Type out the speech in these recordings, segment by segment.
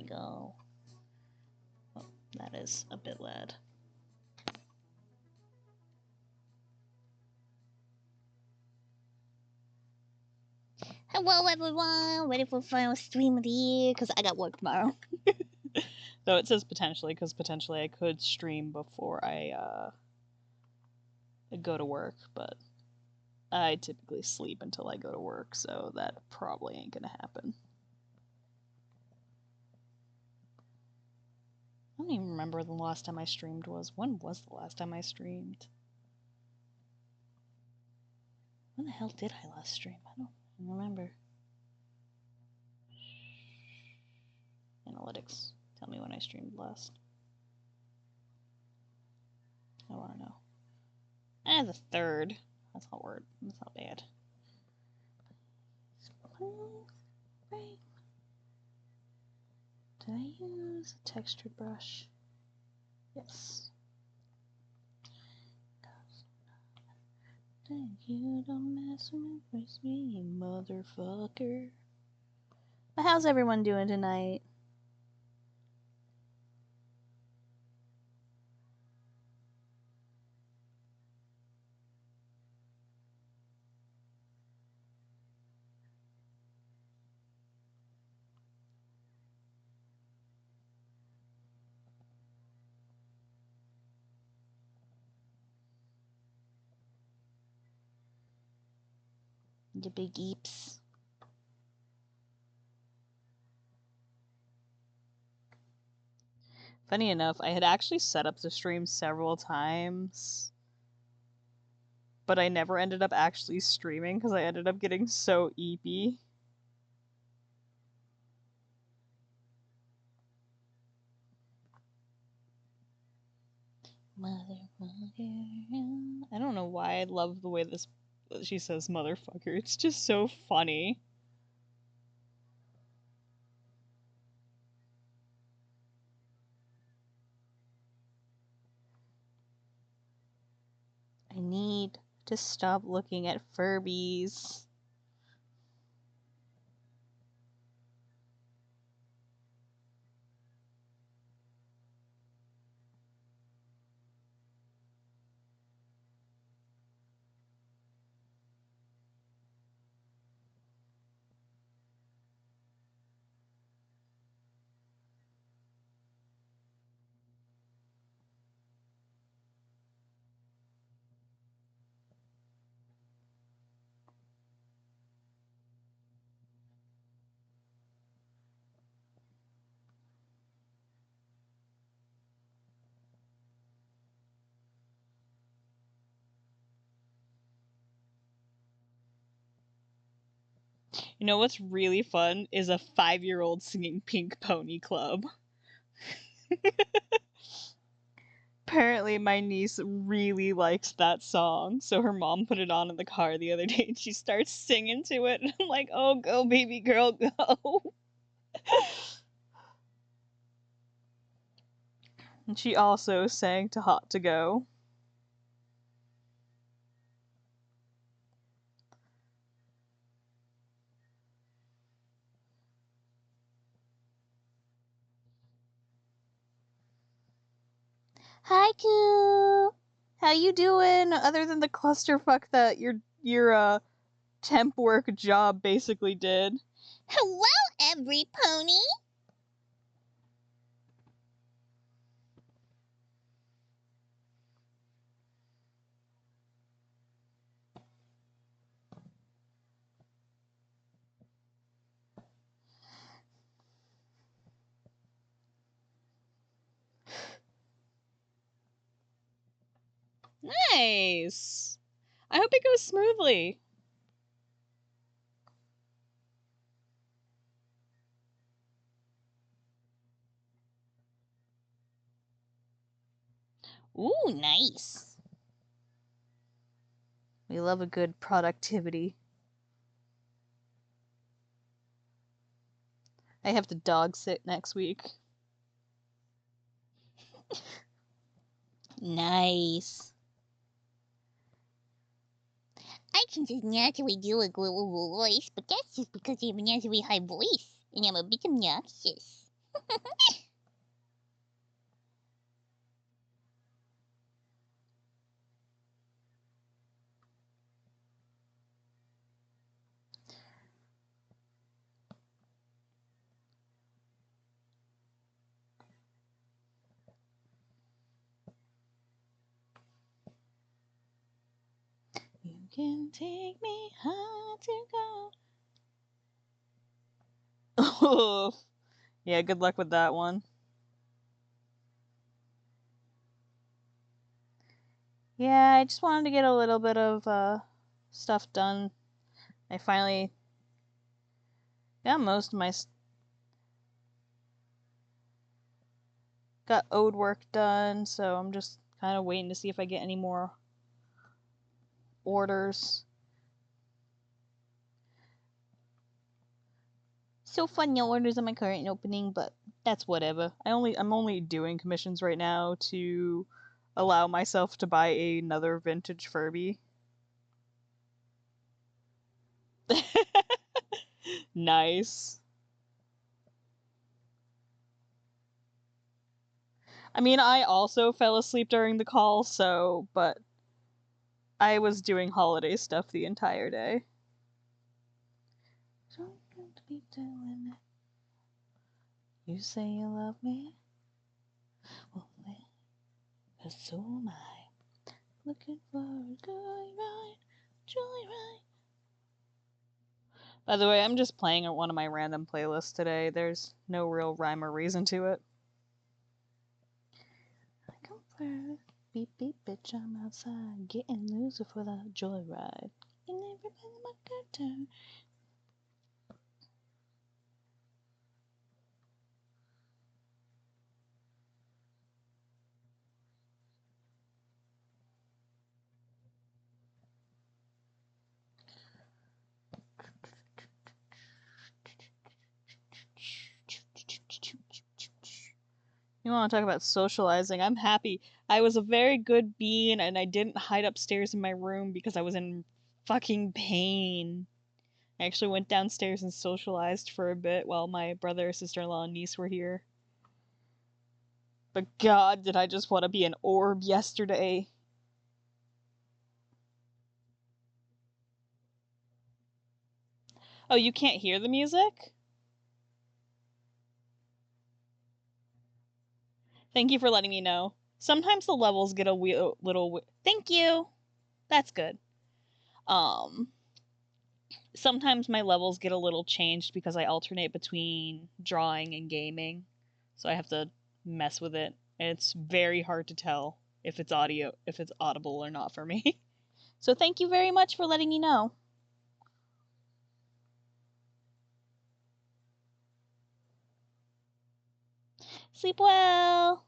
we go. Oh, that is a bit loud. Hello everyone, ready for final stream of the year, because I got work tomorrow. Though it says potentially, because potentially I could stream before I go to work, but I typically sleep until I go to work, so that probably ain't gonna happen. I don't even remember the last time I streamed was. When was the last time I streamed? When the hell did I last stream? I don't remember. Analytics. Tell me when I streamed last. I want to know. The 3rd. That's not word. That's not bad. Did I use a textured brush? Yes. You don't mess with me, motherfucker. But how's everyone doing tonight? You big eeps. Funny enough, I had actually set up the stream several times, but I never ended up actually streaming because I ended up getting so eepy. Motherfucker. I don't know why I love the way she says motherfucker. It's just so funny. I need to stop looking at Furbies. You know what's really fun is a 5-year-old singing Pink Pony Club. Apparently my niece really likes that song, so her mom put it on in the car the other day and she starts singing to it, and I'm like, oh, go baby girl, go. And she also sang to Hot to Go. Hi, Koo. How you doing? Other than the clusterfuck that your temp work job basically did. Hello, every pony. Nice. I hope it goes smoothly. Ooh, nice. We love a good productivity. I have to dog sit next week. Nice. I can just naturally do a global voice, but that's just because I have a naturally high voice, and I'm a bit obnoxious. You can take me high to go. Oh, yeah, good luck with that one. Yeah, I just wanted to get a little bit of stuff done. I finally got most of my got ode work done, so I'm just kind of waiting to see if I get any more orders. So fun, no orders on my current opening, but that's whatever. I'm only doing commissions right now to allow myself to buy another vintage Furby. Nice. I mean, I also fell asleep during the call, so, but I was doing holiday stuff the entire day. You say you love me? Well, so am I. Looking for a joyride, joyride. By the way, I'm just playing at one of my random playlists today. There's no real rhyme or reason to it. I come first. Beep beep bitch, I'm outside. Getting loose for the joyride. And everybody my good turn. You want to talk about socializing? I'm happy. I was a very good bean and I didn't hide upstairs in my room because I was in fucking pain. I actually went downstairs and socialized for a bit while my brother, sister-in-law, and niece were here. But god, did I just want to be an orb yesterday. Oh, you can't hear the music? Thank you for letting me know. Sometimes the levels get a little... Thank you! That's good. Sometimes my levels get a little changed because I alternate between drawing and gaming. So I have to mess with it. And it's very hard to tell if it's audible or not for me. So thank you very much for letting me know. Sleep well!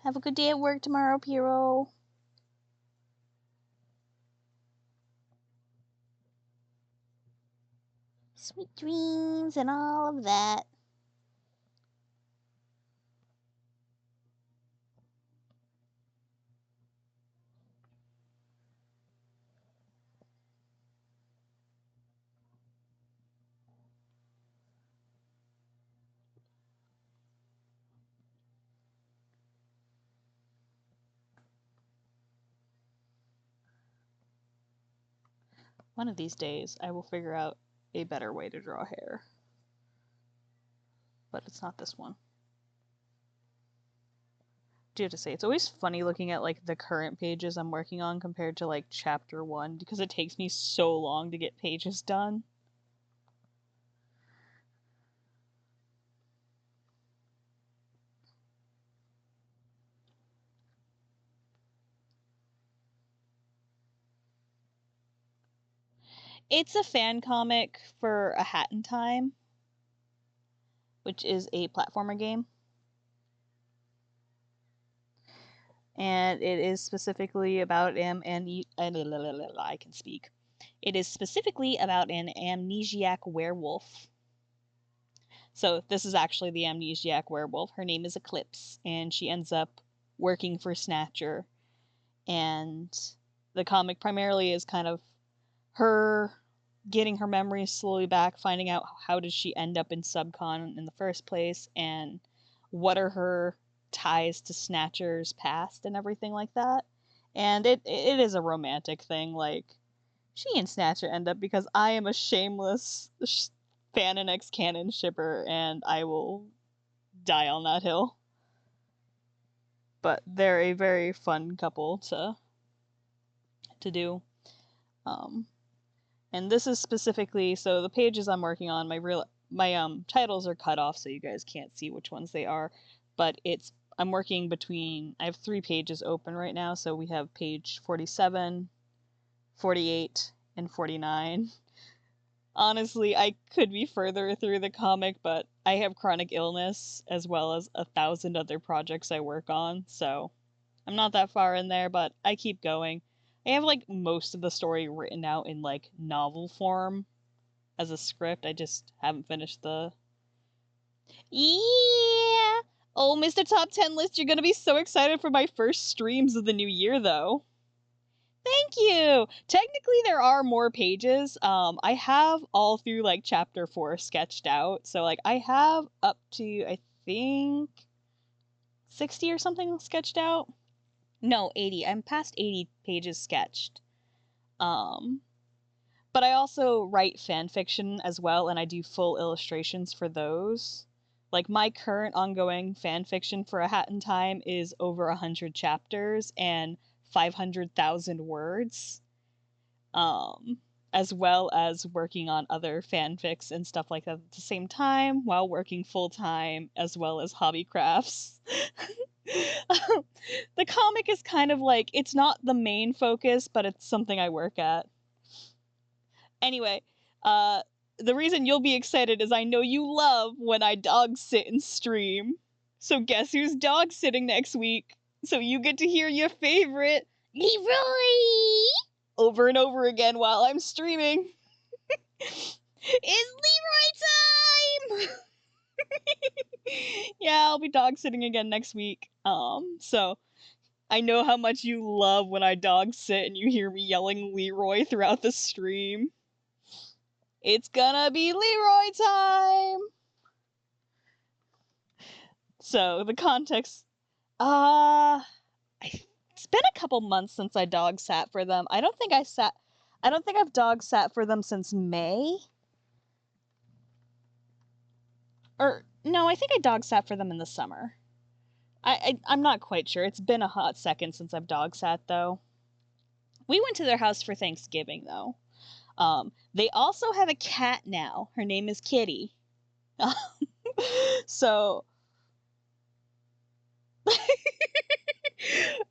Have a good day at work tomorrow, Piero. Sweet dreams and all of that. One of these days, I will figure out a better way to draw hair. But it's not this one. Do have to say, it's always funny looking at like the current pages I'm working on compared to like chapter 1 because it takes me so long to get pages done. It's a fan comic for A Hat in Time, which is a platformer game. And it is specifically about I can speak. It is specifically about an amnesiac werewolf. So this is actually the amnesiac werewolf. Her name is Eclipse, and she ends up working for Snatcher. And the comic primarily is kind of her getting her memories slowly back, finding out how did she end up in subcon in the first place, and what are her ties to Snatcher's past and everything like that. And it is a romantic thing. Like, she and Snatcher end up because I am a shameless fan and ex-canon shipper, and I will die on that hill. But they're a very fun couple to do. And this is specifically, so the pages I'm working on, my titles are cut off so you guys can't see which ones they are, but I'm working between, I have 3 pages open right now, so we have page 47, 48, and 49. Honestly, I could be further through the comic, but I have chronic illness as well as 1,000 other projects I work on, so I'm not that far in there, but I keep going. I have, like, most of the story written out in, like, novel form as a script. I just haven't finished the... Yeah! Oh, Mr. Top 10 List, you're gonna be so excited for my first streams of the new year, though. Thank you! Technically, there are more pages. I have all through, like, chapter 4 sketched out. So, like, I have up to, I think, 60 or something sketched out. No, 80. I'm past 80 pages sketched. But I also write fan fiction as well, and I do full illustrations for those. Like, my current ongoing fan fiction for A Hat in Time is over 100 chapters and 500,000 words. As well as working on other fanfics and stuff like that at the same time, while working full-time, as well as hobby crafts. The comic is kind of like, it's not the main focus, but it's something I work at. Anyway, the reason you'll be excited is I know you love when I dog sit and stream. So guess who's dog sitting next week? So you get to hear your favorite Leroy over and over again while I'm streaming. It's Leroy time! Yeah, I'll be dog sitting again next week. So I know how much you love when I dog sit and you hear me yelling Leroy throughout the stream. It's gonna be Leroy time! So the context, it's been a couple months since I dog sat for them. I don't think I've dog sat for them since May. Or, no, I think I dog sat for them in the summer. I'm not quite sure. It's been a hot second since I've dog sat, though. We went to their house for Thanksgiving, though. They also have a cat now. Her name is Kitty. So...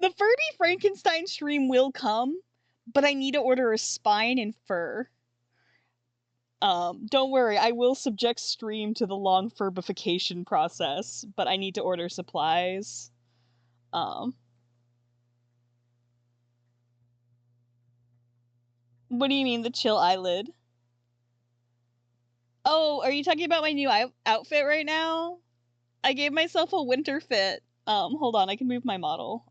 The Furby Frankenstein stream will come, but I need to order a spine and fur. Don't worry, I will subject stream to the long furbification process, but I need to order supplies. What do you mean, the chill eyelid? Oh, are you talking about my new outfit right now? I gave myself a winter fit. Hold on, I can move my model.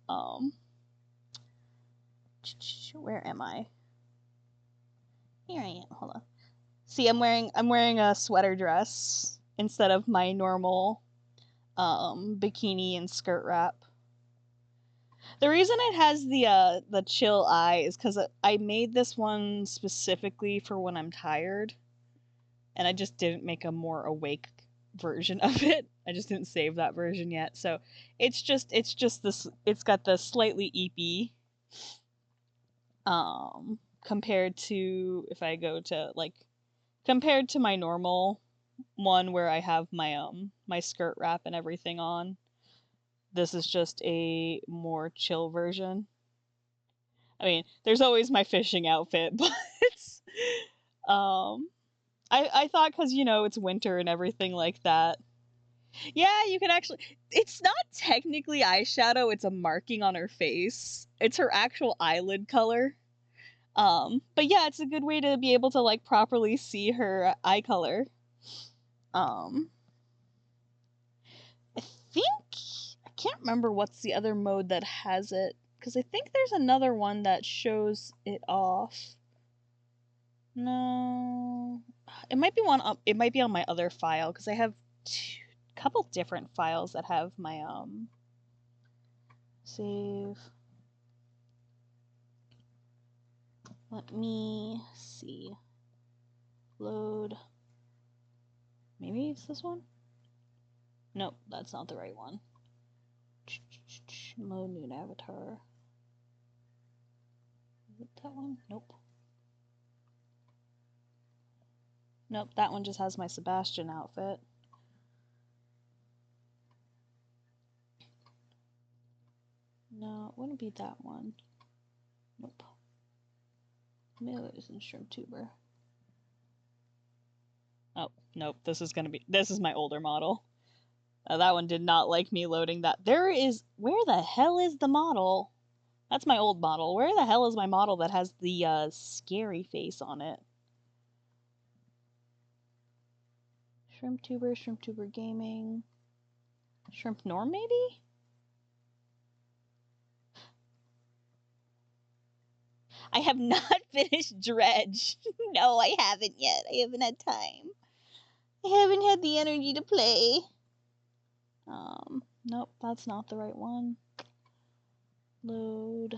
Where am I? Here I am, hold on. See, I'm wearing a sweater dress instead of my normal bikini and skirt wrap. The reason it has the chill eye is because I made this one specifically for when I'm tired, and I just didn't make a more awake version of it. I just didn't save that version yet, so it's just this. It's got the slightly eepy compared to if I go to like. Compared to my normal one where I have my my skirt wrap and everything on, this is just a more chill version. I mean, there's always my fishing outfit, but I thought because you know it's winter and everything like that. Yeah, you can actually. It's not technically eyeshadow; it's a marking on her face. It's her actual eyelid color. But yeah, it's a good way to be able to like properly see her eye color. I think I can't remember what's the other mode that has it, because I think there's another one that shows it off. No, it might be one up. It might be on my other file because I have a couple different files that have my save. Let me see. Load. Maybe it's this one? Nope, that's not the right one. Load new avatar. Is it that one? Nope. Nope, that one just has my Sebastian outfit. No, it wouldn't be that one. Nope. Maybe it isn't Shrimp Tuber. Oh, nope, this is my older model. That one did not like me loading that. Where the hell is the model? That's my old model. Where the hell is my model that has the scary face on it? Shrimp Tuber Gaming. Shrimp Norm, maybe? I have not finished Dredge. No, I haven't yet. I haven't had time. I haven't had the energy to play. Nope, that's not the right one. Load.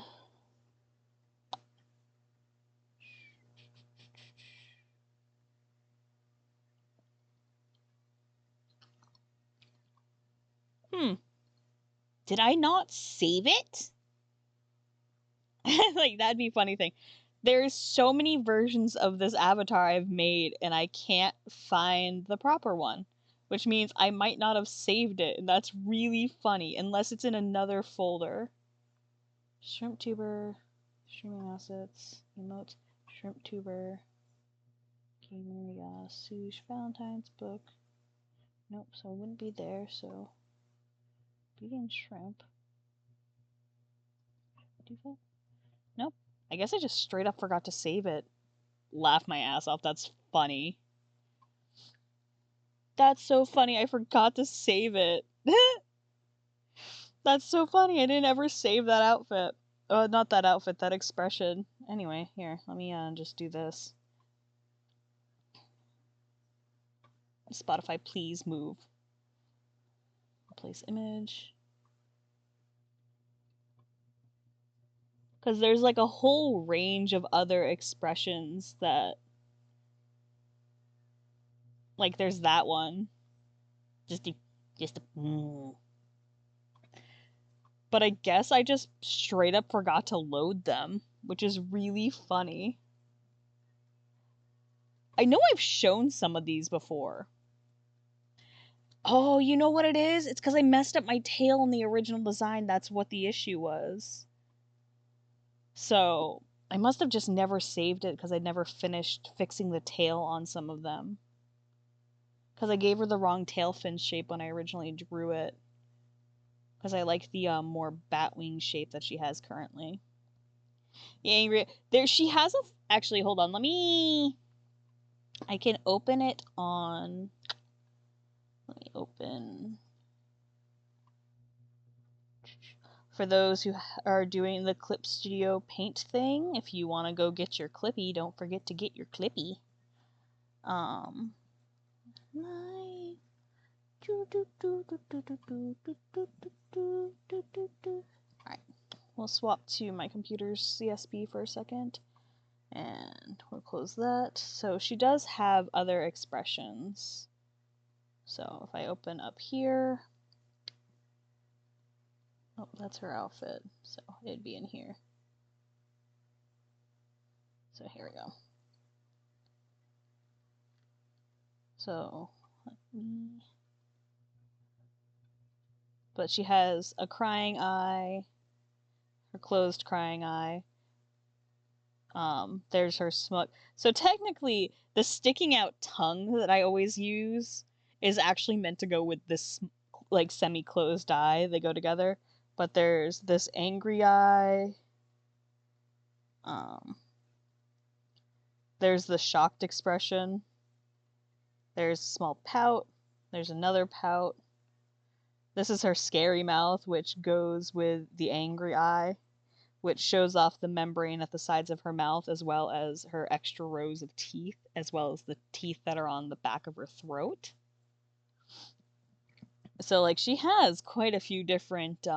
Did I not save it? Like, that'd be a funny thing. There's so many versions of this avatar I've made, and I can't find the proper one. Which means I might not have saved it, and that's really funny, unless it's in another folder. Shrimp Tuber, streaming assets, emotes, Shrimp Tuber, gamer, yeah, Sush, Valentine's book. Nope, so it wouldn't be there, so vegan shrimp. Default? Nope. I guess I just straight up forgot to save it. Laugh my ass off. That's funny. That's so funny. I forgot to save it. That's so funny. I didn't ever save that outfit. Not that outfit, that expression. Anyway, here, let me just do this. Spotify, please move. Replace image. Because there's like a whole range of other expressions that... Like, there's that one. Just a... But I guess I just straight up forgot to load them, which is really funny. I know I've shown some of these before. Oh, you know what it is? It's because I messed up my tail in the original design. That's what the issue was. So, I must have just never saved it because I never finished fixing the tail on some of them. Because I gave her the wrong tail fin shape when I originally drew it. Because I like the more batwing shape that she has currently. The angry... There, she has a... Actually, hold on. I can open it on... Let me open... For those who are doing the Clip Studio Paint thing, if you want to go get your Clippy, don't forget to get your Clippy. Alright, we'll swap to my computer's CSP for a second, and we'll close that. So she does have other expressions. So if I open up here, oh, that's her outfit, so it'd be in here. So here we go. So let me... But she has a crying eye, her closed crying eye. There's her smug. So technically, the sticking out tongue that I always use is actually meant to go with this like semi-closed eye. They go together. But there's this angry eye. There's the shocked expression. There's a small pout. There's another pout. This is her scary mouth, which goes with the angry eye. which shows off the membrane at the sides of her mouth, as well as her extra rows of teeth, as well as the teeth that are on the back of her throat. So, like, she has quite a few different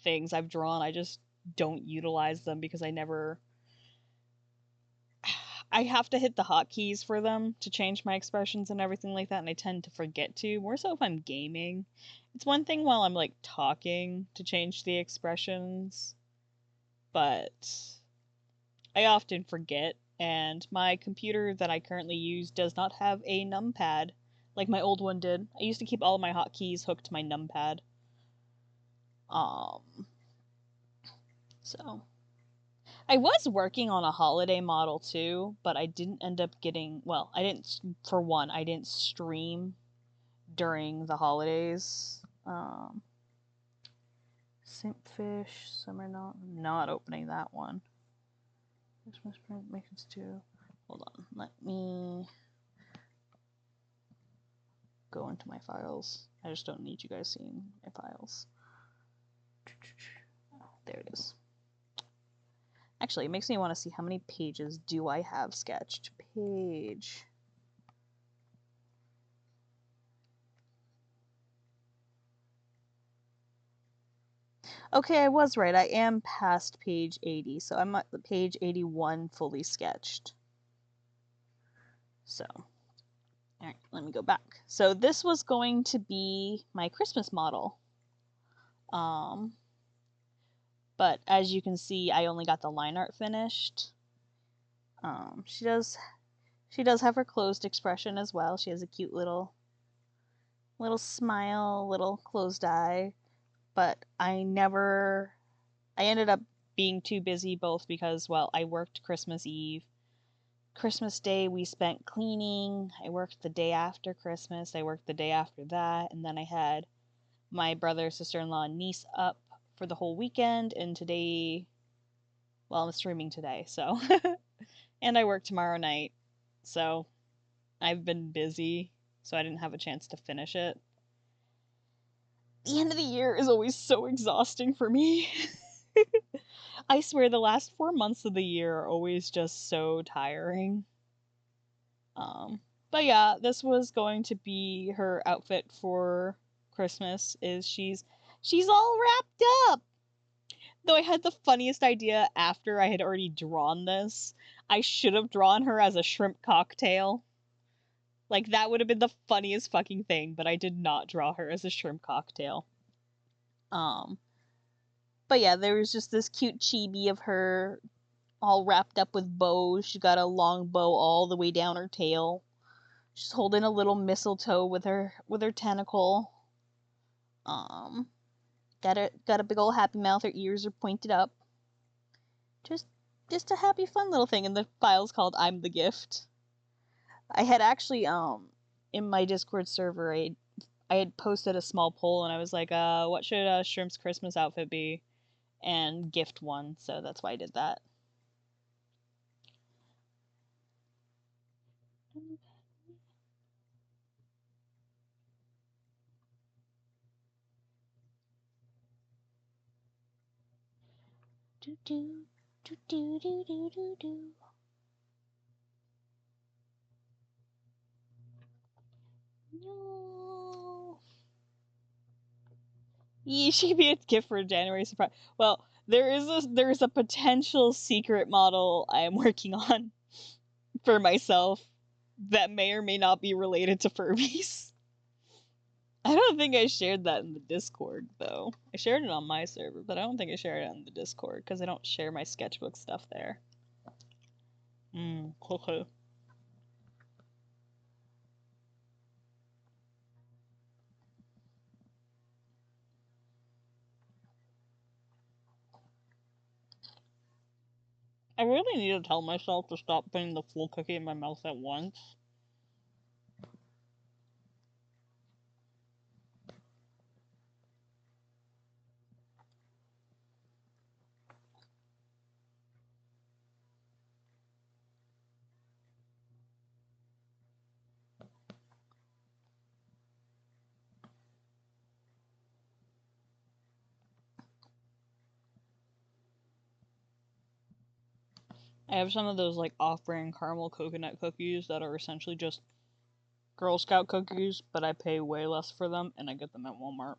things I've drawn. I just don't utilize them because I have to hit the hotkeys for them to change my expressions and everything like that, and I tend to forget to, more so if I'm gaming. It's one thing while I'm, like, talking to change the expressions, but I often forget, and my computer that I currently use does not have a numpad like my old one did. I used to keep all of my hotkeys hooked to my numpad. So I was working on a holiday model too, but I didn't end up getting, well, I didn't stream during the holidays. Simpfish, Summer not opening that one. Christmas makes too. Hold on, let me go into my files. I just don't need you guys seeing my files. There it is. Actually, it makes me want to see how many pages do I have sketched. Page. Okay, I was right. I am past page 80, so I'm at the page 81 fully sketched. So, alright, let me go back. So this was going to be my Christmas model. But as you can see, I only got the line art finished. She does have her closed expression as well. She has a cute little smile, little closed eye. But I ended up being too busy, both because, well, I worked Christmas Eve. Christmas Day we spent cleaning. I worked the day after Christmas. I worked the day after that. And then I had my brother, sister-in-law, and niece up for the whole weekend. And today, well, I'm streaming today, so. And I work tomorrow night. So I've been busy, so I didn't have a chance to finish it. The end of the year is always so exhausting for me. I swear the last 4 months of the year are always just so tiring. But yeah, this was going to be her outfit for Christmas. She's all wrapped up. Though I had the funniest idea after I had already drawn this. I should have drawn her as a shrimp cocktail. Like, that would have been the funniest fucking thing, but I did not draw her as a shrimp cocktail. But yeah, there was just this cute chibi of her all wrapped up with bows. She got a long bow all the way down her tail. She's holding a little mistletoe with her tentacle. Got a big old happy mouth. Her ears are pointed up. Just a happy, fun little thing. And the file's called "I'm the Gift." I had actually in my Discord server, I had posted a small poll, and I was like, what should Shrimp's Christmas outfit be? And gift won, so that's why I did that. Do do do do do do do do. No. Yeah, she could be a gift for a January surprise. Well, there is a potential secret model I am working on for myself that may or may not be related to Furbies. I don't think I shared that in the Discord, though. I shared it on my server, but I don't think I shared it on the Discord, because I don't share my sketchbook stuff there. Cool. I really need to tell myself to stop putting the full cookie in my mouth at once. I have some of those like off-brand caramel coconut cookies that are essentially just Girl Scout cookies, but I pay way less for them and I get them at Walmart.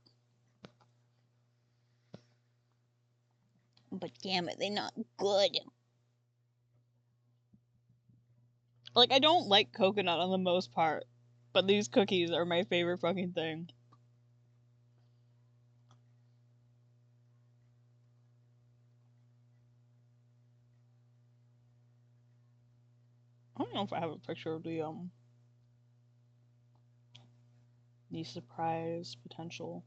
But damn it, they're not good. Like, I don't like coconut on the most part, but these cookies are my favorite fucking thing. I don't know if I have a picture of the surprise potential.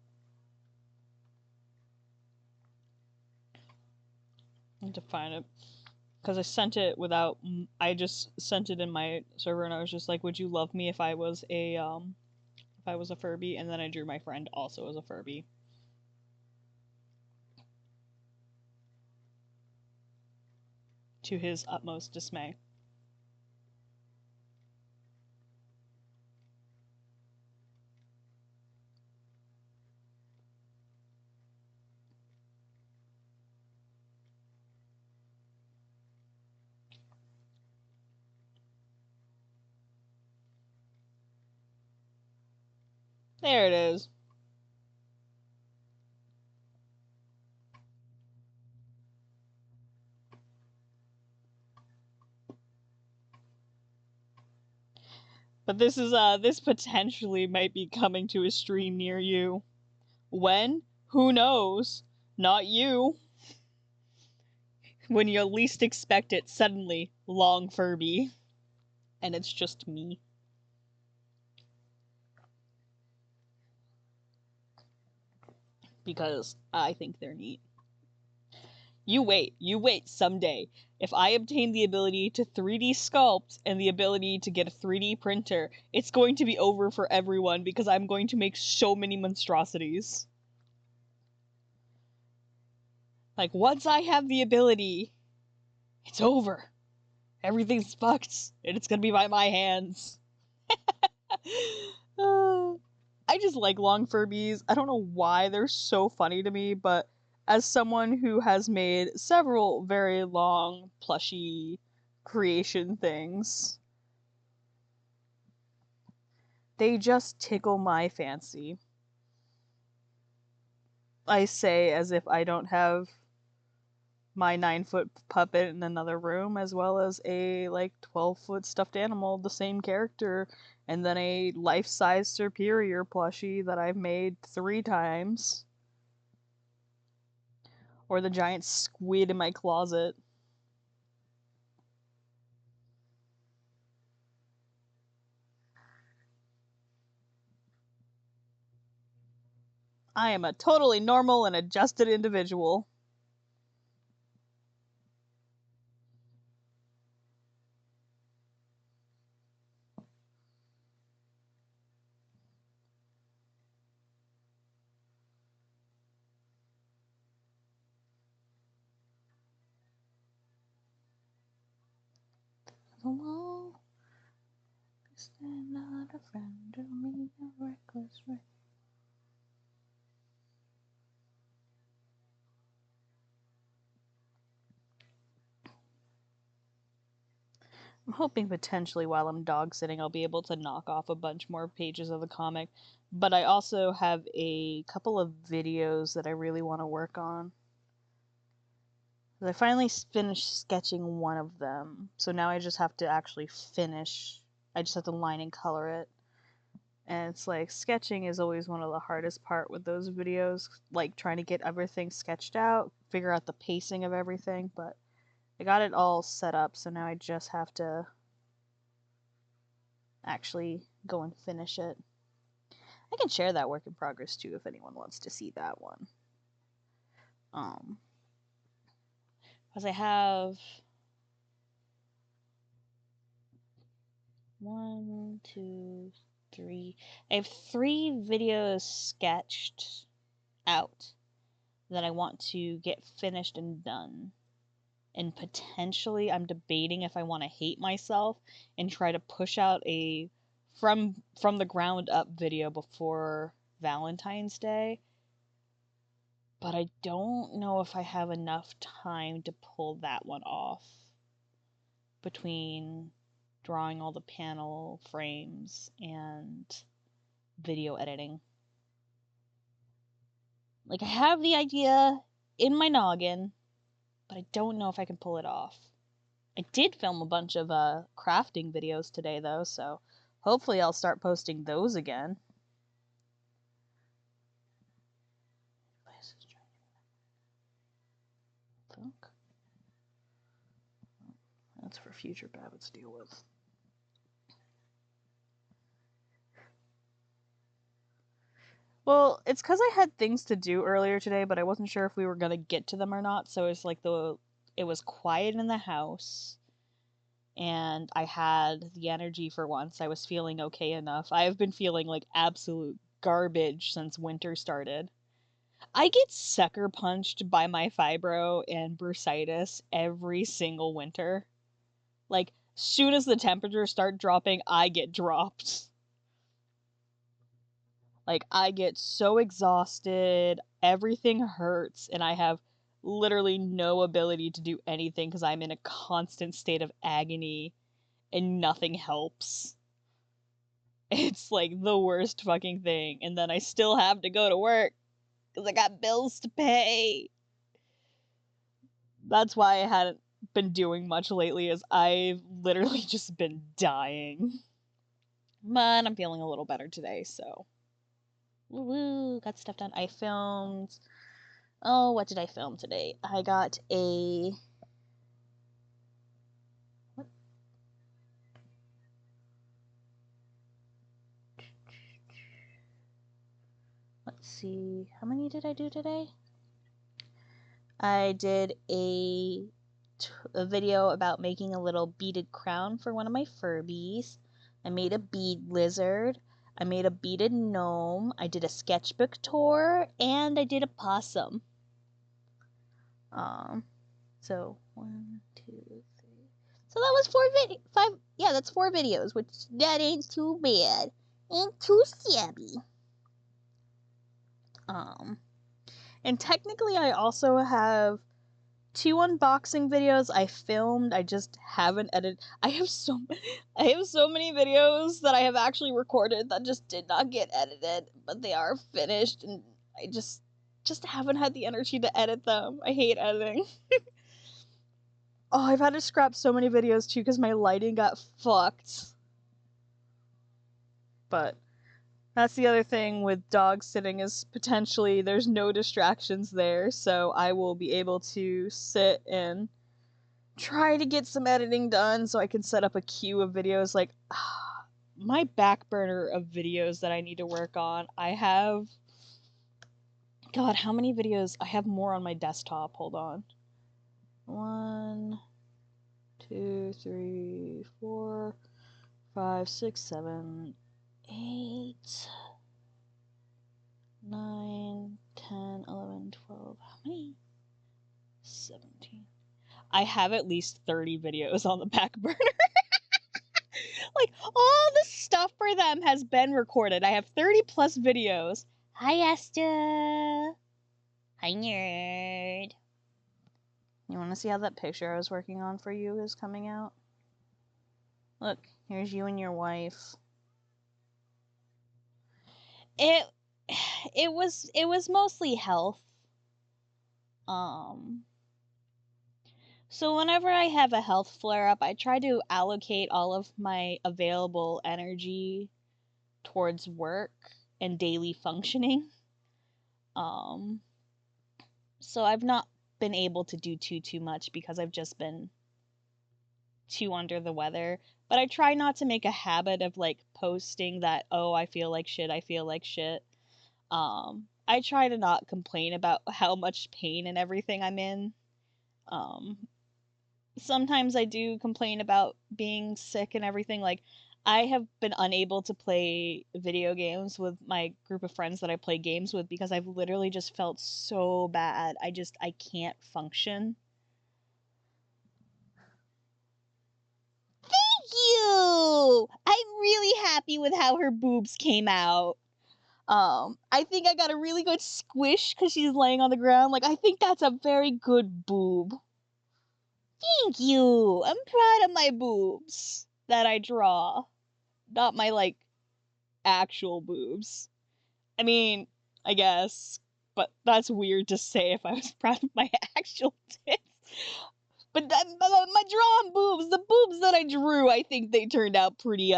I need to find it. Because I sent it without, I just sent it in my server and I was just like, would you love me if I was a Furby? And then I drew my friend also as a Furby. To his utmost dismay. There it is. But this potentially might be coming to a stream near you. When? Who knows? Not you. When you least expect it, suddenly, long Furby. And it's just me. Because I think they're neat. You wait someday. If I obtain the ability to 3D sculpt and the ability to get a 3D printer, it's going to be over for everyone because I'm going to make so many monstrosities. Like, once I have the ability, it's over. Everything's fucked, and it's gonna be by my hands. I just like long Furbies. I don't know why they're so funny to me, but as someone who has made several very long plushy creation things, they just tickle my fancy. I say as if I don't have my 9-foot puppet in another room, as well as a like 12-foot stuffed animal, the same character, and then a life-size superior plushie that I've made 3 times. Or the giant squid in my closet. I am a totally normal and adjusted individual. Hello? Is there not a friend of me, a reckless friend? I'm hoping potentially while I'm dog sitting I'll be able to knock off a bunch more pages of the comic, but I also have a couple of videos that I really want to work on. I finally finished sketching one of them, so now I just have to actually finish. I just have to line and color it. And it's like, sketching is always one of the hardest part with those videos, like trying to get everything sketched out, figure out the pacing of everything, but I got it all set up, so now I just have to actually go and finish it. I can share that work in progress too if anyone wants to see that one. Because I have 1, 2, 3. I have 3 videos sketched out that I want to get finished and done. And potentially I'm debating if I want to hate myself and try to push out a from the ground up video before Valentine's Day. But I don't know if I have enough time to pull that one off. between drawing all the panel frames and video editing. Like, I have the idea in my noggin, but I don't know if I can pull it off. I did film a bunch of crafting videos today, though, so hopefully I'll start posting those again. That's for future Babbitt to deal with. Well, it's because I had things to do earlier today, but I wasn't sure if we were going to get to them or not, so it's like it was quiet in the house, and I had the energy for once. I was feeling okay enough. I have been feeling like absolute garbage since winter started. I get sucker punched by my fibro and bursitis every single winter. Like, soon as the temperatures start dropping, I get dropped. Like, I get so exhausted, everything hurts, and I have literally no ability to do anything because I'm in a constant state of agony and nothing helps. It's like the worst fucking thing, and then I still have to go to work because I got bills to pay. That's why I hadn't been doing much lately, is I've literally just been dying. But I'm feeling a little better today, so woo, got stuff done. I filmed, what did I film today? I got a, what? Let's see, how many did I do today? I did a video about making a little beaded crown for one of my Furbies. I made a bead lizard. I made a beaded gnome. I did a sketchbook tour, and I did a possum. So 1, 2, 3. So that was 5. Yeah, that's 4 videos, which that ain't too bad. Ain't too shabby. And technically I also have 2 unboxing videos I filmed. I just haven't edited. I have so many videos that I have actually recorded that just did not get edited, but they are finished, and I just haven't had the energy to edit them. I hate editing. Oh, I've had to scrap so many videos too because my lighting got fucked. But that's the other thing with dog sitting, is potentially there's no distractions there, so I will be able to sit and try to get some editing done so I can set up a queue of videos. Like, my back burner of videos that I need to work on. I have, God, how many videos? I have more on my desktop. Hold on. 1, 2, 3, 4, 5, 6, 7, 8, 9, 10, 11, 12, how many? 17. I have at least 30 videos on the back burner. Like, all the stuff for them has been recorded. I have 30 plus videos. Hi, Esther. Hi, nerd. You want to see how that picture I was working on for you is coming out? Look, here's you and your wife. It was mostly health. So whenever I have a health flare-up, I try to allocate all of my available energy towards work and daily functioning. So I've not been able to do too much because I've just been too under the weather. But I try not to make a habit of, like, posting that, oh, I feel like shit, I feel like shit. I try to not complain about how much pain and everything I'm in. Sometimes I do complain about being sick and everything. Like, I have been unable to play video games with my group of friends that I play games with because I've literally just felt so bad. I can't function. Thank you! I'm really happy with how her boobs came out. I think I got a really good squish because she's laying on the ground. Like, I think that's a very good boob. Thank you! I'm proud of my boobs that I draw. Not my, like, actual boobs. I mean, I guess, but that's weird to say if I was proud of my actual tits. But my drawn boobs, the boobs that I drew, I think they turned out pretty,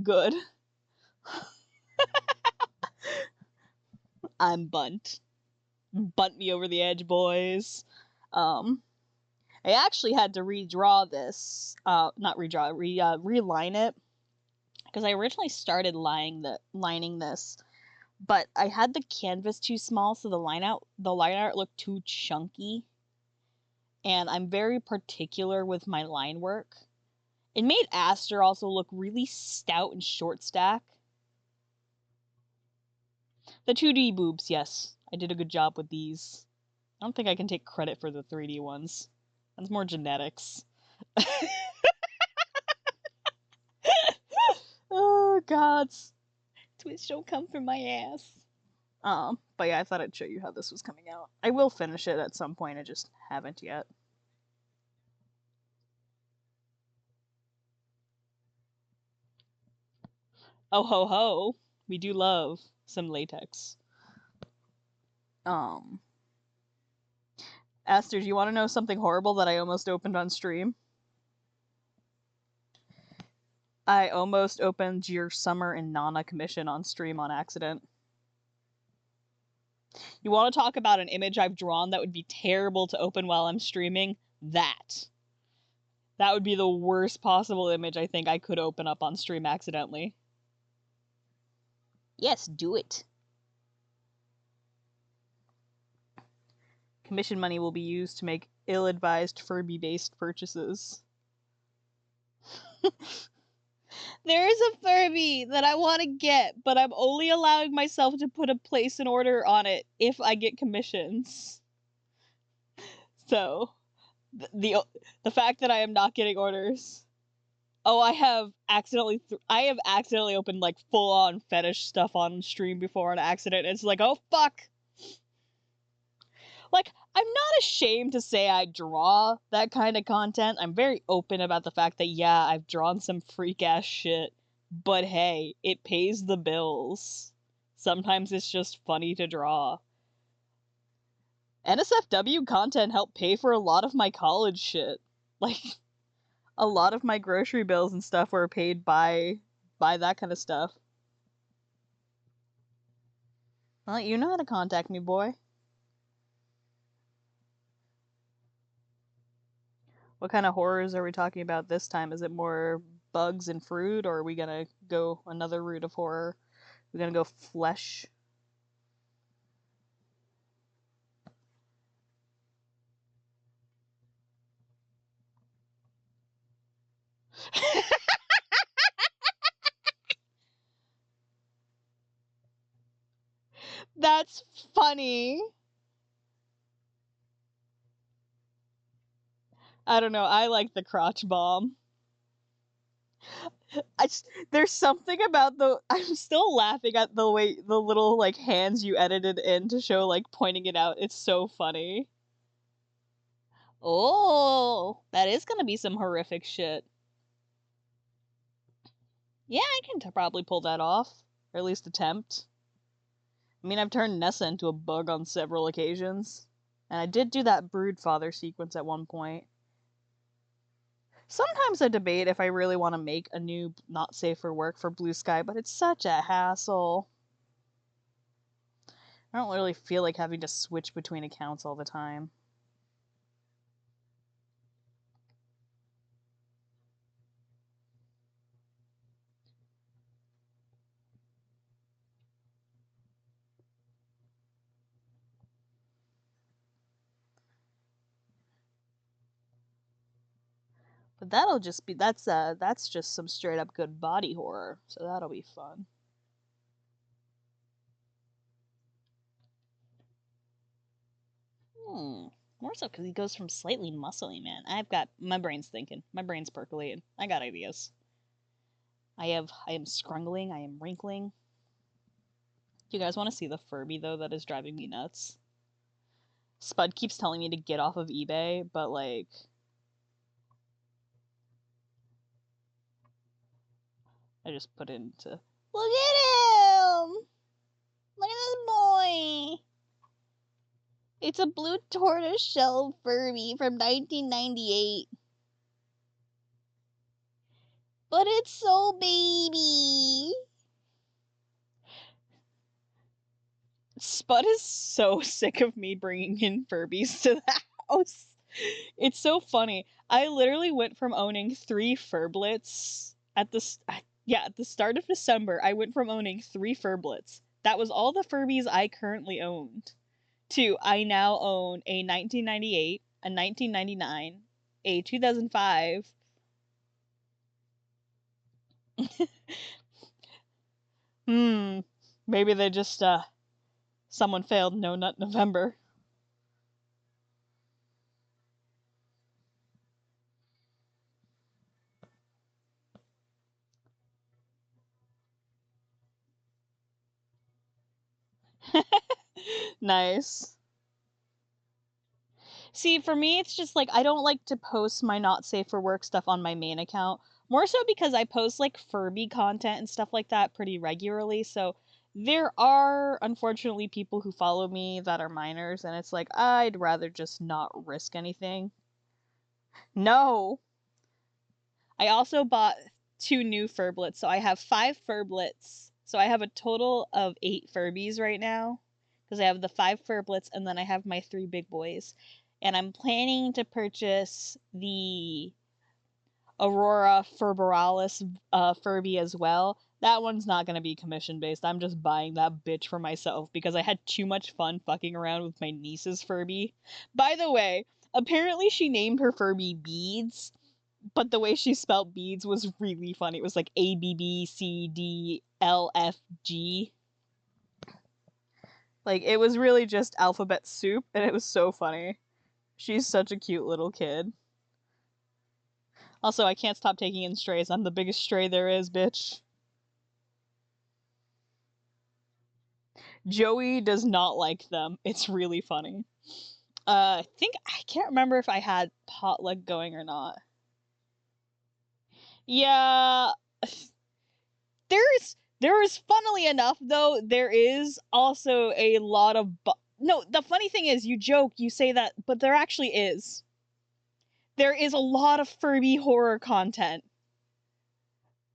good. I'm bunt. Bunt me over the edge, boys. I actually had to redraw this, not redraw, reline it, because I originally started lining this, but I had the canvas too small, so the line art looked too chunky, and I'm very particular with my line work. It made Aster also look really stout and short stack. The 2D boobs, yes, I did a good job with these. I don't think I can take credit for the 3D ones. That's more genetics. Oh, gods. Twitch don't come from my ass. But yeah, I thought I'd show you how this was coming out. I will finish it at some point, I just haven't yet. Oh ho ho, we do love some latex. Aster, do you want to know something horrible that I almost opened on stream? I almost opened your Summer and Nana commission on stream on accident. You want to talk about an image I've drawn that would be terrible to open while I'm streaming? That would be the worst possible image I think I could open up on stream accidentally. Yes, do it. Commission money will be used to make ill-advised Furby-based purchases. There is a Furby that I want to get, but I'm only allowing myself to put a place an order on it if I get commissions. So, the fact that I am not getting orders. Oh, I have accidentally opened like full-on fetish stuff on stream before on accident. It's like, oh fuck. Like, I'm not ashamed to say I draw that kind of content. I'm very open about the fact that, yeah, I've drawn some freak-ass shit. But hey, it pays the bills. Sometimes it's just funny to draw. NSFW content helped pay for a lot of my college shit. Like, a lot of my grocery bills and stuff were paid by that kind of stuff. Well, you know how to contact me, boy. What kind of horrors are we talking about this time? Is it more bugs and fruit, or are we gonna go another route of horror? We're gonna go flesh. That's funny. I don't know. I like the crotch bomb. There's something about I'm still laughing at the way the little like hands you edited in to show like pointing it out. It's so funny. Oh, that is gonna be some horrific shit. Yeah, I can probably pull that off, or at least attempt. I mean, I've turned Nessa into a bug on several occasions, and I did do that broodfather sequence at one point. Sometimes I debate if I really want to make a new not safe for work for Blue Sky, but it's such a hassle. I don't really feel like having to switch between accounts all the time. But that'll just be that's just some straight up good body horror, so that'll be fun. More so because he goes from slightly muscly, man. My brain's thinking, my brain's percolating. I got ideas. I am scrungling, I am wrinkling. Do you guys want to see the Furby though that is driving me nuts? Spud keeps telling me to get off of eBay, but like I just put into... Look at him! Look at this boy! It's a blue tortoiseshell Furby from 1998. But it's so baby! Spud is so sick of me bringing in Furbies to the house. It's so funny. I literally went from owning 3 Furblets at the start of December. I went from owning 3 Furblets. That was all the Furbies I currently owned. To I now own a 1998, a 1999, a 2005. Maybe they just someone failed No Nut November. Nice. See, for me, it's just like I don't like to post my not safe for work stuff on my main account. More so because I post like Furby content and stuff like that pretty regularly. So there are unfortunately people who follow me that are minors, and it's like I'd rather just not risk anything. No. I also bought 2 new Furblets, so I have 5 Furblets. So I have a total of 8 Furbies right now. Because I have the 5 Furblets and then I have my 3 big boys. And I'm planning to purchase the Aurora Furboralis Furby as well. That one's not going to be commission based. I'm just buying that bitch for myself because I had too much fun fucking around with my niece's Furby. By the way, apparently she named her Furby Beads, but the way she spelled beads was really funny. It was like ABBCDLFG. Like, it was really just alphabet soup, and it was so funny. She's such a cute little kid. Also, I can't stop taking in strays. I'm the biggest stray there is, bitch. Joey does not like them. It's really funny. I can't remember if I had potluck going or not. Yeah, there is funnily enough though, there is also a lot of no, the funny thing is, you joke, you say that, but there actually is. There is a lot of Furby horror content.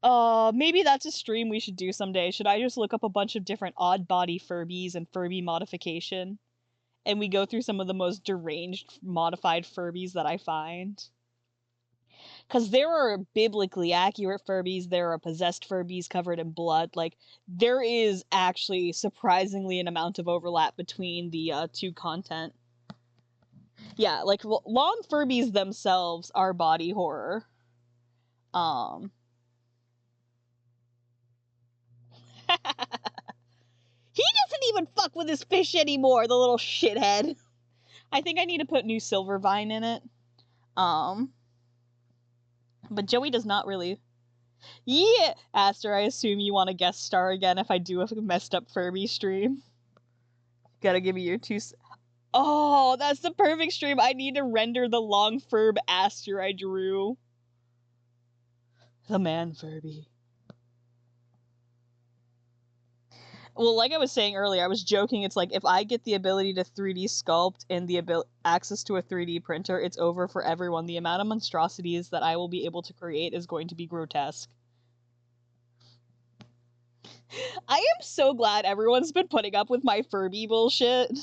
Maybe that's a stream we should do someday. Should I just look up a bunch of different odd body Furbies and Furby modification? And we go through some of the most deranged modified Furbies that I find? Because there are biblically accurate Furbies, there are possessed Furbies covered in blood. Like, there is actually surprisingly an amount of overlap between the 2 content. Yeah, like, long Furbies themselves are body horror. He doesn't even fuck with his fish anymore, the little shithead. I think I need to put new Silvervine in it. But Joey does not really... Yeah! Aster, I assume you want to guest star again if I do a messed up Furby stream. Gotta give me your 2... Oh, that's the perfect stream! I need to render the long Furb Aster I drew. The man Furby. Well, like I was saying earlier, I was joking, it's like, if I get the ability to 3D sculpt and the access to a 3D printer, it's over for everyone. The amount of monstrosities that I will be able to create is going to be grotesque. I am so glad everyone's been putting up with my Furby bullshit.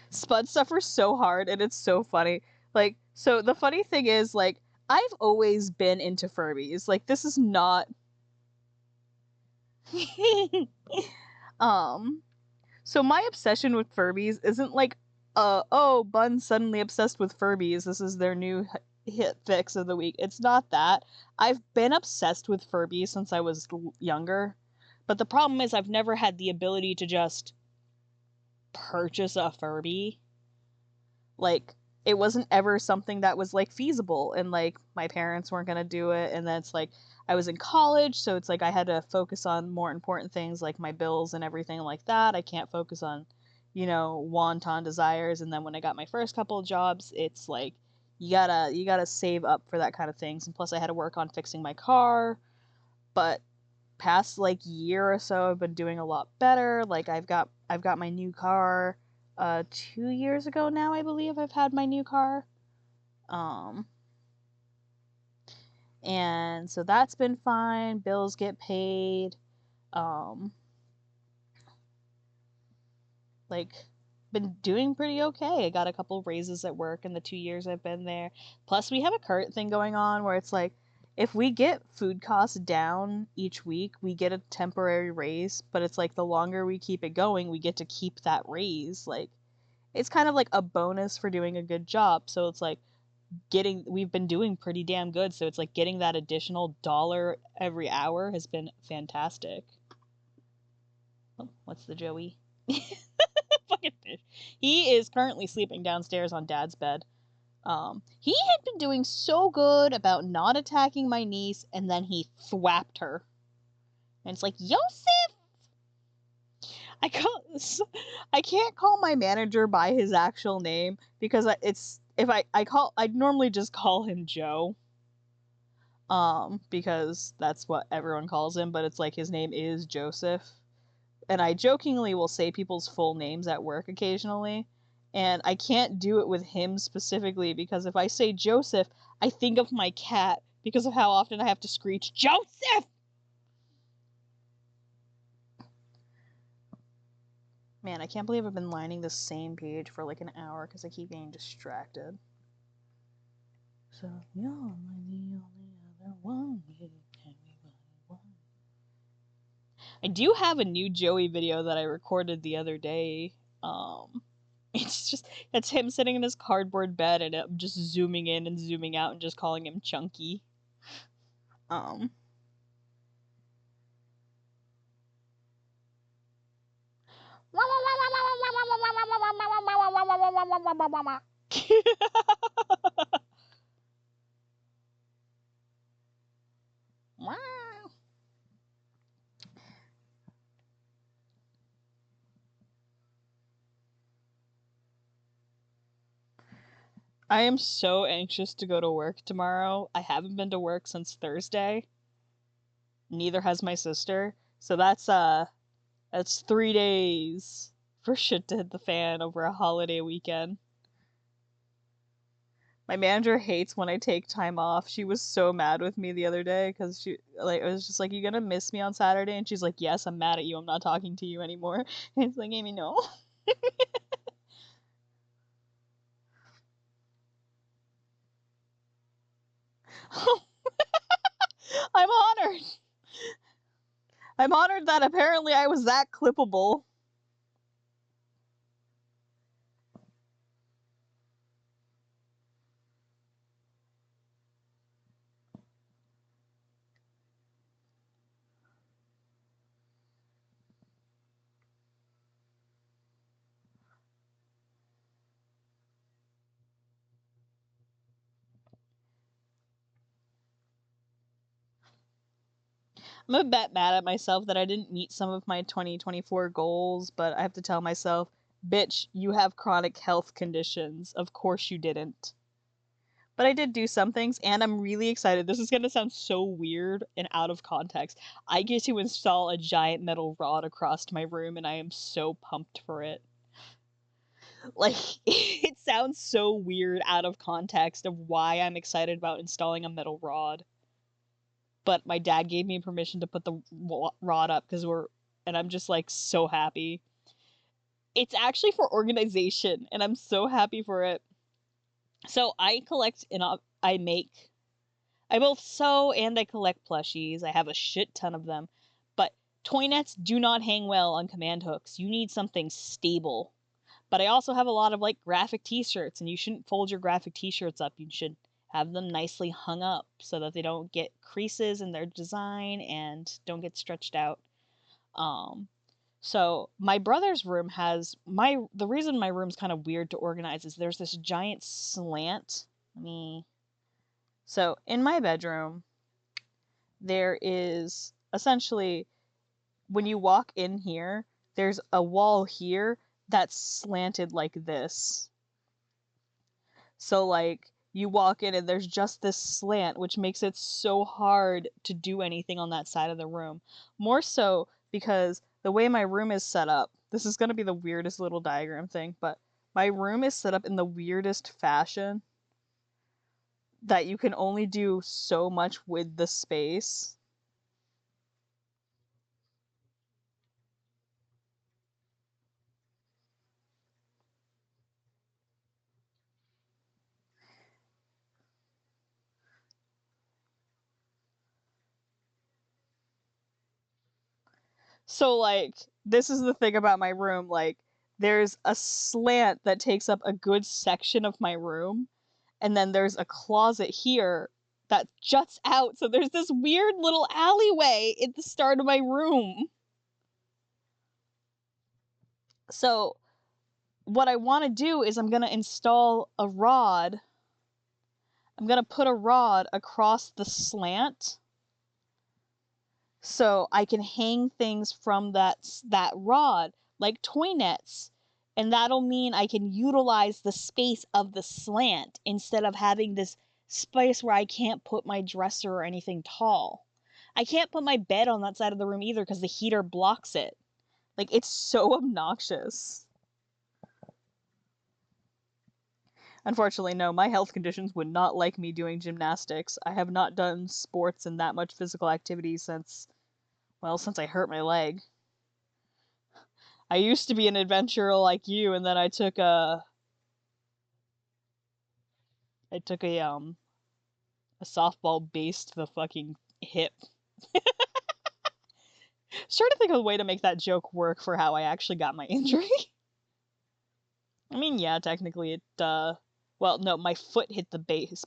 Spud suffers so hard, and it's so funny. Like, so the funny thing is, like, I've always been into Furbies. Like, this is not... So my obsession with Furbies isn't like, oh, Bun's suddenly obsessed with Furbies, this is their new hit fix of the week. It's not that. I've been obsessed with Furbies since I was younger, but the problem is I've never had the ability to just purchase a Furby. Like, it wasn't ever something that was, like, feasible, and, like, my parents weren't gonna do it, and then it's like, I was in college, so it's like I had to focus on more important things, like my bills and everything like that. I can't focus on, wanton desires, and then when I got my first couple of jobs, it's like, you gotta save up for that kind of things. And plus I had to work on fixing my car. But past like year or so I've been doing a lot better. Like I've got my new car 2 years ago now, I believe I've had my new car. And so that's been fine. Bills get paid. Like been doing pretty okay. I got a couple raises at work in the 2 years I've been there. Plus we have a current thing going on where it's like if we get food costs down each week, we get a temporary raise, but it's like the longer we keep it going, we get to keep that raise. Like it's kind of like a bonus for doing a good job. So it's like we've been doing pretty damn good, so it's like getting that additional dollar every hour has been fantastic. Oh, what's the Joey? Fucking fish. He is currently sleeping downstairs on Dad's bed. He had been doing so good about not attacking my niece, and then he thwapped her. And it's like, Yosef! I can't call my manager by his actual name because I'd normally just call him Joe. Because that's what everyone calls him, but it's like his name is Joseph. And I jokingly will say people's full names at work occasionally, and I can't do it with him specifically because if I say Joseph, I think of my cat because of how often I have to screech, Joseph! Man, I can't believe I've been lining the same page for like an hour because I keep getting distracted. So, you're the only other one. I do have a new Joey video that I recorded the other day. It's him sitting in his cardboard bed and I'm just zooming in and zooming out and just calling him Chunky. I am so anxious to go to work tomorrow. I haven't been to work since Thursday. Neither has my sister. So that's 3 days for shit to hit the fan over a holiday weekend. My manager hates when I take time off. She was so mad with me the other day because I was just like, "You gonna miss me on Saturday?" And she's like, "Yes, I'm mad at you. I'm not talking to you anymore." And it's like, Amy, no. I'm honored. I'm honored that apparently I was that clippable. I'm a bit mad at myself that I didn't meet some of my 2024 goals, but I have to tell myself, bitch, you have chronic health conditions. Of course you didn't. But I did do some things, and I'm really excited. This is going to sound so weird and out of context. I get to install a giant metal rod across my room, and I am so pumped for it. Like, it sounds so weird out of context of why I'm excited about installing a metal rod. But my dad gave me permission to put the rod up and I'm just like so happy. It's actually for organization, and I'm so happy for it. So I collect and I both sew and I collect plushies. I have a shit ton of them. But toy nets do not hang well on command hooks. You need something stable. But I also have a lot of like graphic t-shirts, and you shouldn't fold your graphic t-shirts up. You should have them nicely hung up so that they don't get creases in their design and don't get stretched out. So my brother's room the reason my room's kind of weird to organize is there's this giant slant. So in my bedroom, there is essentially, when you walk in here, there's a wall here that's slanted like this. So like you walk in and there's just this slant, which makes it so hard to do anything on that side of the room. More so because the way my room is set up, this is going to be the weirdest little diagram thing, but my room is set up in the weirdest fashion that you can only do so much with the space. So, like, this is the thing about my room. Like, there's a slant that takes up a good section of my room, and then there's a closet here that juts out. So there's this weird little alleyway at the start of my room. So, what I want to do is I'm going to install a rod. I'm going to put a rod across the slant so I can hang things from that rod, like toy nets. And that'll mean I can utilize the space of the slant instead of having this space where I can't put my dresser or anything tall. I can't put my bed on that side of the room either because the heater blocks it. Like, it's so obnoxious. Unfortunately, no, my health conditions would not like me doing gymnastics. I have not done sports and that much physical activity since I hurt my leg. I used to be an adventurer like you, and then I took a softball base to the fucking hip. Trying to think of a way to make that joke work for how I actually got my injury. I mean, yeah, technically it, well, no, my foot hit the base,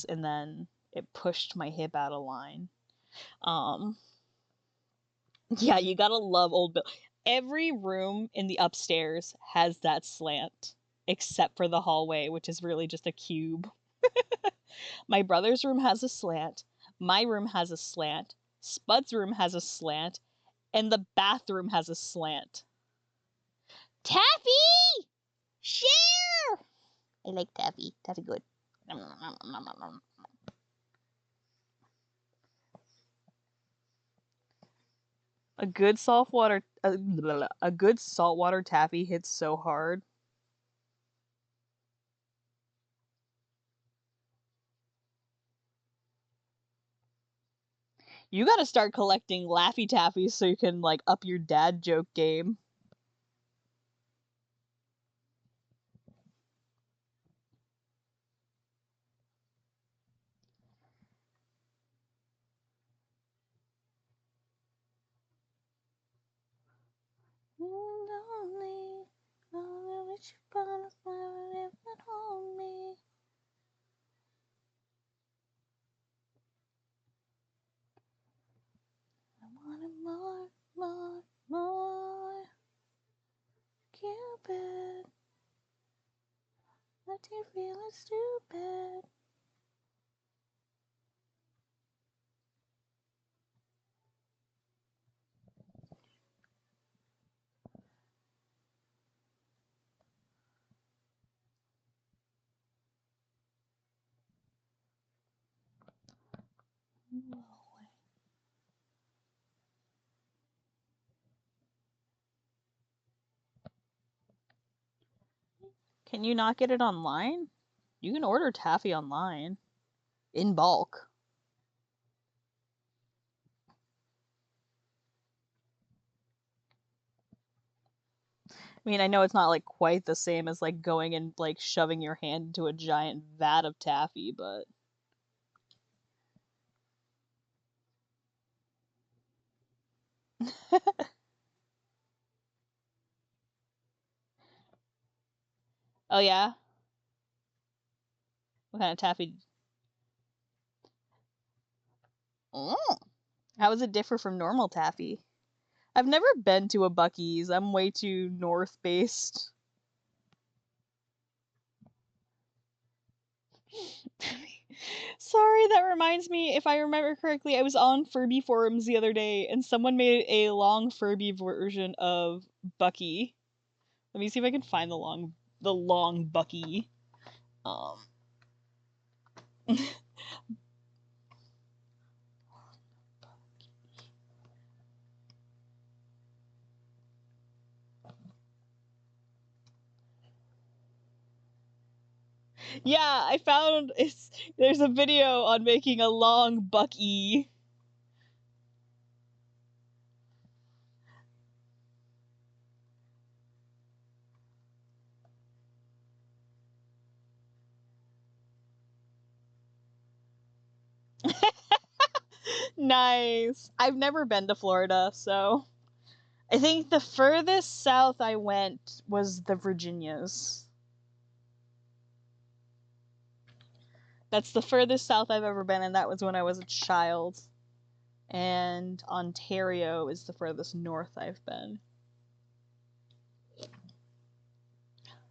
and then it pushed my hip out of line. Yeah, you gotta love old Bill. Every room in the upstairs has that slant, except for the hallway, which is really just a cube. My brother's room has a slant, my room has a slant, Spud's room has a slant, and the bathroom has a slant. Taffy! Share! I like Taffy. Taffy good. A good saltwater taffy hits so hard. You gotta start collecting Laffy Taffies so you can, like, up your dad joke game. Lonely, lonely, wish you gonna smile and hold me. I wanted more. Cupid, let you feeling stupid. Can you not get it online? You can order taffy online. In bulk. I mean, I know it's not, like, quite the same as, like, going and, like, shoving your hand into a giant vat of taffy, but... Oh, yeah? What kind of taffy? Oh. How does it differ from normal taffy? I've never been to a Buc-ee's. I'm way too north-based. Sorry, that reminds me, if I remember correctly, I was on Furby forums the other day, and someone made a long Furby version of Bucky. Let me see if I can find the long the long Bucky. Yeah, I found there's a video on making a long Bucky. Nice. I've never been to Florida, so I think the furthest south I went was the Virginias. That's the furthest south I've ever been, and that was when I was a child. And Ontario is the furthest north I've been.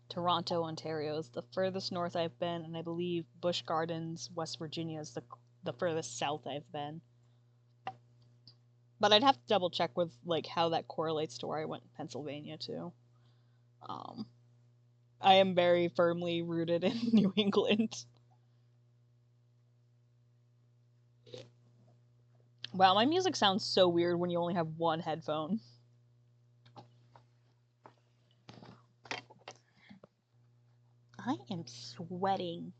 Toronto, Ontario is the furthest north I've been, and I believe Busch Gardens, West Virginia is the furthest south I've been. But I'd have to double check with like how that correlates to where I went in Pennsylvania too. I am very firmly rooted in New England. Wow, my music sounds so weird when you only have one headphone. I am sweating.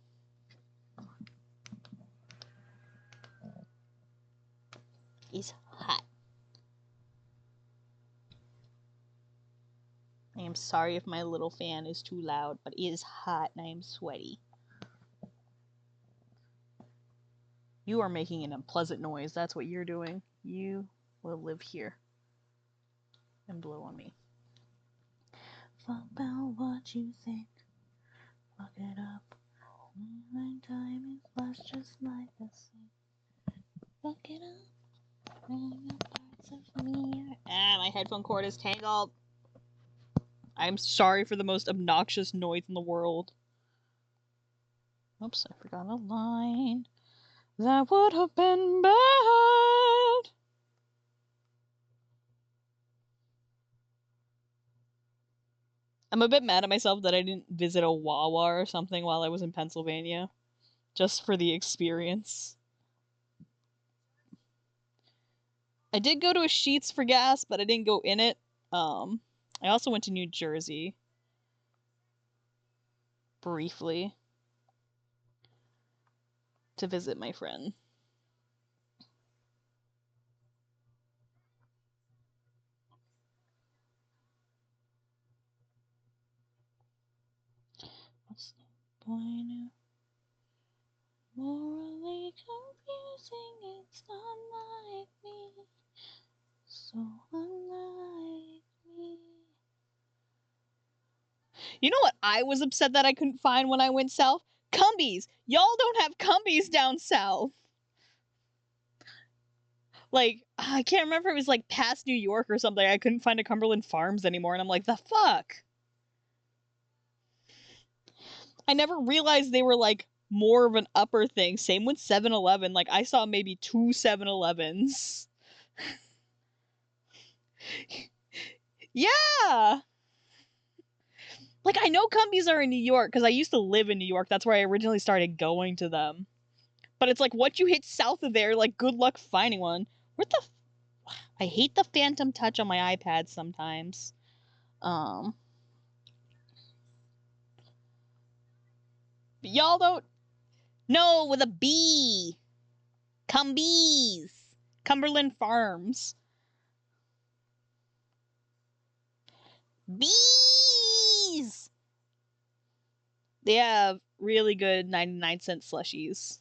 It's hot. I am sorry if my little fan is too loud, but it is hot and I am sweaty. You are making an unpleasant noise. That's what you're doing. You will live here and blow on me. Fuck about what you think. Fuck it up. My time is lost just like the sea. Fuck it up. Parts of me. My headphone cord is tangled. I'm sorry for the most obnoxious noise in the world. Oops, I forgot a line. That would have been bad. I'm a bit mad at myself that I didn't visit a Wawa or something while I was in Pennsylvania. Just for the experience. I did go to a Sheetz for gas, but I didn't go in it. I also went to New Jersey. Briefly. To visit my friend. What's the point of morally confusing? It's not like me. So unlike me. You know what I was upset that I couldn't find when I went south? Cumbies! Y'all don't have Cumbies down south! Like, I can't remember if it was like past New York or something. I couldn't find a Cumberland Farms anymore, and I'm like, the fuck? I never realized they were like more of an upper thing. Same with 7-Eleven. Like, I saw maybe 2 7-Elevens. Yeah! Like, I know Cumbies are in New York because I used to live in New York. That's where I originally started going to them. But it's like, once you hit south of there, like, good luck finding one. What the I hate the phantom touch on my iPad sometimes. Y'all don't... No, with a B! Cumbies! Cumberland Farms. Bees! They have really good 99-cent slushies.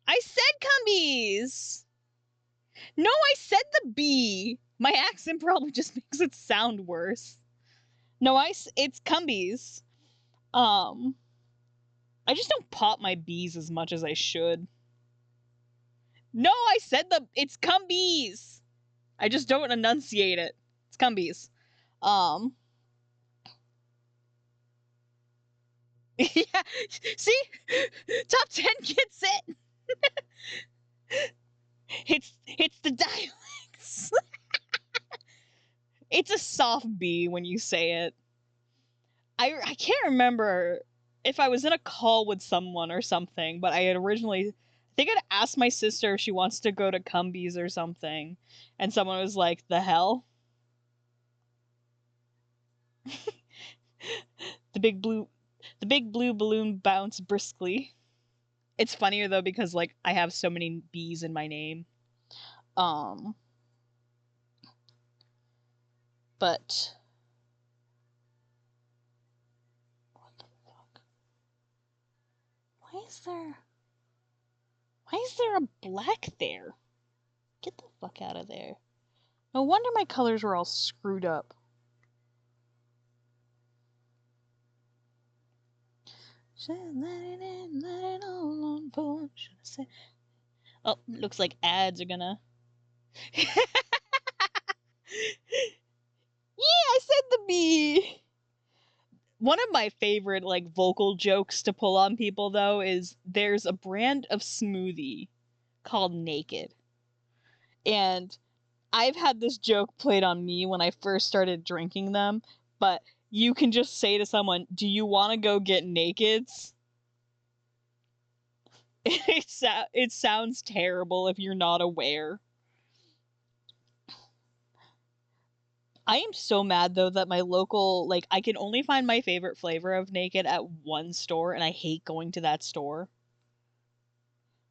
I said Cumbies! No, I said the B! My accent probably just makes it sound worse. No, it's Cumbies. I just don't pop my B's as much as I should. No, I said it's Cumbies! I just don't enunciate it. It's Cumbies. Yeah, see? Top 10 gets it! It's the dialects. It's a soft B when you say it. I can't remember if I was in a call with someone or something, but I had originally, I think I'd asked my sister if she wants to go to Cumbies or something, and someone was like, "The hell?" the big blue, the big blue balloon bounced briskly. It's funnier though because like I have so many B's in my name. Um, but what the fuck? Why is there a black there? Get the fuck out of there. No wonder my colors were all screwed up. Should let it all on board. Should I say? Oh, looks like ads are gonna. Yeah, I said the B. One of my favorite like vocal jokes to pull on people though is there's a brand of smoothie called Naked. And I've had this joke played on me when I first started drinking them, but you can just say to someone, "Do you want to go get nakeds?" It sounds terrible if you're not aware. I am so mad though that my local, like, I can only find my favorite flavor of Naked at one store, and I hate going to that store.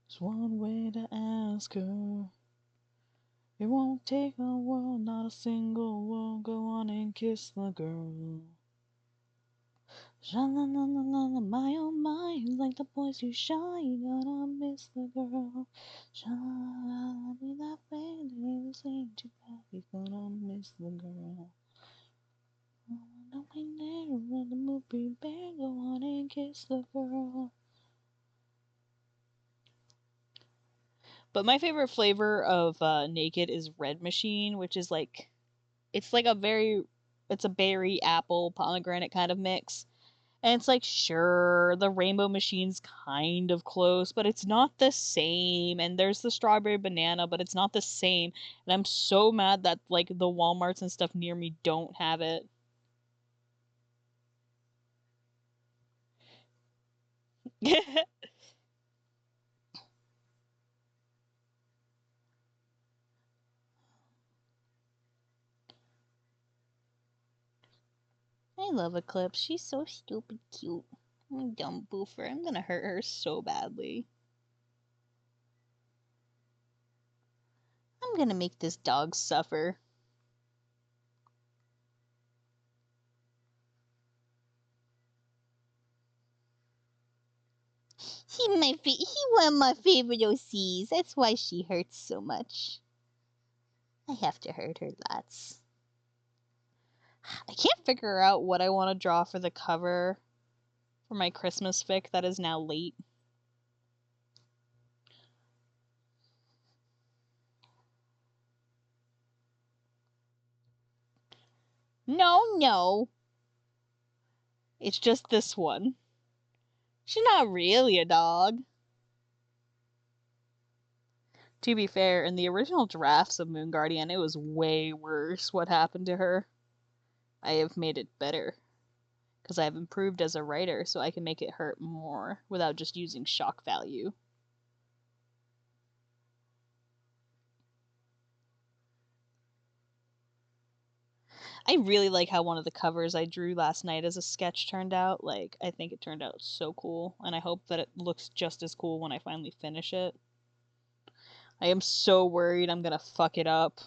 There's one way to ask her. It won't take a world, not a single word. Go on and kiss the girl. Sha-la-la-la-la, my oh my, like the boys who shy, you gotta miss the girl. Sha-la-la-la, be that way, they sing too bad, you gonna miss the girl. Don't be there when the movie bear, go on and kiss the girl. But my favorite flavor of Naked is Red Machine, which is like, it's like it's a berry, apple, pomegranate kind of mix. And it's like, sure, the Rainbow Machine's kind of close, but it's not the same. And there's the strawberry banana, but it's not the same. And I'm so mad that like the Walmarts and stuff near me don't have it. I love Eclipse. She's so stupid cute. Dumb boofer. I'm gonna hurt her so badly. I'm gonna make this dog suffer. He one of my favorite OCs. That's why she hurts so much. I have to hurt her lots. I can't figure out what I want to draw for the cover for my Christmas fic that is now late. No. It's just this one. She's not really a dog. To be fair, in the original drafts of Moon Guardian, it was way worse what happened to her. I have made it better. Because I have improved as a writer, so I can make it hurt more without just using shock value. I really like how one of the covers I drew last night as a sketch turned out. Like, I think it turned out so cool, and I hope that it looks just as cool when I finally finish it. I am so worried I'm gonna fuck it up.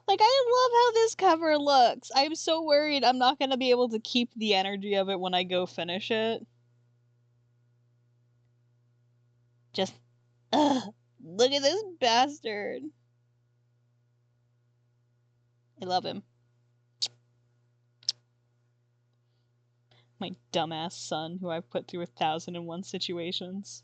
Like, I love how this cover looks. I'm so worried I'm not gonna be able to keep the energy of it when I go finish it. Just, ugh, look at this bastard. I love him. My dumbass son, who I've put through 1,001 situations.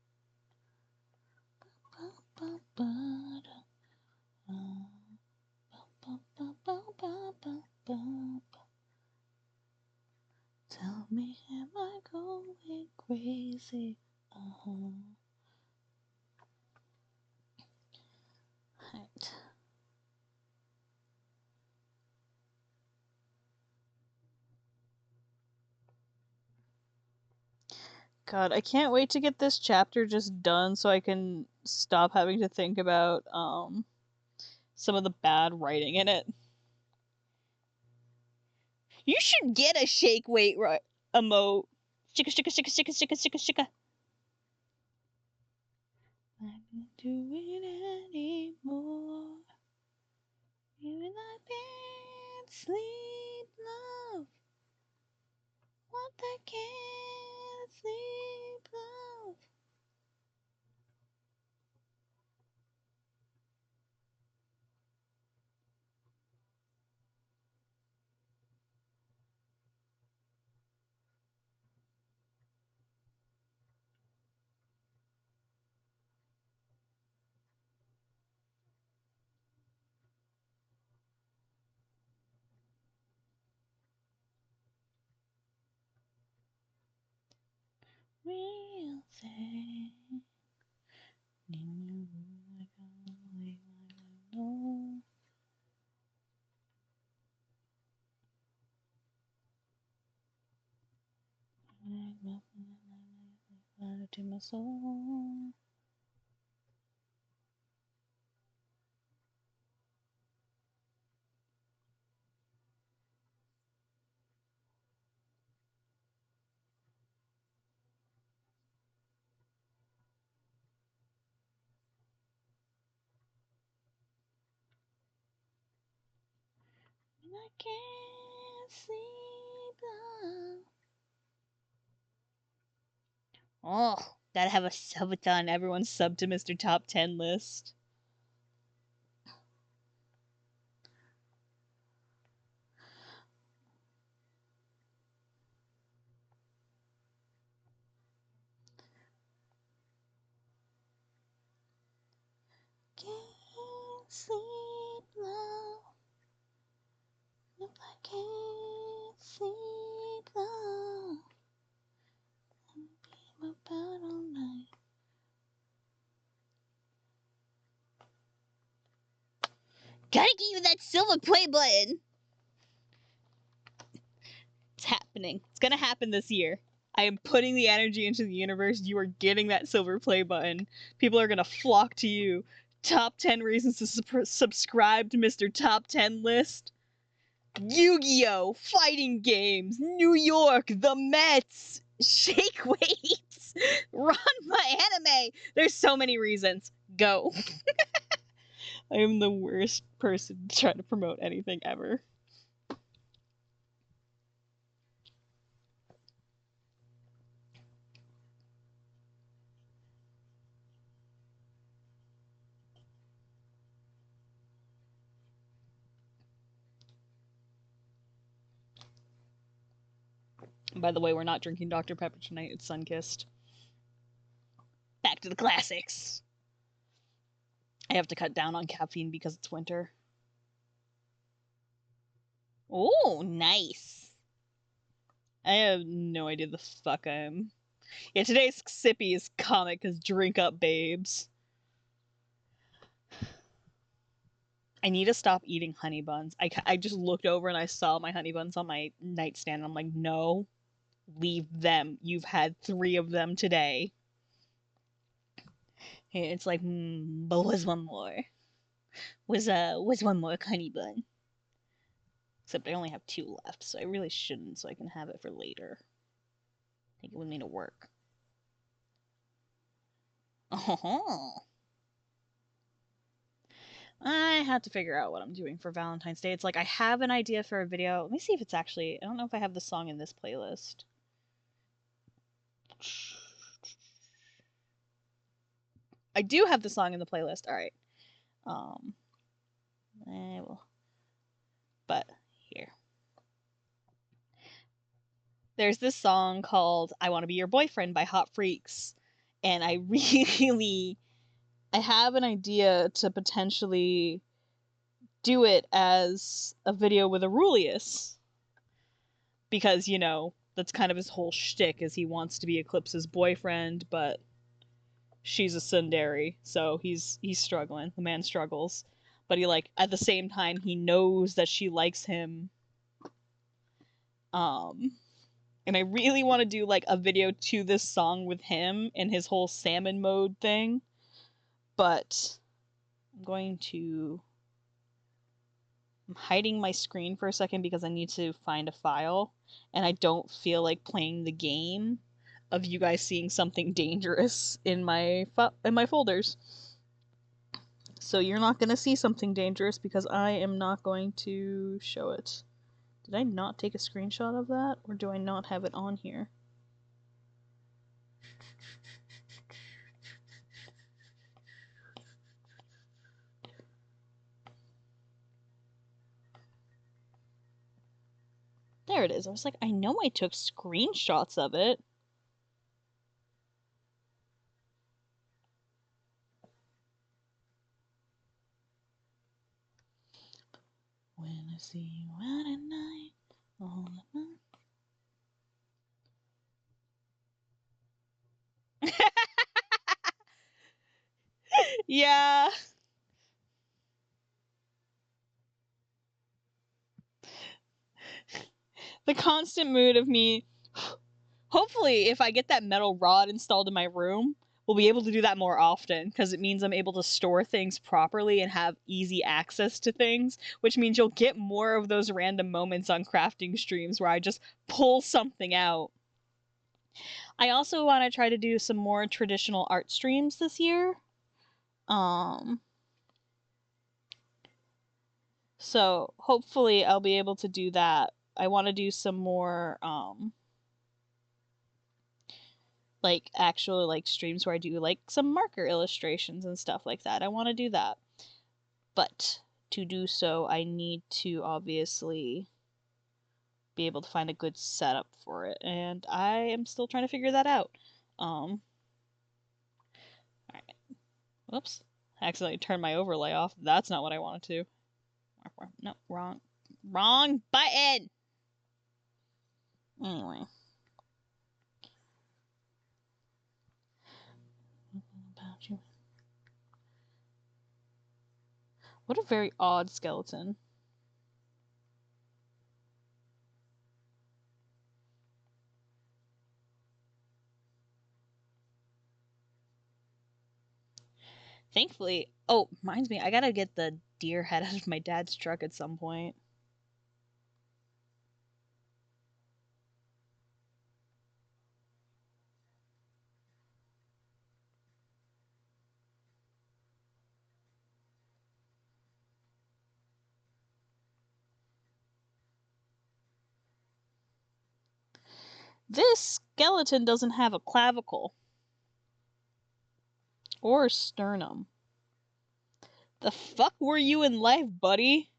Tell me, am I going crazy? Right. God, I can't wait to get this chapter just done so I can stop having to think about some of the bad writing in it. You should get a shake weight emote. Shika shika shika shika shika shika shika. I don't do it anymore. Even I can't sleep, love. What I can't sleep, love. Real thing. To my soul. And I can't sleep, love. Oh, gotta have a subathon. Everyone sub to Mr. Top 10 list. Can't sleep, love. If I can't sleep, love. I'm about all night. Gotta get you that silver play button. It's happening. It's gonna happen this year. I am putting the energy into the universe. You are getting that silver play button. People are gonna flock to you. Top 10 reasons to subscribe to Mr. Top 10 list. Yu-Gi-Oh! Fighting games. New York. The Mets. Shake weights. Ranma anime. There's so many reasons. Go. I am the worst person to try to promote anything ever. By the way, we're not drinking Dr. Pepper tonight. It's Sunkissed. Back to the classics. I have to cut down on caffeine because it's winter. Oh, nice. I have no idea the fuck I am. Yeah, today's sippy is comic because drink up, babes. I need to stop eating honey buns. I just looked over and I saw my honey buns on my nightstand. And I'm like, no, leave them. You've had 3 of them today. And it's like, but was one more. Was one more honey bun. Except I only have 2 left, so I really shouldn't, so I can have it for later. Take it with me to work. Oh. I have to figure out what I'm doing for Valentine's Day. It's like I have an idea for a video. Let me see if it's actually... I don't know if I have the song in this playlist. I do have the song in the playlist. All right. I will. But here. There's this song called I Want to Be Your Boyfriend by Hot Freaks. And I have an idea to potentially do it as a video with Aurelius. Because, you know, That's kind of his whole shtick, is he wants to be Eclipse's boyfriend, but she's a tsundere, so he's struggling. The man struggles. But he, like, at the same time, he knows that she likes him. And I really want to do, like, a video to this song with him and his whole salmon mode thing. But I'm hiding my screen for a second because I need to find a file. And I don't feel like playing the game of you guys seeing something dangerous in my folders. So you're not going to see something dangerous because I am not going to show it. Did I not take a screenshot of that? Or do I not have it on here? There it is. I was like, I know I took screenshots of it. When I see you out at night, all the night. Yeah. The constant mood of me. Hopefully, if I get that metal rod installed in my room, we'll be able to do that more often, because it means I'm able to store things properly and have easy access to things, which means you'll get more of those random moments on crafting streams where I just pull something out. I also want to try to do some more traditional art streams this year. So hopefully I'll be able to do that. I want to do some more, like, actual, like, streams where I do, like, some marker illustrations and stuff like that. I want to do that. But to do so, I need to obviously be able to find a good setup for it. And I am still trying to figure that out. Alright. Whoops. I accidentally turned my overlay off. That's not what I wanted to. No, wrong button! Anyway. About you. What a very odd skeleton. Thankfully, oh, reminds me, I gotta get the deer head out of my dad's truck at some point. This skeleton doesn't have a clavicle. Or sternum. The fuck were you in life, buddy?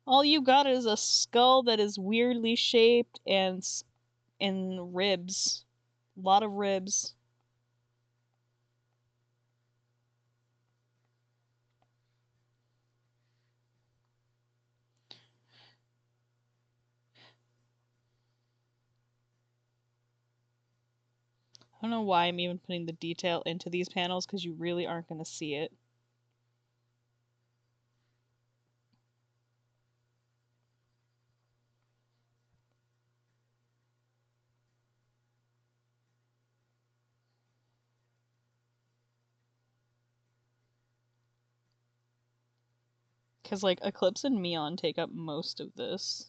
All you got is a skull that is weirdly shaped and ribs. A lot of ribs. I don't know why I'm even putting the detail into these panels, because you really aren't going to see it. Because, like, Eclipse and Meon take up most of this.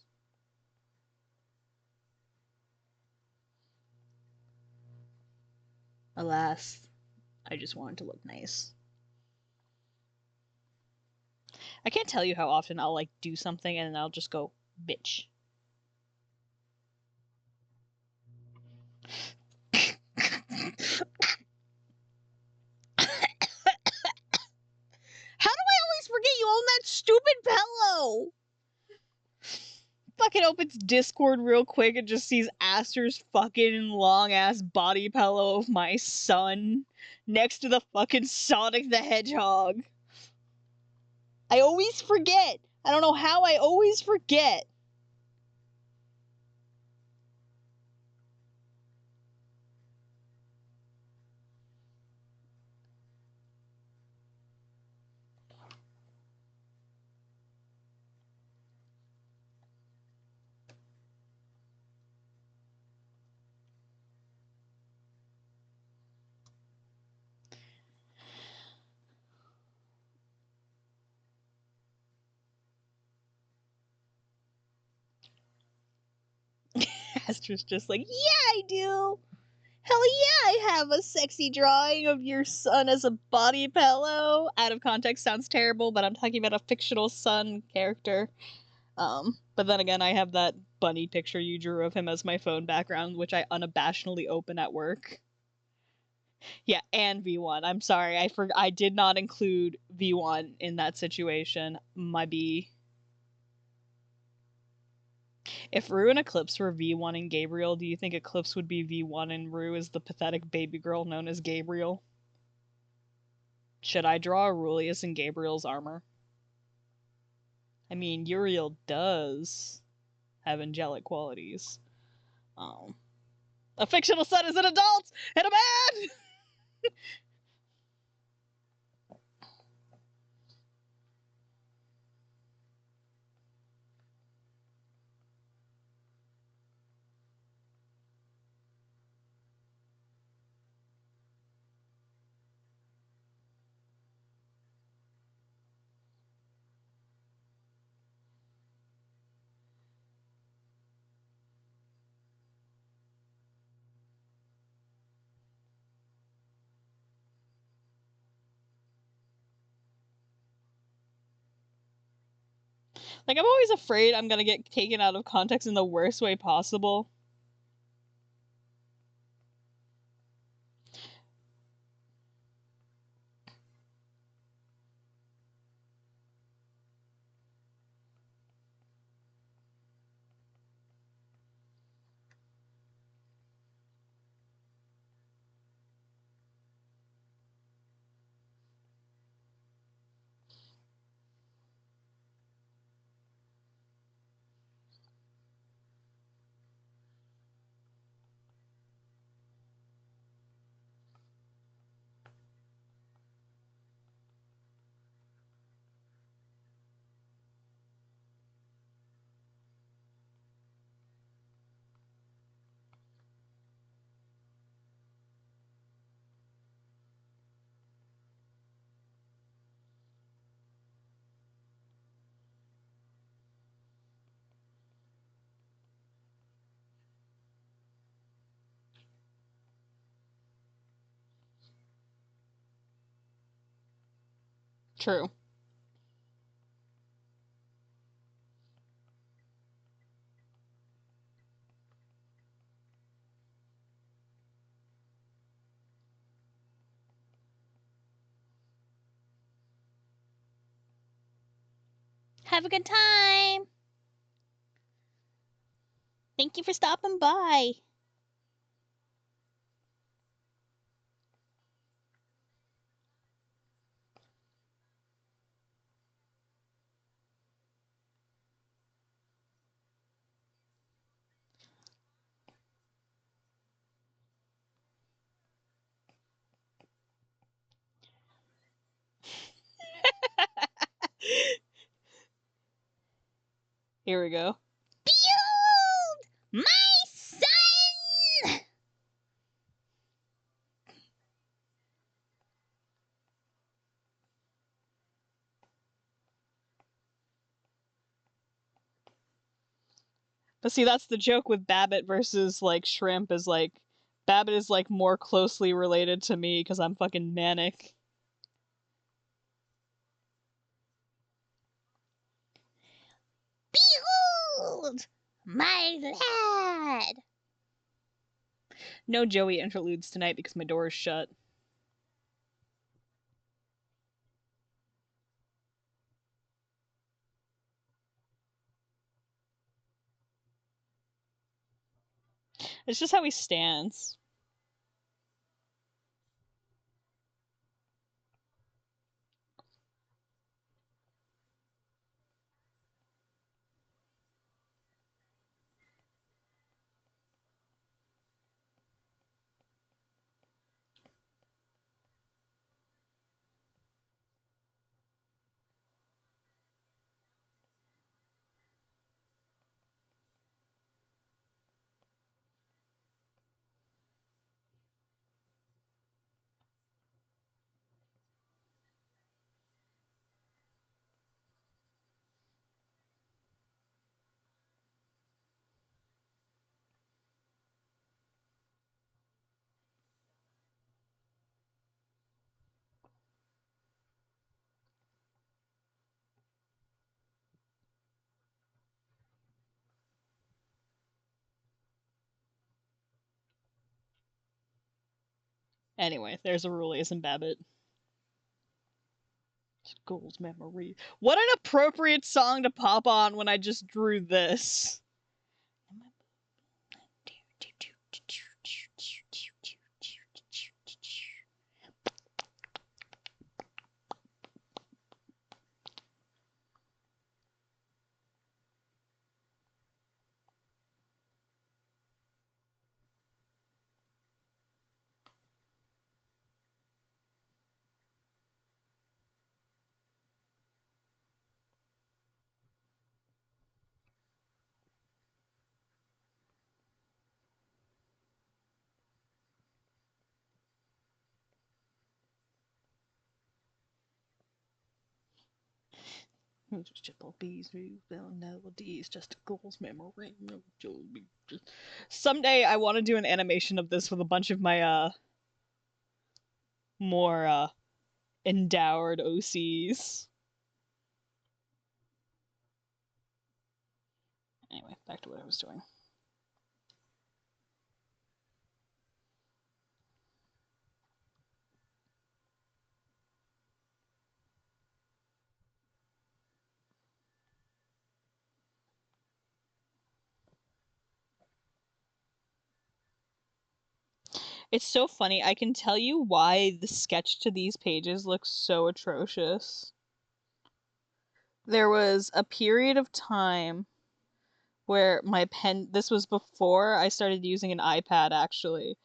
Alas, I just wanted to look nice. I can't tell you how often I'll, like, do something and then I'll just go, bitch. How do I always forget you own that stupid pillow? Fucking opens Discord real quick and just sees Aster's fucking long ass body pillow of my son next to the fucking Sonic the Hedgehog. I always forget. I don't know how I always forget. Astra's just like, yeah, I do. Hell yeah, I have a sexy drawing of your son as a body pillow. Out of context sounds terrible, but I'm talking about a fictional son character. But then again, I have that bunny picture you drew of him as my phone background, which I unabashedly open at work. Yeah, and V1. I'm sorry, I did not include V1 in that situation. My B. If Rue and Eclipse were V1 and Gabriel, do you think Eclipse would be V1 and Rue is the pathetic baby girl known as Gabriel? Should I draw Aurelius in Gabriel's armor? I mean, Uriel does have angelic qualities. A fictional son is an adult and a man! Like, I'm always afraid I'm gonna get taken out of context in the worst way possible. True. Have a good time! Thank you for stopping by. Here we go. Behold! My son! But see, that's the joke with Babbitt versus, like, Shrimp, is, like, Babbitt is, like, more closely related to me because I'm fucking manic. Behold! My lad! No Joey interludes tonight because my door is shut. It's just how he stands. Anyway, there's a Rulius and Babbitt. School's memory. What an appropriate song to pop on when I just drew this. Just a girl's memory. Someday I want to do an animation of this with a bunch of my more endowed OCs. Anyway, back to what I was doing. It's so funny. I can tell you why the sketch to these pages looks so atrocious. There was a period of time where my pen, this was before I started using an iPad actually.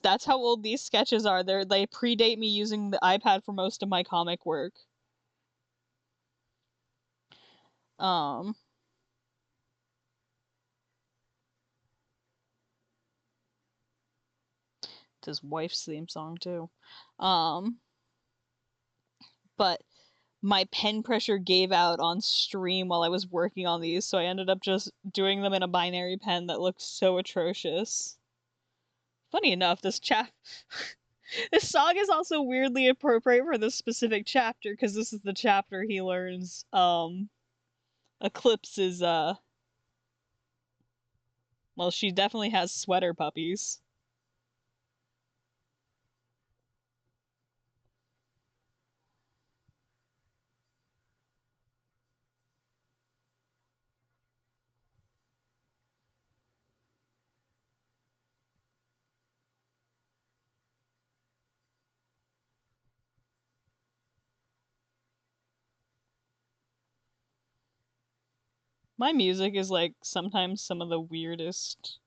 That's how old these sketches are. They predate me using the iPad for most of my comic work. It's his wife's theme song too. But my pen pressure gave out on stream while I was working on these, so I ended up just doing them in a binary pen that looks so atrocious. Funny enough, this song is also weirdly appropriate for this specific chapter, because this is the chapter he learns, Eclipse is, well, she definitely has sweater puppies. My music is, like, sometimes some of the weirdest.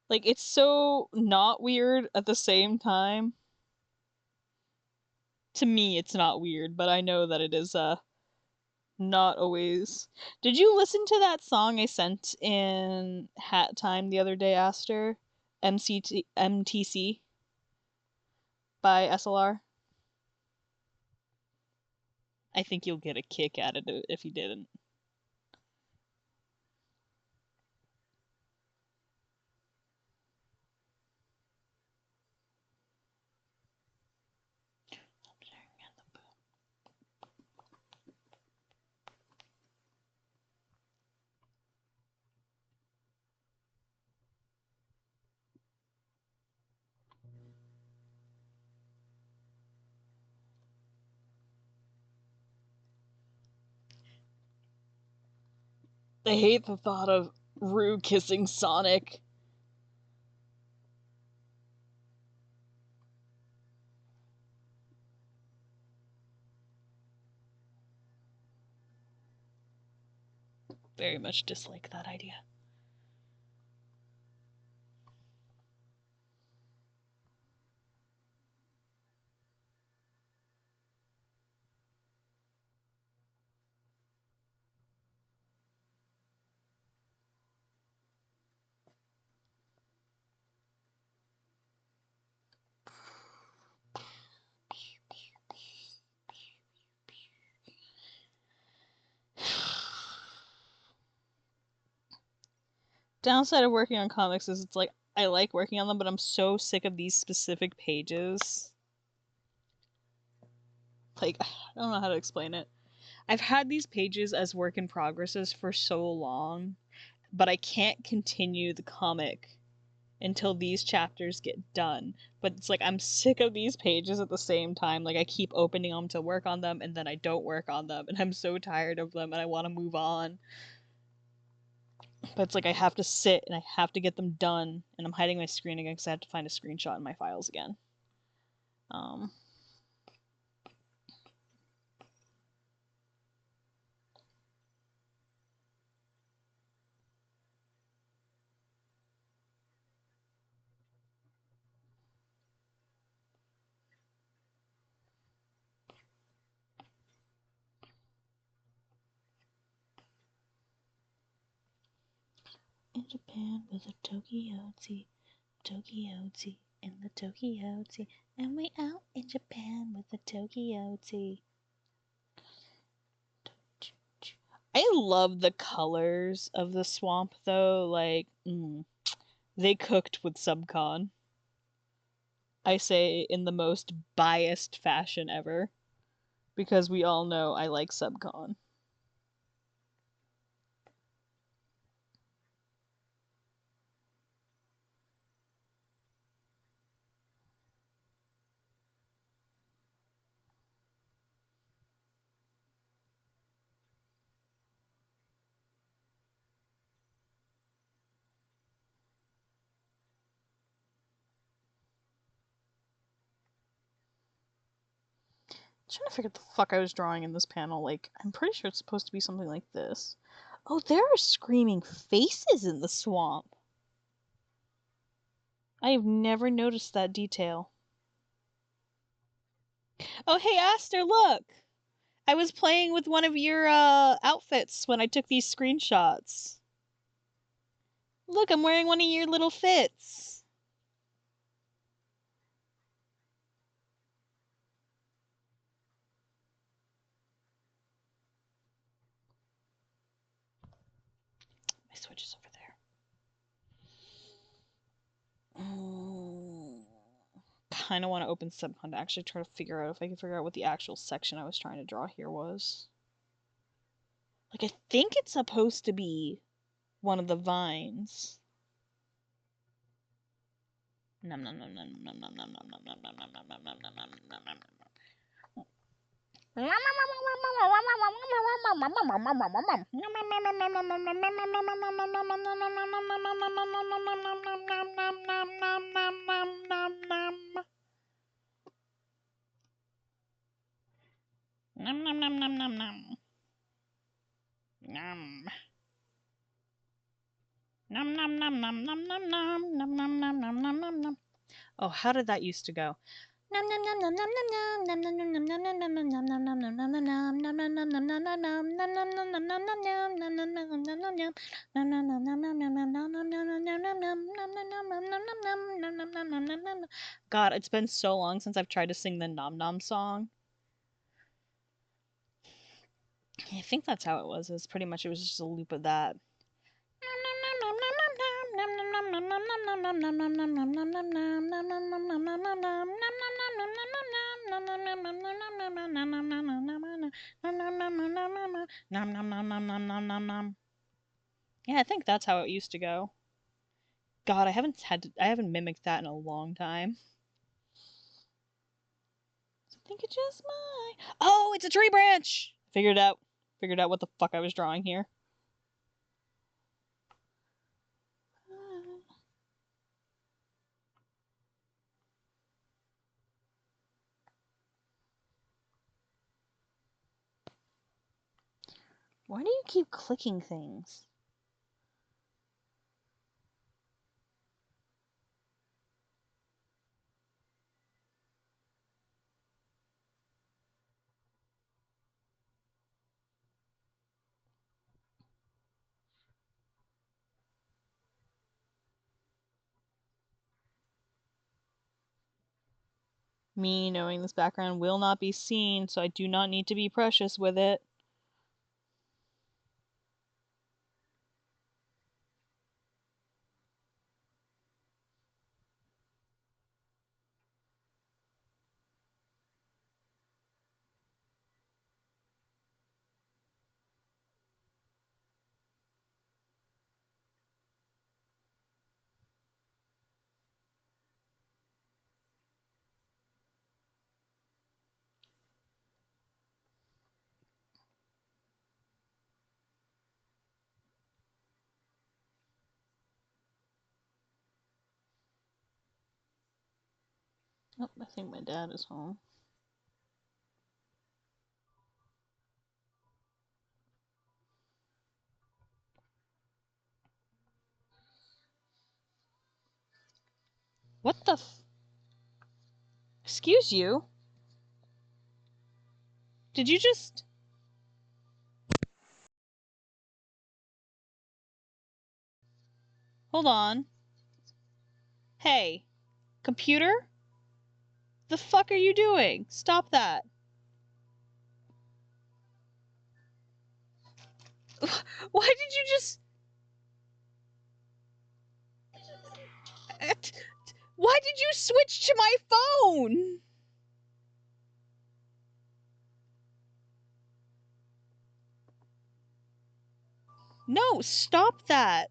Like, it's so not weird at the same time. To me, it's not weird, but I know that it is, not always. Did you listen to that song I sent in Hat Time the other day, Aster? MTC by SLR? I think you'll get a kick at it if you didn't. I hate the thought of Rue kissing Sonic. Very much dislike that idea. Downside of working on comics is it's like, I like working on them, but I'm so sick of these specific pages. Like, I don't know how to explain it. I've had these pages as work in progresses for so long, but I can't continue the comic until these chapters get done. But it's like I'm sick of these pages at the same time. Like I keep opening them to work on them and then I don't work on them and I'm so tired of them and I want to move on. But it's like I have to sit and I have to get them done, and I'm hiding my screen again because I have to find a screenshot in my files again. In Japan with a Tokyo-tea, Tokyo-tea, in the Tokyo-tea, and we out in Japan with a Tokyo-tea. I love the colors of the swamp though, like, they cooked with Subcon. I say in the most biased fashion ever, because we all know I like Subcon. I'm trying to figure out the fuck I was drawing in this panel. Like, I'm pretty sure it's supposed to be something like this. Oh, there are screaming faces in the swamp. I have never noticed that detail. Oh, hey, Aster, look! I was playing with one of your, outfits when I took these screenshots. Look, I'm wearing one of your little fits. My Switch is over there. Kind of want to open Subcon to actually try to figure out if I can figure out what the actual section I was trying to draw here was. Like, I think it's supposed to be one of the vines. Nom nom nom nom nom nom nom nom nom nom nom nom nom nom nom nom nom nom. Oh, how did that used to go? God, it's been so long since I've tried to sing the Nom Nom song. I think that's how it was. It was pretty much, it was just a loop of that. Yeah, I think that's how it used to go. God, I haven't mimicked that in a long time. I think it's just my. Oh, it's a tree branch. Figured out what the fuck I was drawing here. Why do you keep clicking things? Me knowing this background will not be seen, so I do not need to be precious with it. Oh, I think my dad is home. What the f- Excuse you? Did you just... Hold on. Hey, computer? The fuck are you doing? Stop that. Why did you just... Why did you switch to my phone? No, stop that.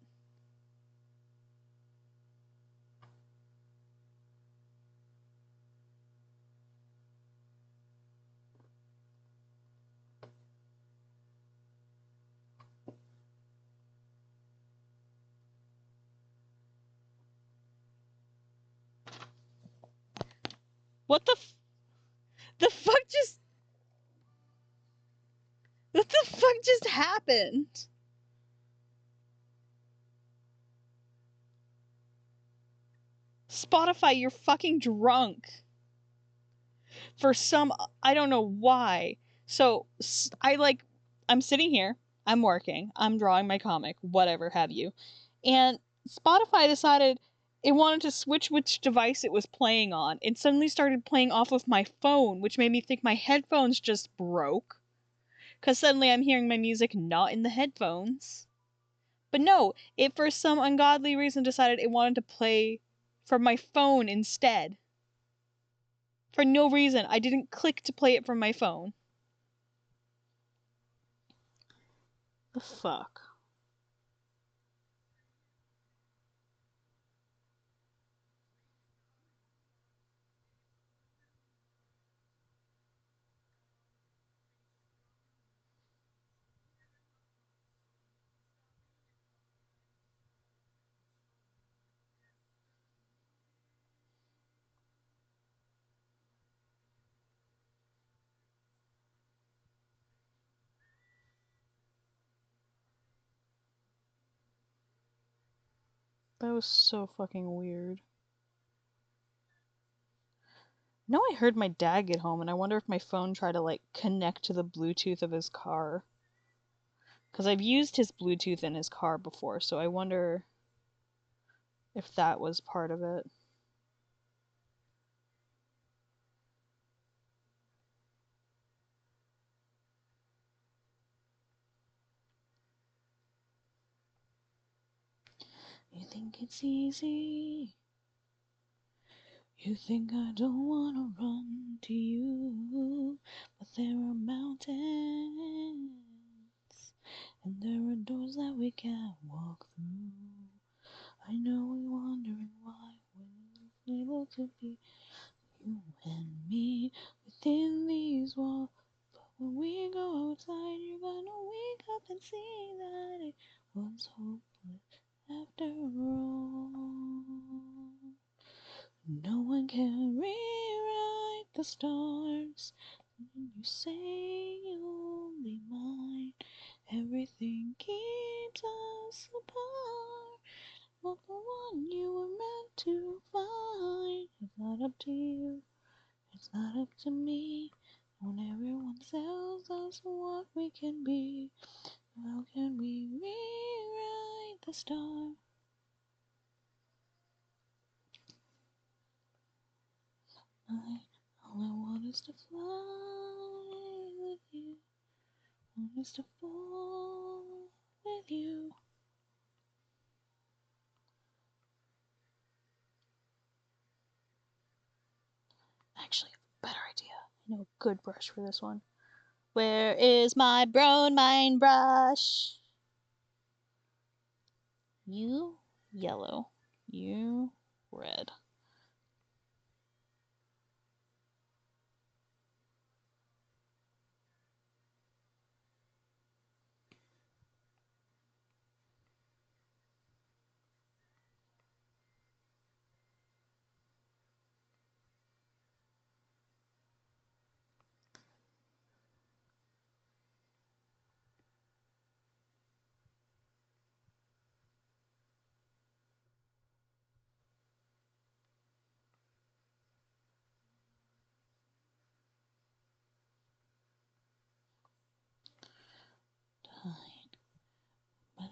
What the f- The fuck just... What the fuck just happened? Spotify, you're fucking drunk. For some... I don't know why. So, I'm sitting here. I'm working. I'm drawing my comic. Whatever have you. And Spotify decided it wanted to switch which device it was playing on. It suddenly started playing off of my phone, which made me think my headphones just broke. Because suddenly I'm hearing my music not in the headphones. But no, it for some ungodly reason decided it wanted to play from my phone instead. For no reason. I didn't click to play it from my phone. The fuck? That was so fucking weird. No, I heard my dad get home, and I wonder if my phone tried to, like, connect to the Bluetooth of his car. Because I've used his Bluetooth in his car before, so I wonder if that was part of it. You think it's easy? You think I don't wanna run to you, but there are mountains, and there are doors that we can't walk through. I know we're wondering why we're able to be you and me within these walls. But when we go outside, you're gonna wake up and see that it was hopeless after all. No one can rewrite the stars. When you say you'll be mine, everything keeps us apart. But the one you were meant to find, it's not up to you, it's not up to me. When everyone tells us what we can be, how can we rewrite the stars? All I want is to fly with you. I want is to fall with you. Actually, I have a better idea. I know a good brush for this one. Where is my brown mine brush? You yellow. You red.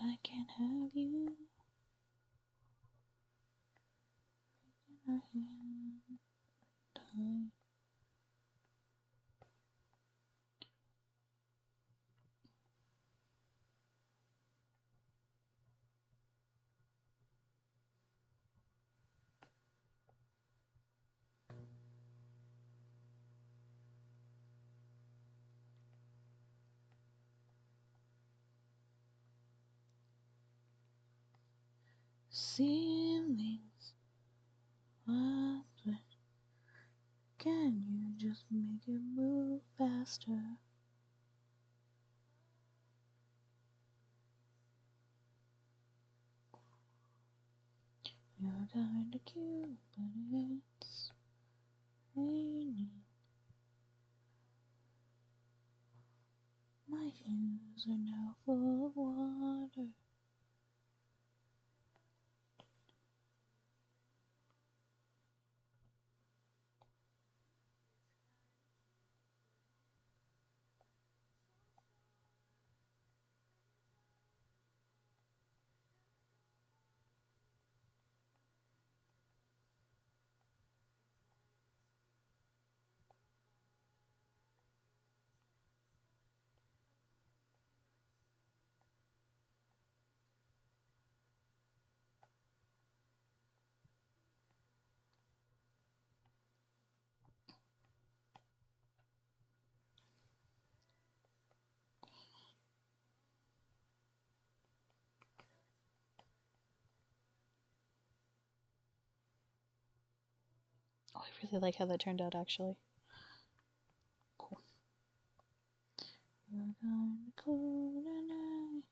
I can't have you. Ceilings, can you just make it move faster? You're kinda cute, but it's raining. My shoes are now full of water. Oh, I really like how that turned out, actually. Cool. You're kinda cool tonight.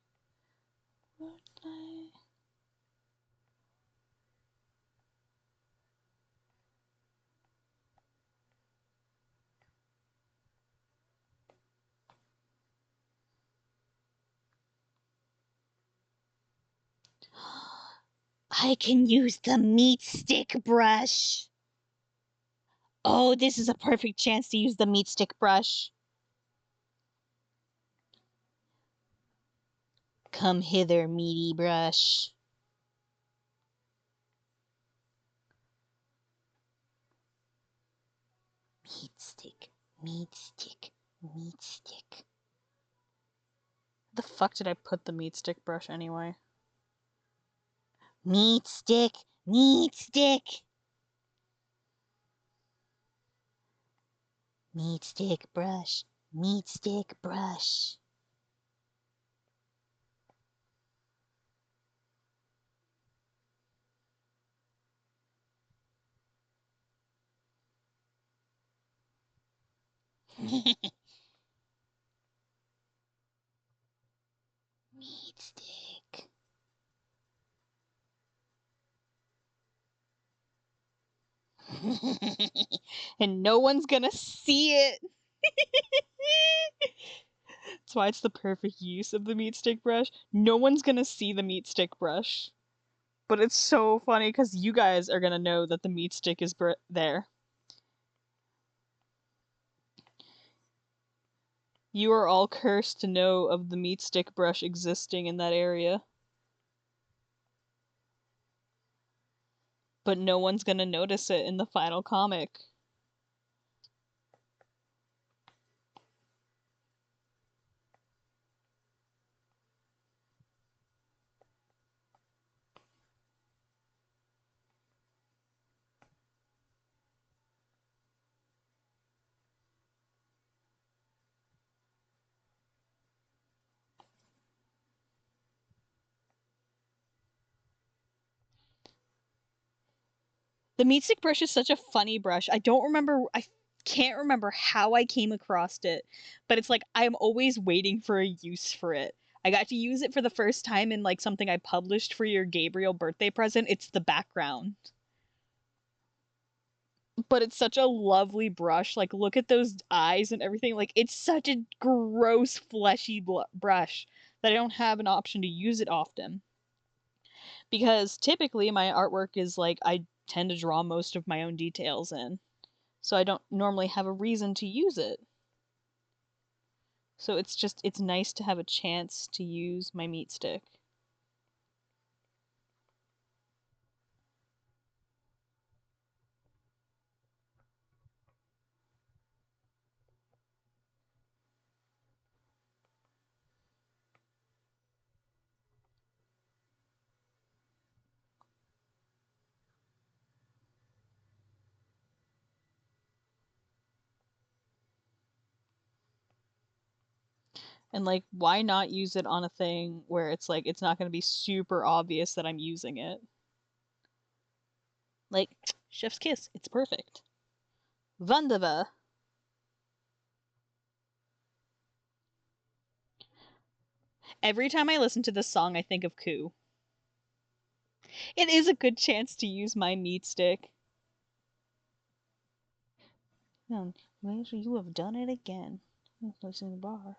I can use the meat stick brush. Oh, this is a perfect chance to use the meat stick brush. Come hither, meaty brush. Meat stick, meat stick, meat stick. The fuck did I put the meat stick brush anyway? Meat stick, meat stick. Meat stick brush, meat stick brush. Meat stick. And no one's gonna see it. That's why it's the perfect use of the meat stick brush. No one's gonna see the meat stick brush. But it's so funny because you guys are gonna know that the meat stick is there. You are all cursed to know of the meat stick brush existing in that area. But no one's gonna notice it in the final comic. The meat stick brush is such a funny brush. I can't remember how I came across it, but it's like I'm always waiting for a use for it. I got to use it for the first time in like something I published for your Gabriel birthday present. It's the background. But it's such a lovely brush. Like, look at those eyes and everything. Like, it's such a gross, fleshy brush that I don't have an option to use it often. Because typically my artwork is like, I tend to draw most of my own details in. So I don't normally have a reason to use it. So it's nice to have a chance to use my meat stick. And like, why not use it on a thing where it's like it's not going to be super obvious that I'm using it? Like, chef's kiss, it's perfect. Wunderbar. Every time I listen to this song, I think of Koo. It is a good chance to use my meat stick. You have done it again. It's in the bar.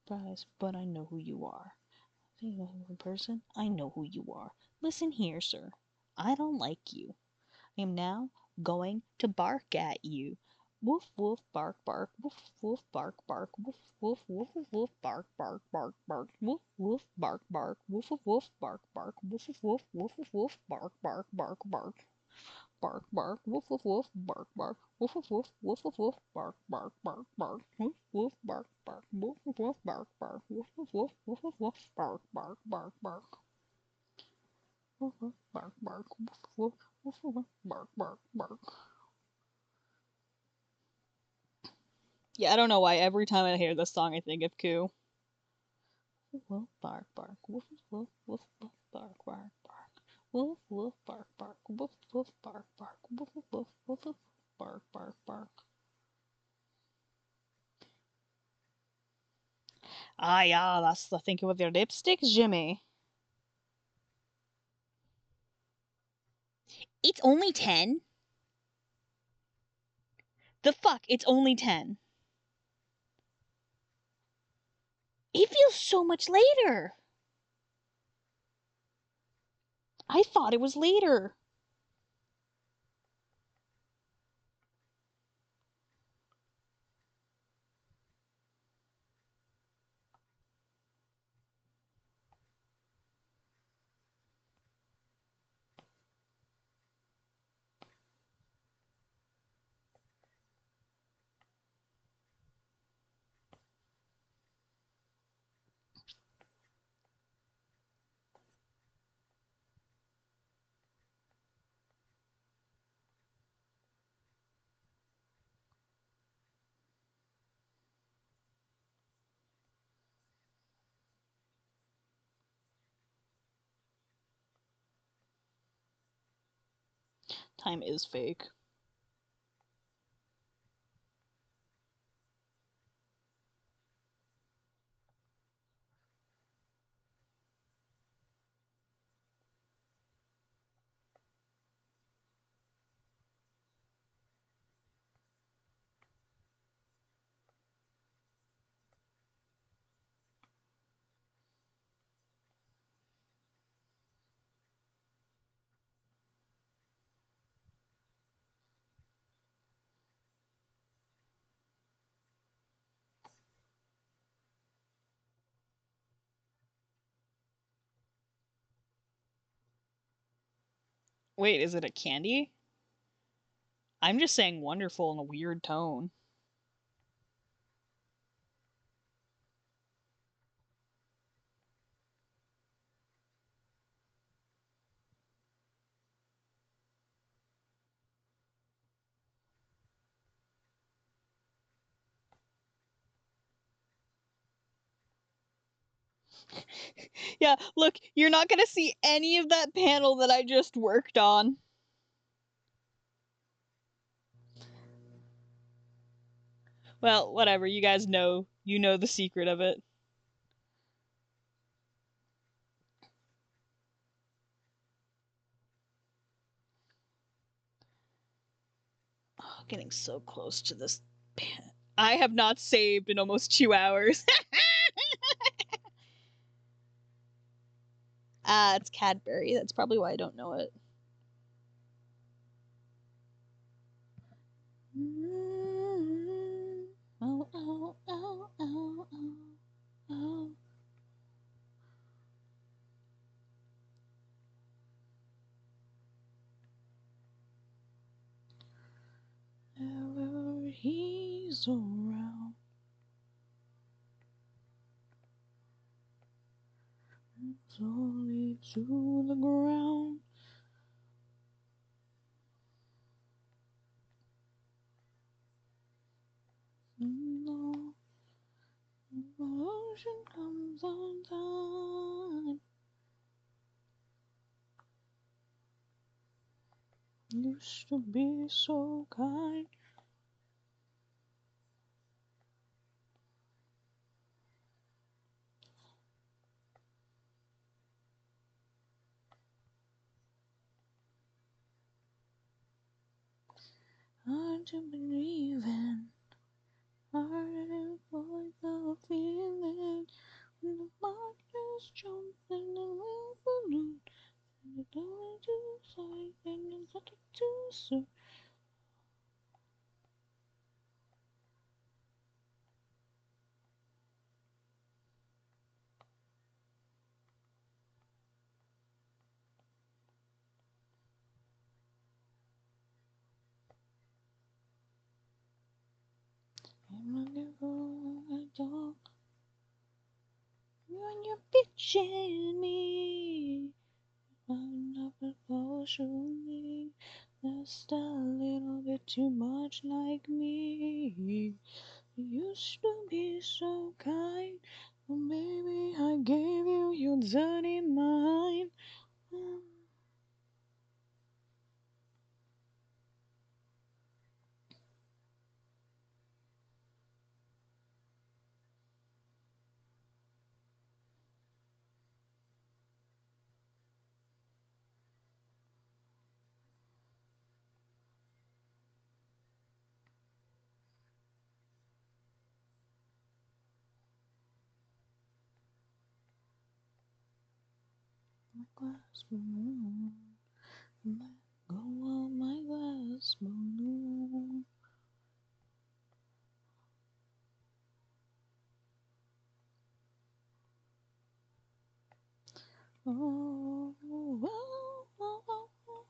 Prize, but I know who you are. In person, I know who you are. Listen here, sir. I don't like you. I am now going to bark at you. Woof woof bark bark woof woof bark bark woof woof woof woof bark bark bark bark woof woof bark bark woof woof bark bark woof woof woof woof bark bark bark bark bark bark woof woof woof bark bark woof woof woof woof woof woof bark bark bark bark woof woof bark bark woof woof woof bark bark woof woof woof woof woof woof bark bark bark bark woof woof bark bark woof woof woof woof bark bark bark. Yeah, I don't know why every time I hear this song I think of Koo. Woof bark bark woof woof woof woof bark bark bark woof woof bark bark woof woof bark bark woof woof woof woof bark bark bark. Ah, yeah, that's the thinking with your lipstick, Jimmy. It's only 10? The fuck? It's only 10. It feels so much later. I thought it was later. Time is fake. Wait, is it a candy? I'm just saying wonderful in a weird tone. Yeah, look, you're not gonna see any of that panel that I just worked on. Well, whatever, you guys know. You know the secret of it. Oh, getting so close to this. I have not saved in almost 2 hours. It's Cadbury. That's probably why I don't know it. Oh, oh, oh, oh, oh, oh. Ever he's around. Slowly to the ground. No. Ocean comes on time. Used to be so kind. Hard to believe in. Hard for the feeling. When the monsters jump in the wind balloon. And it's going too side and it's not too soon. I'm looking for a dog. When you're bitching me, I'm not supposed to me. Just a little bit too much like me. You used to be so kind. Well, maybe I gave you your dirty mind. My glass balloon. Let go of my glass balloon. Oh, oh, oh, oh, oh.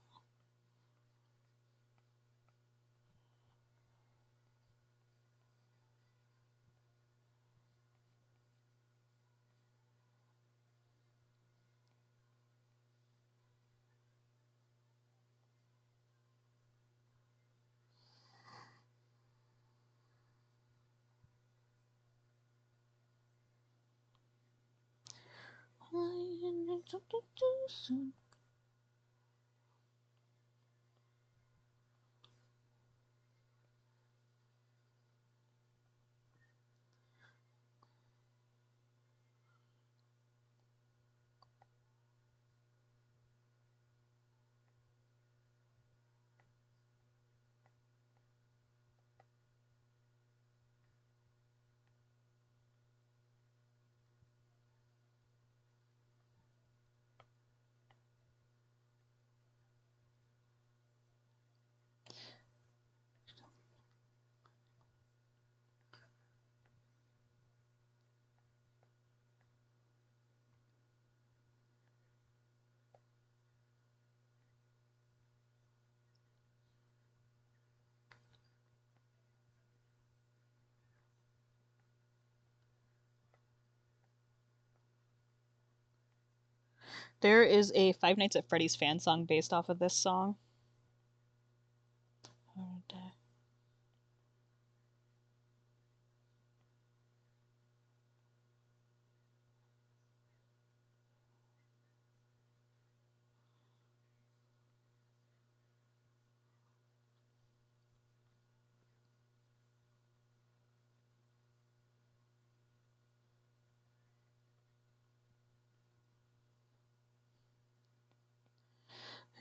I ended something too soon. There is a Five Nights at Freddy's fan song based off of this song.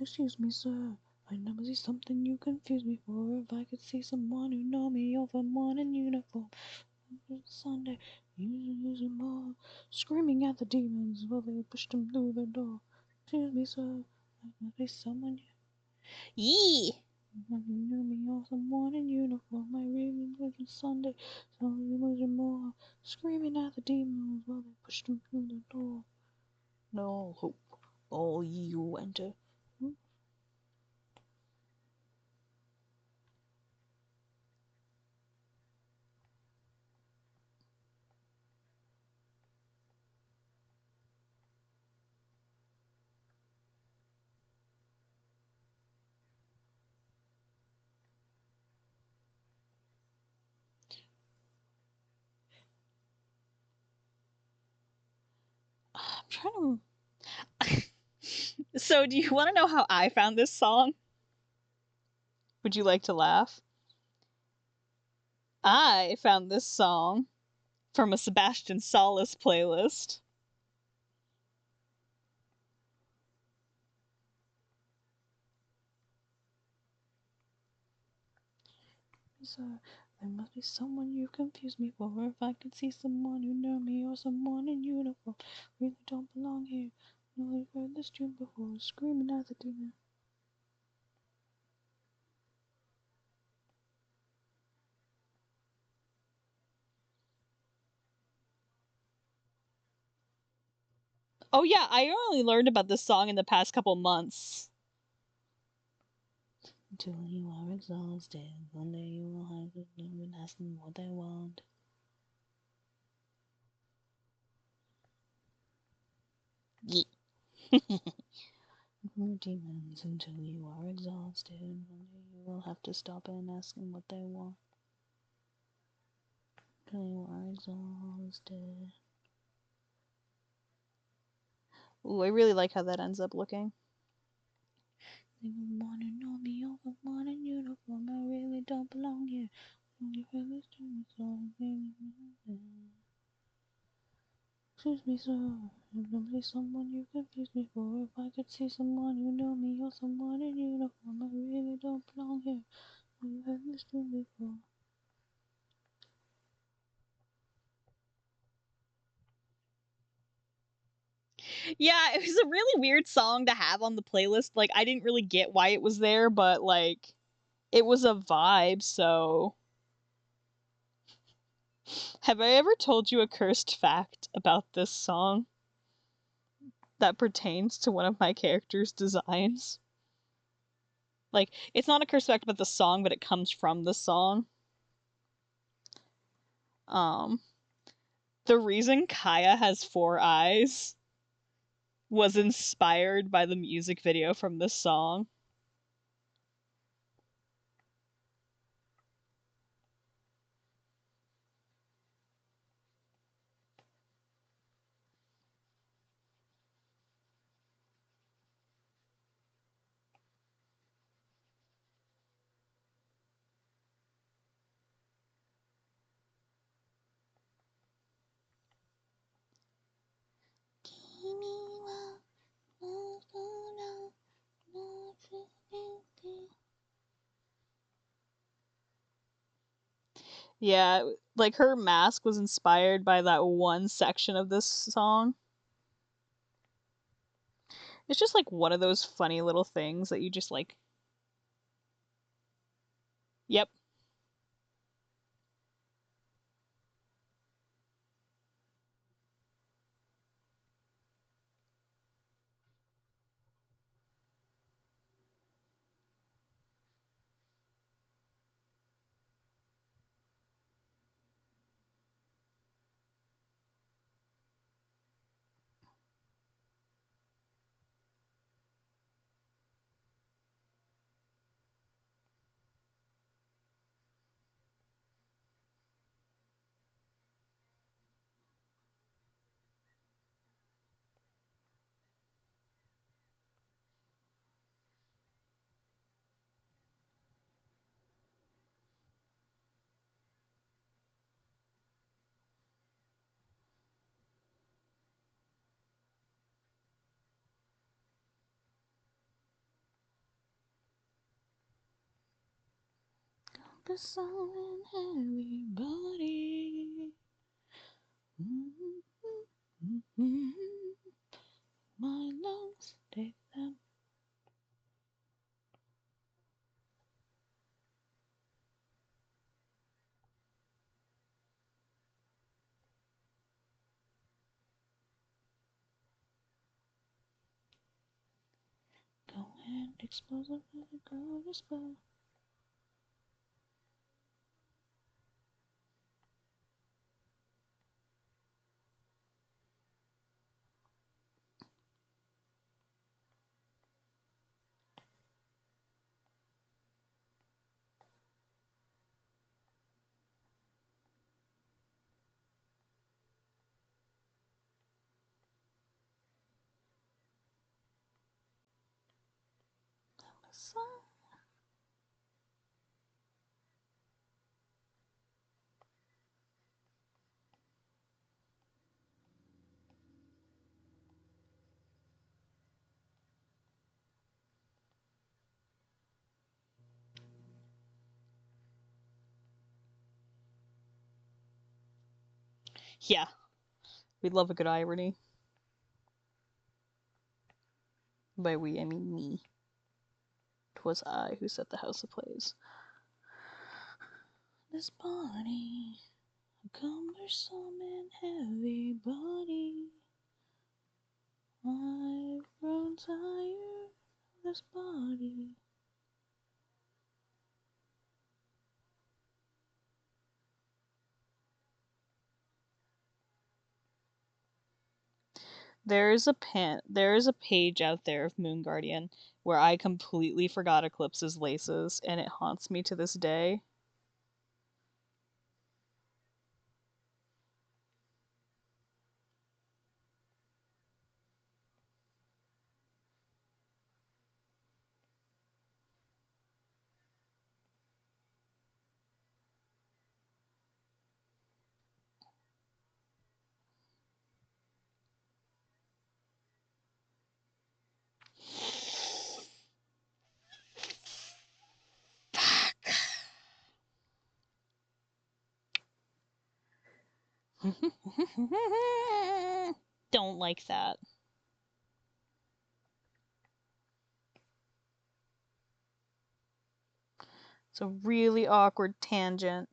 Excuse me, sir. I never see something you confuse me for. If I could see someone who know me over someone in uniform. Sunday, using more, screaming at the demons while they pushed him through the door. Excuse me, sir. I must be someone. Yee! You knew me or someone in uniform. My raving was on Sunday, so you using more, screaming at the demons while they pushed him through the door. No hope, all ye who enter. trying to. So, do you want to know how I found this song? Would you like to laugh? I found this song from a Sebastian Salas playlist. So, there must be someone you confuse me for. If I could see someone who know me or someone in uniform, really don't belong here. No, you've heard this tune before, screaming at the demon. Oh yeah, I only learned about this song in the past couple months. Until you are exhausted, one day you will have to do and ask them what they want. Yeah. Demons until you are exhausted. One day you will have to stop and ask them what they want. Until you are exhausted. Ooh, I really like how that ends up looking. They wanna know me over modern uniform. I really don't belong here. Only for this song. Excuse me, sir. If nobody's someone you confuse me for. If I could see someone who know me or someone in uniform, I really don't belong here. Only heard this tune before. Yeah, it was a really weird song to have on the playlist. Like, I didn't really get why it was there, but, like, it was a vibe, so. Have I ever told you a cursed fact about this song that pertains to one of my character's designs? Like, it's not a cursed fact about the song, but it comes from the song. Um, the reason Kaya has 4 eyes was inspired by the music video from this song. Yeah, like her mask was inspired by that one section of this song. It's just like one of those funny little things that you just like. Yep. Focus on everybody. My lungs take them. Go and explosive, go whisper. Yeah, we love a good irony. By we, I mean me. 'Twas I who set the house ablaze. This body, cumbersome and heavy body. I've grown tired of this body. There is a page out there of Moon Guardian where I completely forgot Eclipse's laces, and it haunts me to this day. Don't like that. It's a really awkward tangent.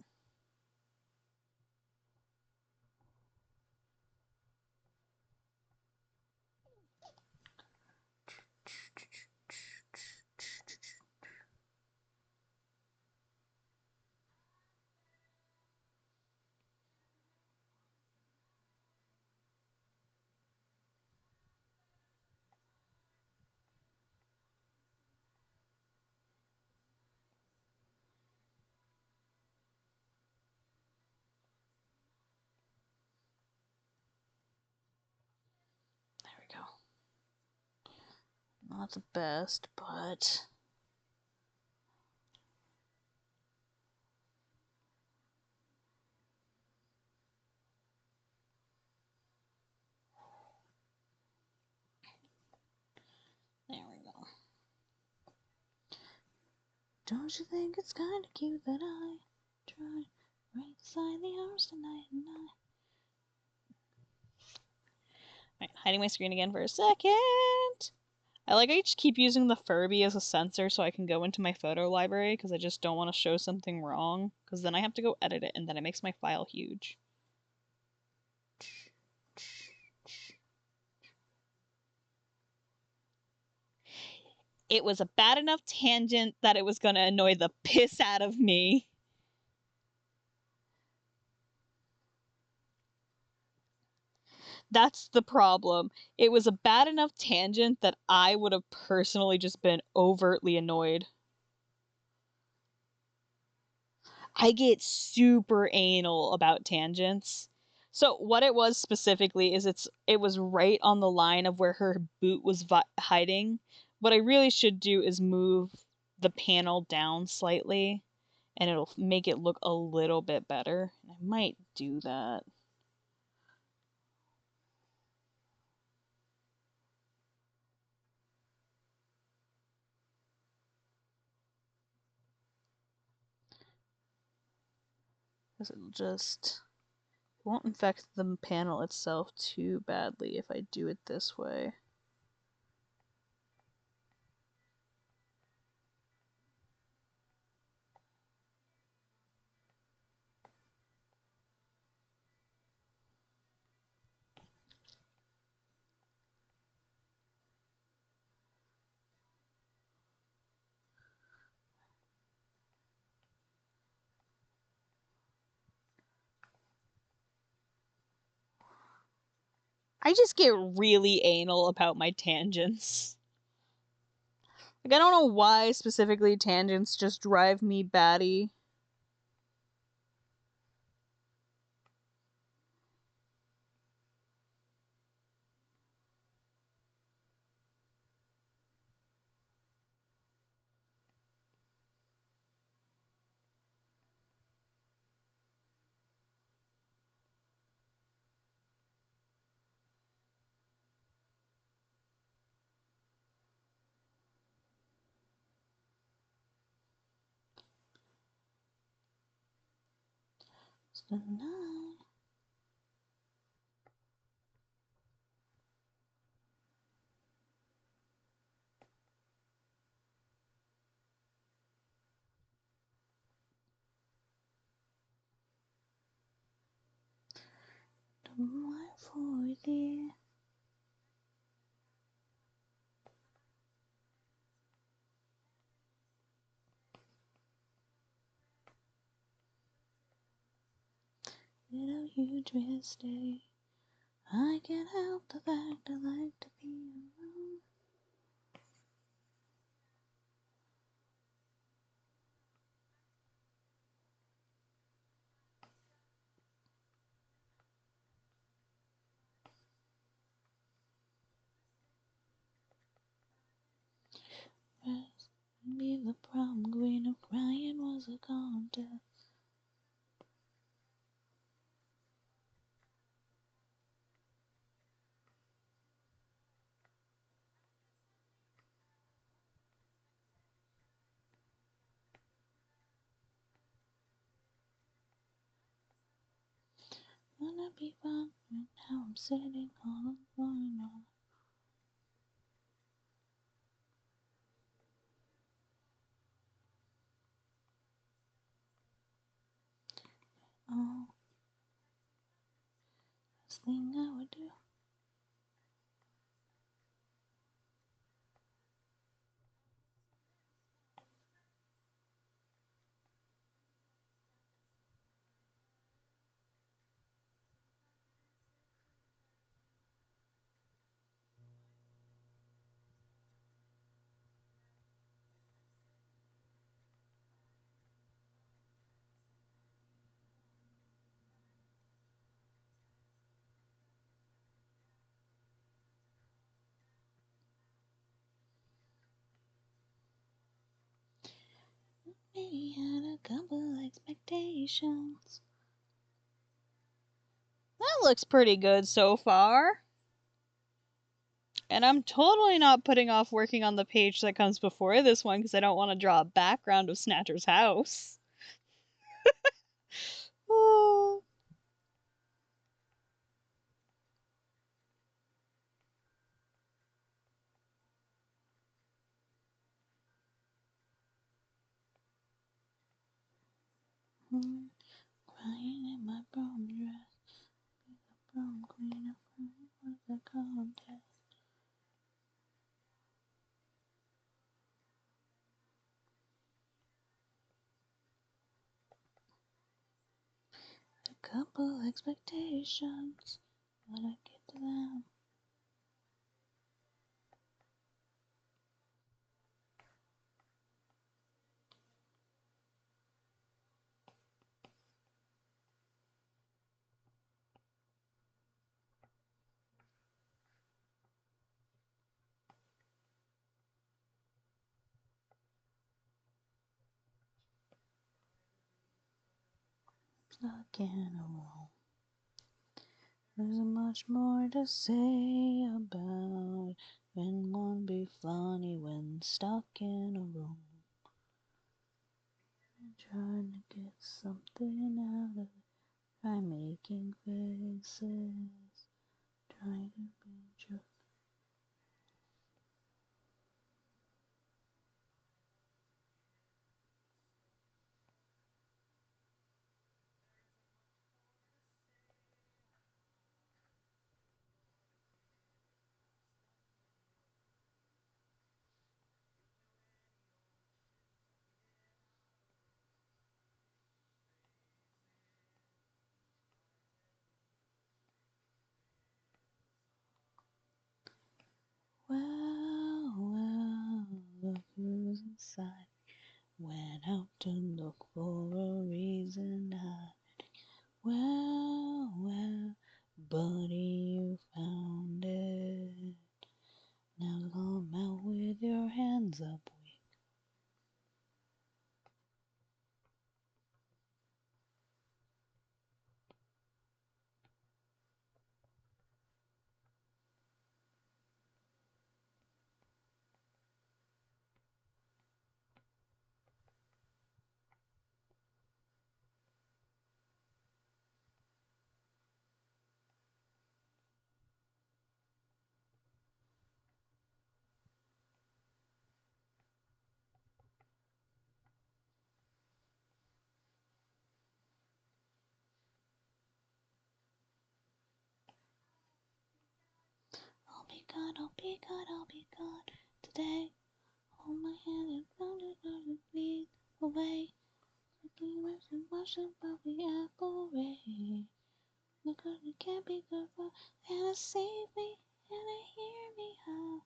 There we go. Not the best, but there we go. Don't you think it's kind of cute that I tried right beside the arms tonight and I... Alright, hiding my screen again for a second. I just keep using the Furby as a sensor so I can go into my photo library because I just don't want to show something wrong because then I have to go edit it and then it makes my file huge. It was a bad enough tangent that it was going to annoy the piss out of me. That's the problem. It was a bad enough tangent that I would have personally just been overtly annoyed. I get super anal about tangents. So what it was specifically is it was right on the line of where her boot was hiding. What I really should do is move the panel down slightly and it'll make it look a little bit better. I might do that. Because it won't infect the panel itself too badly if I do it this way. I just get really anal about my tangents. Like, I don't know why specifically tangents just drive me batty. the night. My for thee. Without you just stay. I can't help the fact I like to be alone. Rest, leave the prom queen of crying was a contest. Wanna be fun, and now I'm sitting on the floor now. Oh, last thing I would do. Maybe had a couple expectations. That looks pretty good so far. And I'm totally not putting off working on the page that comes before this one because I don't want to draw a background of Snatcher's house. Oh. Crying in my prom dress, be the prom queen of crying was a contest. A couple expectations, but I get to them. Stuck in a room. There's much more to say about when one be funny when stuck in a room. Trying to get something out of it. Try making faces. Trying to be just. Well, look who's inside. Went out to look for a reason to hide. Well, buddy, you found it. Now come out with your hands up. good, I'll be good, I'll be good today. Hold my hand and lead away. Wash above the apple ray. Look good, it can't be good, but and save me and hear me out.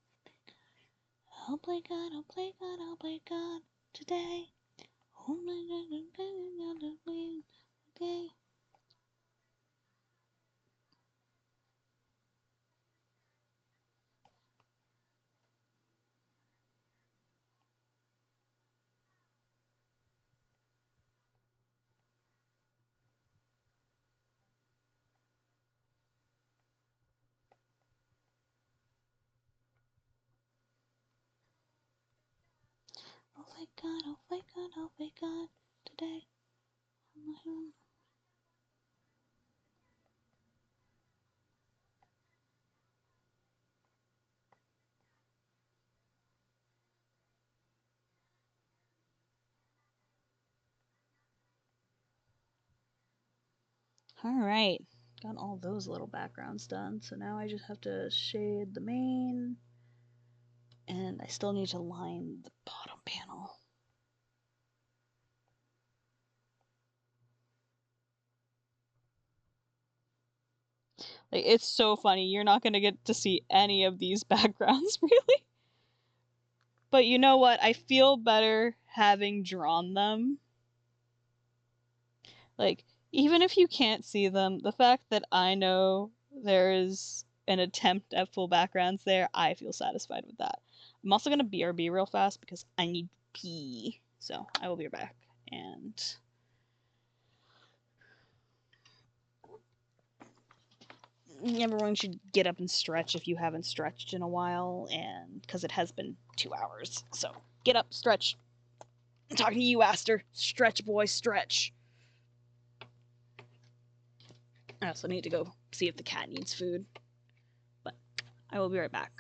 I'll play God, I'll play God, I'll play God today. Oh my God, okay. Oh my God, oh my God, oh my God today. Alright, got all those little backgrounds done, so now I just have to shade the main, and I still need to line the bottom panel. Like, it's so funny, you're not gonna get to see any of these backgrounds, really. But you know what, I feel better having drawn them. Like, even if you can't see them, the fact that I know there is an attempt at full backgrounds there, I feel satisfied with that. I'm also gonna BRB real fast because I need pee. So I will be right back. And everyone should get up and stretch if you haven't stretched in a while, and because it has been 2 hours. So get up, stretch. I'm talking to you, Aster. Stretch, boy, stretch. I also need to go see if the cat needs food. But I will be right back.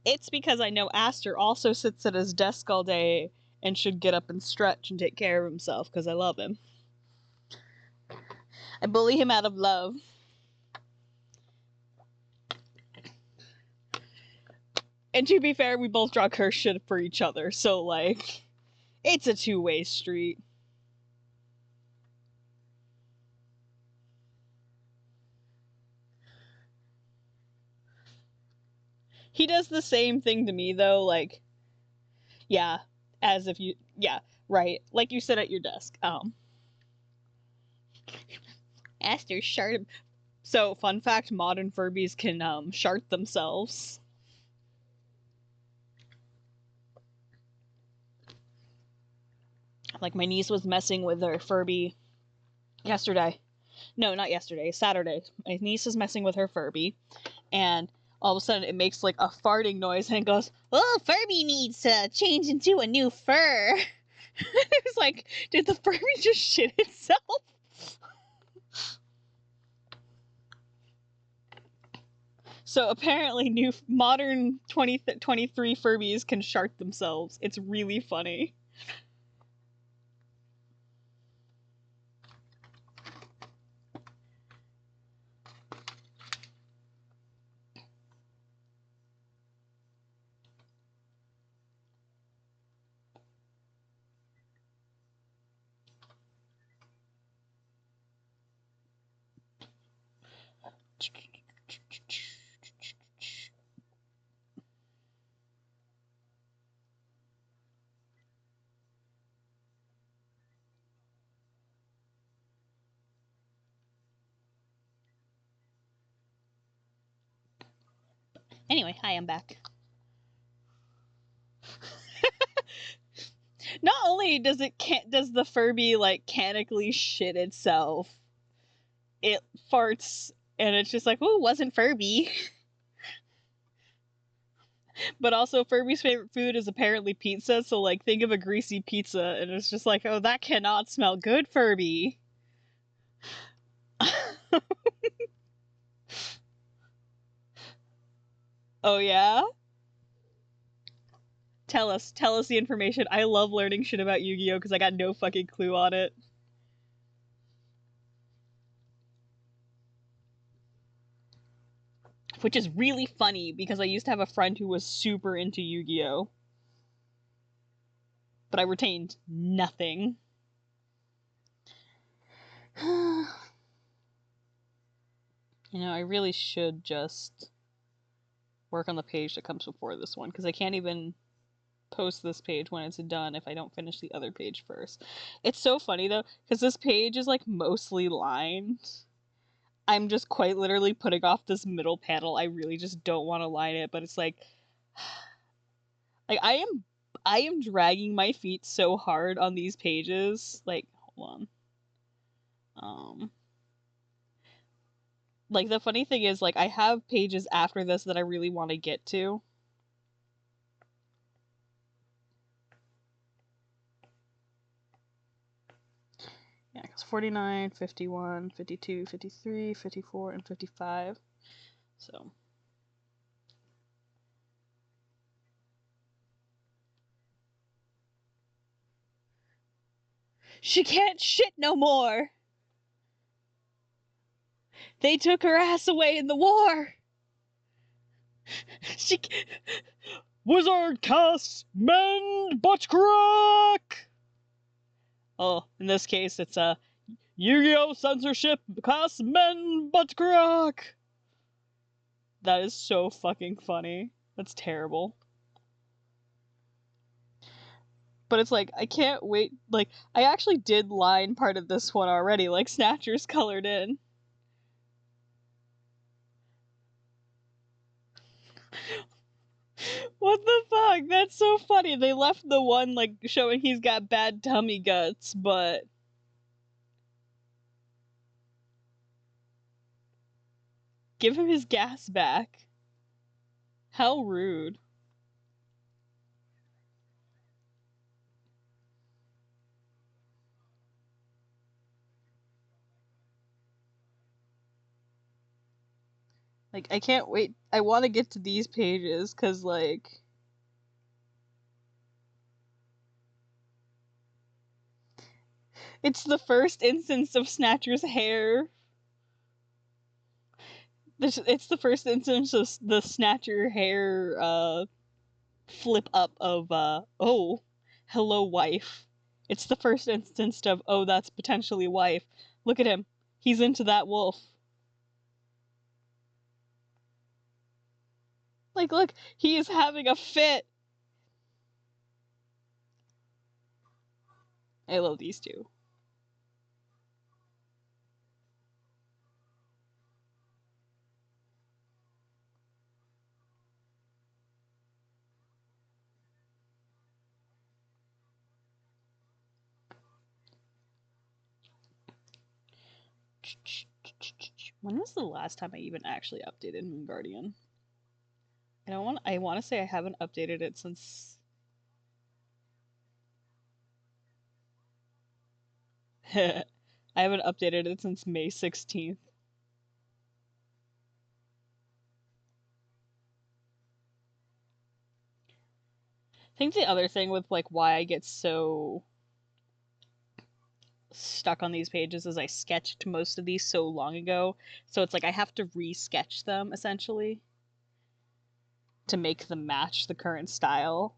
It's because I know Aster also sits at his desk all day and should get up and stretch and take care of himself because I love him. I bully him out of love. And to be fair, we both draw curse shit for each other, so, like, it's a two-way street. He does the same thing to me, though, like, yeah, as if you, yeah, right, like you sit at your desk. Aster shard. So, fun fact, modern Furbies can, shart themselves. Like, my niece was messing with her Furby yesterday. No, not yesterday, Saturday. My niece is messing with her Furby, and all of a sudden it makes like a farting noise and it goes, "Oh, Furby needs to change into a new fur." It was like, did the Furby just shit itself? So apparently new modern 2023 Furbies can shart themselves. It's really funny. Anyway, hi, I'm back. Not only does the Furby like canically shit itself, it farts and it's just like, "Ooh, wasn't Furby." But also Furby's favorite food is apparently pizza, so like think of a greasy pizza and it's just like, "Oh, that cannot smell good, Furby." Oh yeah? Tell us the information. I love learning shit about Yu-Gi-Oh because I got no fucking clue on it. Which is really funny because I used to have a friend who was super into Yu-Gi-Oh, but I retained nothing. You know, I really should just work on the page that comes before this one, because I can't even post this page when it's done if I don't finish the other page first. It's so funny, though, because this page is, like, mostly lined. I'm just quite literally putting off this middle panel. I really just don't want to line it, but it's like... Like, I am dragging my feet so hard on these pages. Like, hold on. Like, the funny thing is, like, I have pages after this that I really want to get to. Yeah, because 49, 51, 52, 53, 54, and 55. So. She can't shit no more! They took her ass away in the war! She... Wizard cast mend butt crack! Oh, in this case, it's a Yu-Gi-Oh! Censorship cast mend butt crack! That is so fucking funny. That's terrible. But it's like, I can't wait. Like, I actually did line part of this one already, like Snatcher's colored in. What the fuck? That's so funny. They left the one, like, showing he's got bad tummy guts, but... Give him his gas back. How rude. Like, I can't wait. I want to get to these pages, because, like... It's the first instance of Snatcher's hair. It's the first instance of the Snatcher hair, flip up of, oh, hello, wife. It's the first instance of, oh, that's potentially wife. Look at him. He's into that wolf. Like, look, he is having a fit. I love these two. When was the last time I even actually updated Moon Guardian? I want to say I haven't updated it since... I haven't updated it since May 16th. I think the other thing with, like, why I get so stuck on these pages is I sketched most of these so long ago, so it's like I have to re-sketch them, essentially, to make them match the current style.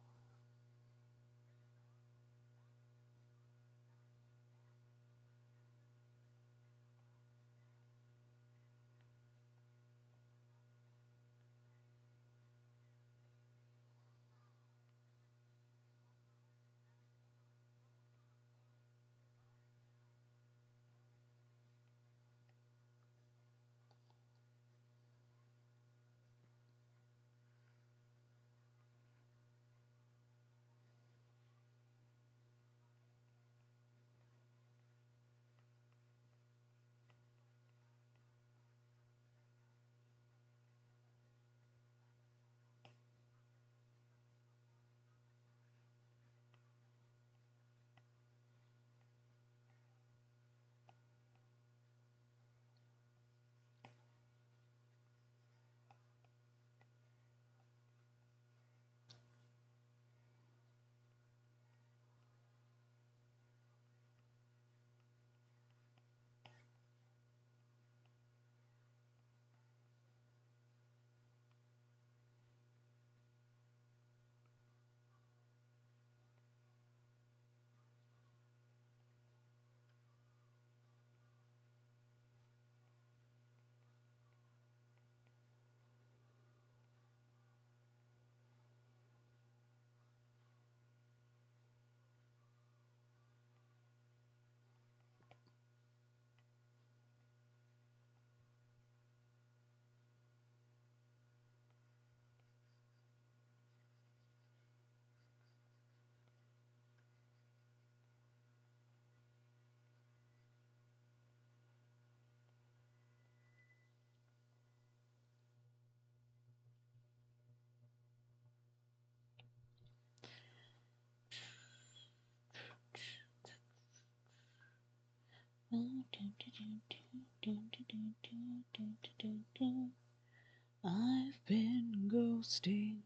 I've been ghosting.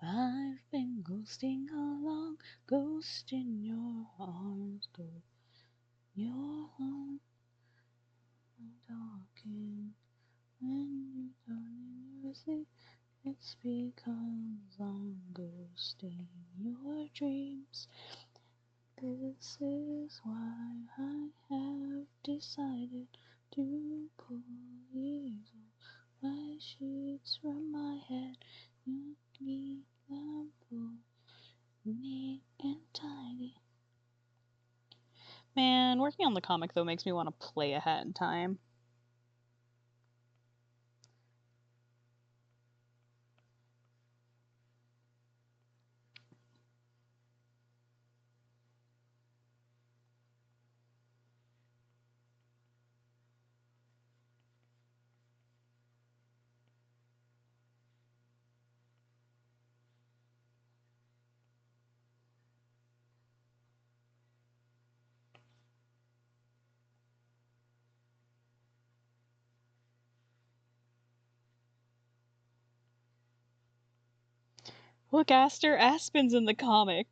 I've been ghosting along, ghosting your arms, go your home, talking. When you don't you sleep, it's because I'm ghosting your dreams. This is why I have decided to pull these my sheets from my head. You need them full, neat and tidy. Man, working on the comic though makes me want to play ahead in time. Look, Aster, Aspen's in the comic.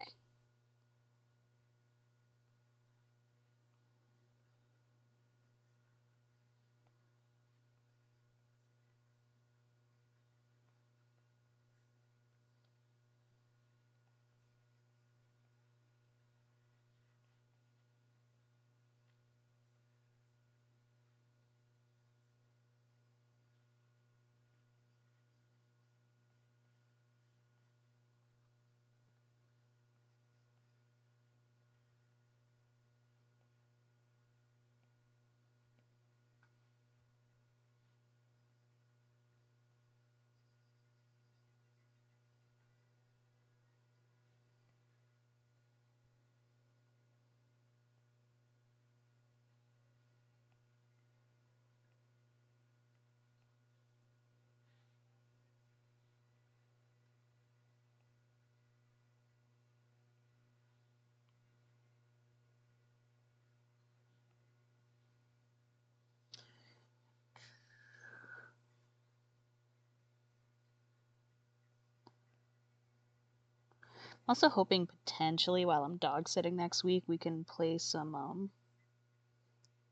Also hoping potentially while I'm dog sitting next week we can play some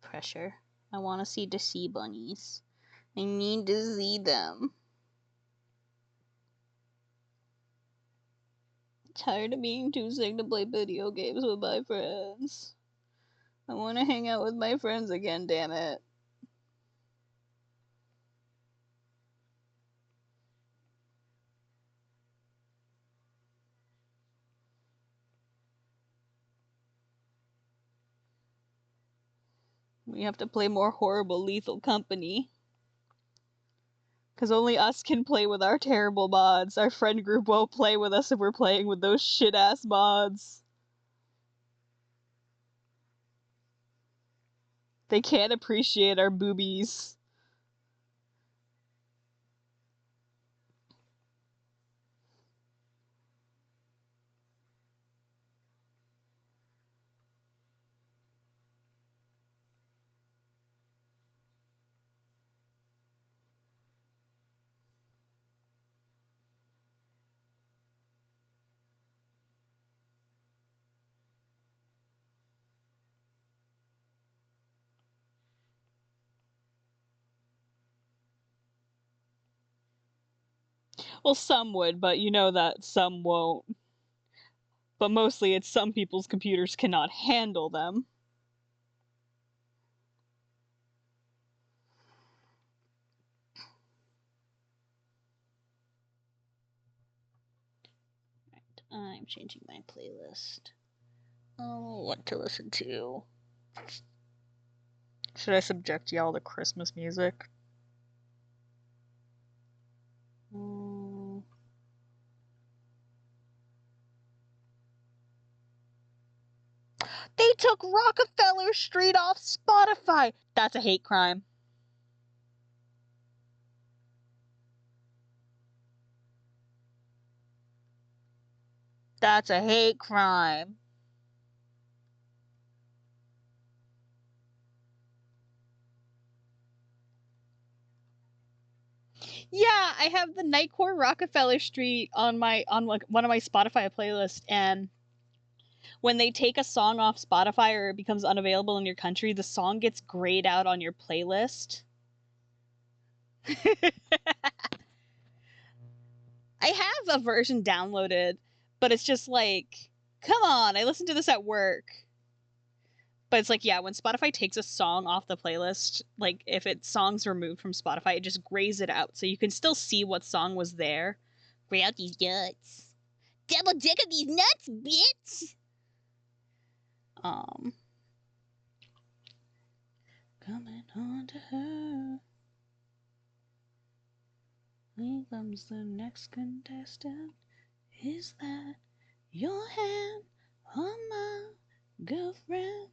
Pressure. I want to see the sea bunnies. I need to see them. I'm tired of being too sick to play video games with my friends. I want to hang out with my friends again, damn it. We have to play more horrible Lethal Company. Because only us can play with our terrible mods. Our friend group won't play with us if we're playing with those shit-ass mods. They can't appreciate our boobies. Well, some would, but you know that some won't. But mostly it's some people's computers cannot handle them. Right, I'm changing my playlist. Oh, what to listen to? Should I subject y'all to Christmas music? They took Rockefeller Street off Spotify! That's a hate crime. That's a hate crime. Yeah, I have the Nightcore Rockefeller Street on like one of my Spotify playlists, and when they take a song off Spotify or it becomes unavailable in your country, the song gets grayed out on your playlist. I have a version downloaded, but it's just like, come on, I listened to this at work. But it's like, yeah, when Spotify takes a song off the playlist, like if it's songs removed from Spotify, it just grays it out. So you can still see what song was there. Gray out these nuts. Double dick of these nuts, bitch! Coming on to her. Here comes the next contestant. Is that your hand on my girlfriend?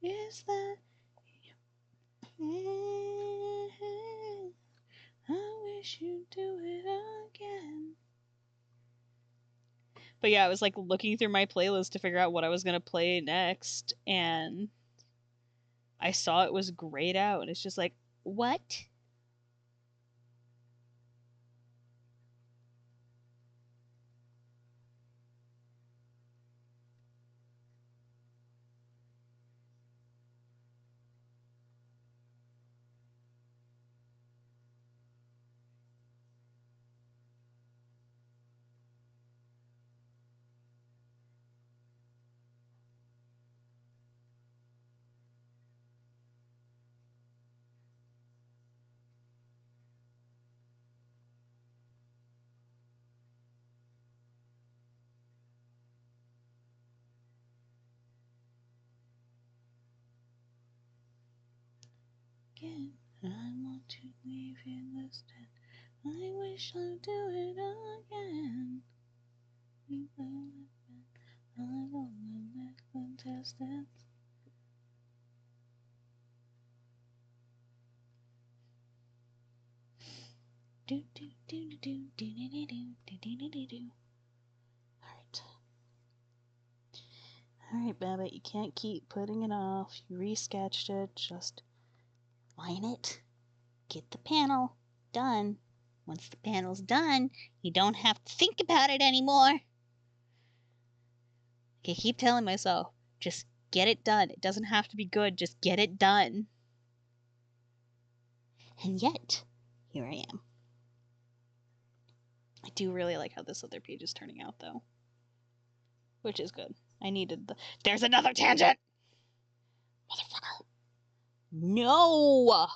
Is that I wish you'd do it again. But yeah, I was like looking through my playlist to figure out what I was gonna play next, and I saw it was grayed out, and it's just like, what? again. I want to leave you this dead. I wish I'd do it again. I want the next contestant. Do do do do do do do do do do do. Alright. Alright, Babbitt, you can't keep putting it off. You resketched it. Just line it. Get the panel done. Once the panel's done, you don't have to think about it anymore. I keep telling myself, just get it done. It doesn't have to be good, just get it done. And yet, here I am. I do really like how this other page is turning out, though. Which is good. I needed the... There's another tangent! Motherfucker. No!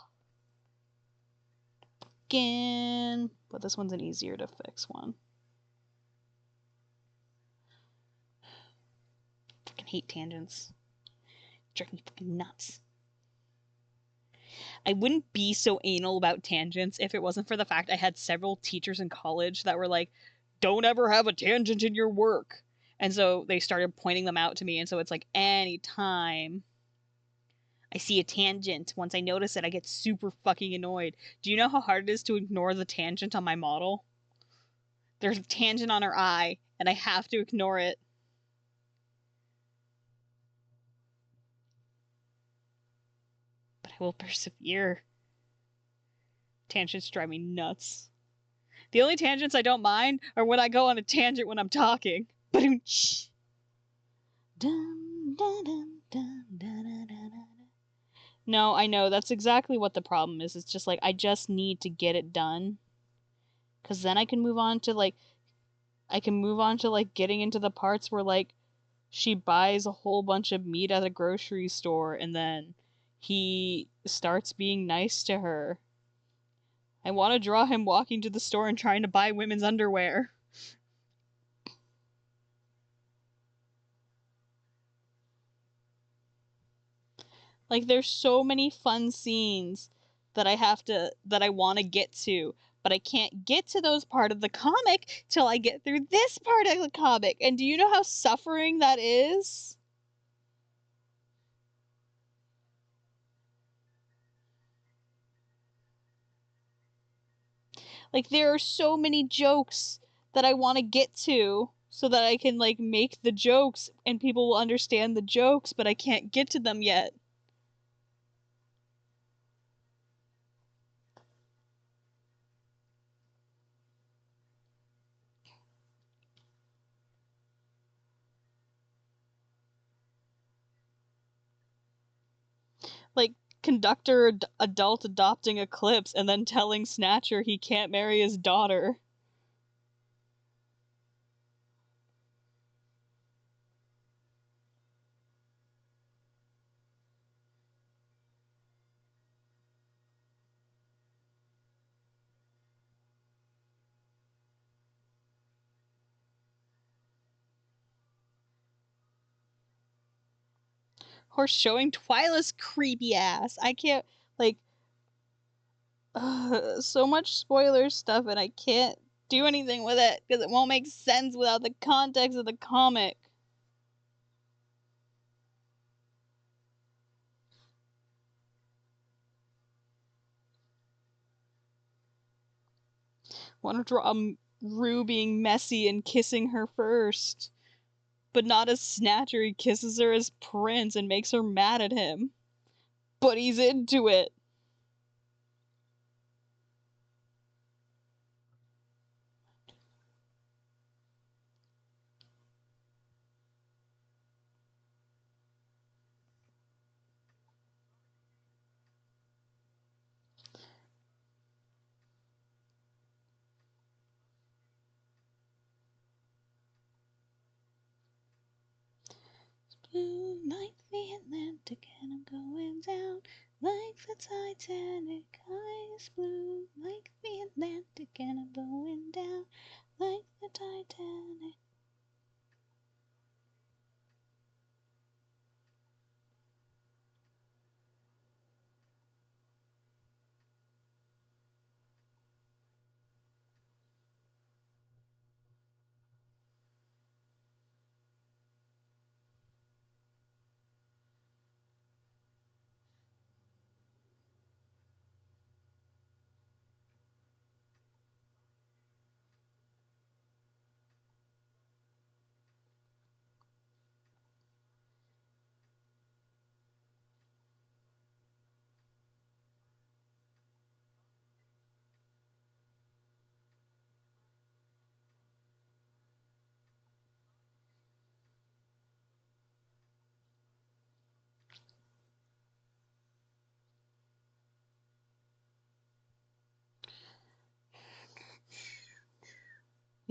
Again. But this one's an easier to fix one. Fucking hate tangents. Drive me fucking nuts. I wouldn't be so anal about tangents if it wasn't for the fact I had several teachers in college that were like, don't ever have a tangent in your work. And so they started pointing them out to me. And so it's like anytime I see a tangent, once I notice it, I get super fucking annoyed. Do you know how hard it is to ignore the tangent on my model? There's a tangent on her eye, and I have to ignore it. But I will persevere. Tangents drive me nuts. The only tangents I don't mind are when I go on a tangent when I'm talking. Ba-doom-shh. No, I know, that's exactly what the problem is. It's just like, I just need to get it done. Because then I can move on to, like, getting into the parts where, like, she buys a whole bunch of meat at a grocery store and then he starts being nice to her. I want to draw him walking to the store and trying to buy women's underwear. Like, there's so many fun scenes that I want to get to, but I can't get to those part of the comic till I get through this part of the comic. And do you know how suffering that is? Like, there are so many jokes that I want to get to so that I can, like, make the jokes and people will understand the jokes, but I can't get to them yet. Like, conductor adult adopting Eclipse and then telling Snatcher he can't marry his daughter. Or showing Twyla's creepy ass. I can't, like, so much spoiler stuff and I can't do anything with it because it won't make sense without the context of the comic. Want to draw Rue being messy and kissing her first. But not as Snatcher. He kisses her as Prince and makes her mad at him. But he's into it. Blue like the Atlantic and I'm going down like the Titanic. Eyes blue like the Atlantic and I'm going down like the Titanic.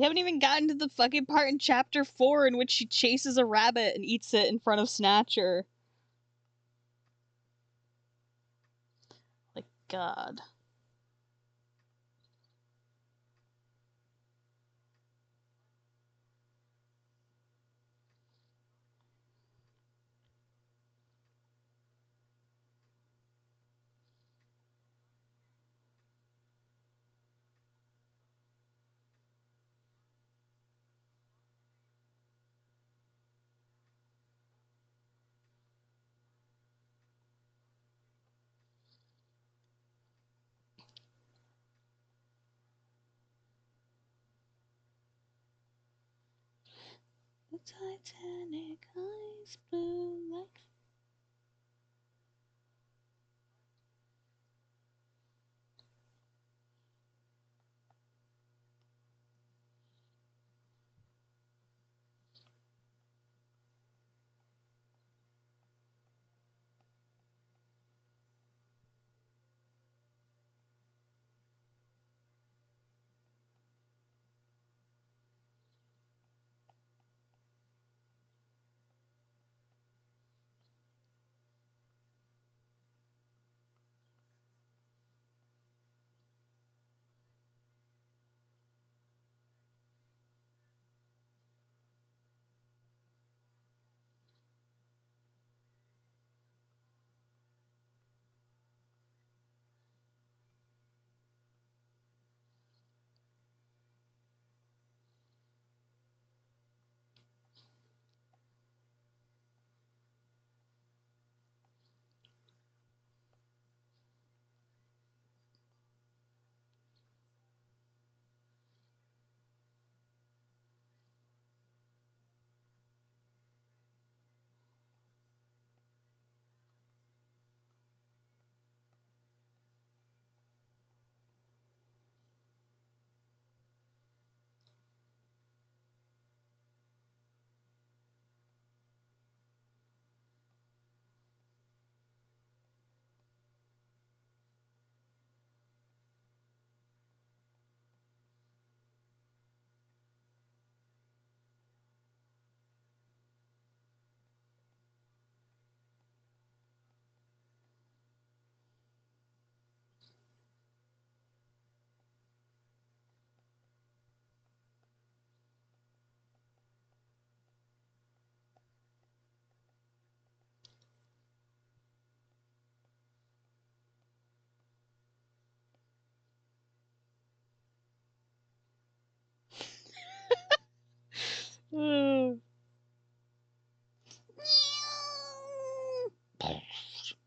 We haven't even gotten to the fucking part in chapter 4 in which she chases a rabbit and eats it in front of Snatcher. Like, God. The Titanic eyes blue like...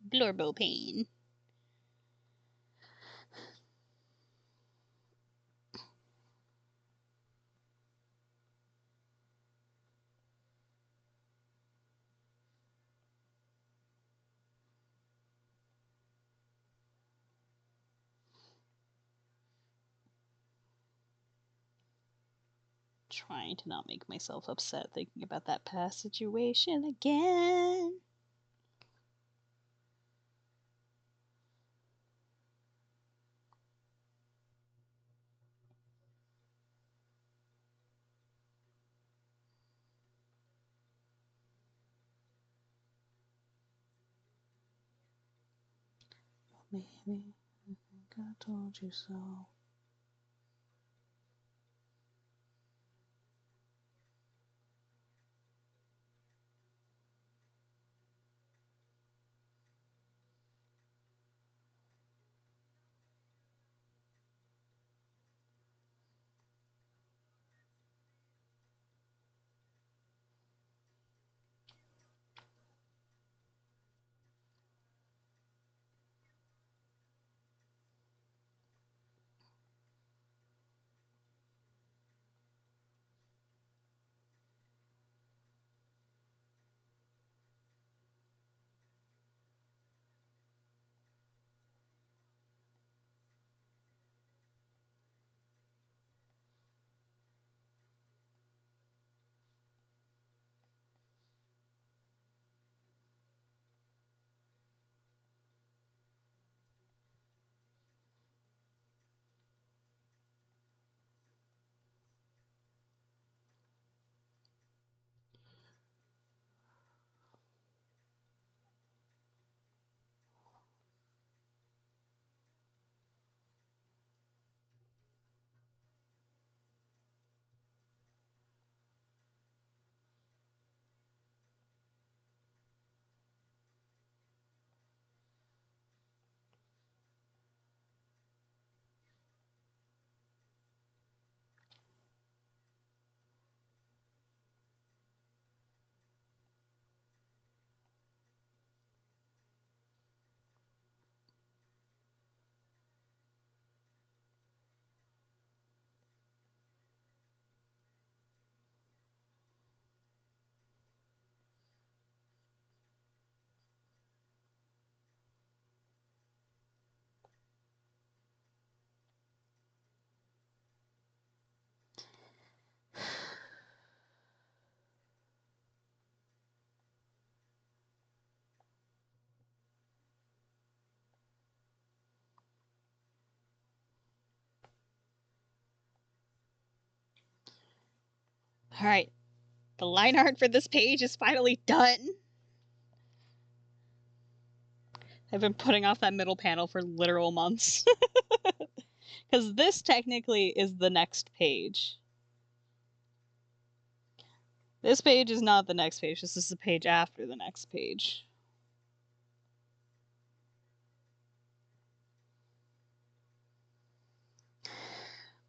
Blurbo pain. Trying to not make myself upset thinking about that past situation again. Maybe I think I told you so. Alright. The line art for this page is finally done. I've been putting off that middle panel for literal months. Because this technically is the next page. This page is not the next page. This is the page after the next page.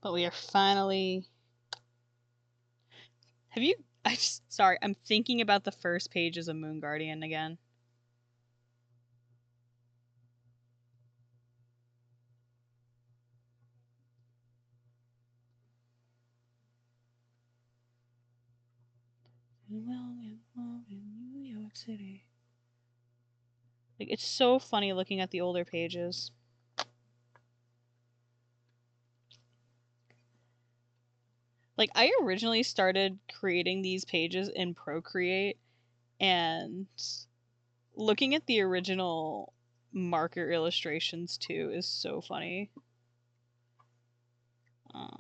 But we are finally... Have you... Sorry, I'm thinking about the first pages of Moon Guardian again. In New York City. Like, it's so funny looking at the older pages. Like, I originally started creating these pages in Procreate, and looking at the original marker illustrations too is so funny. Oh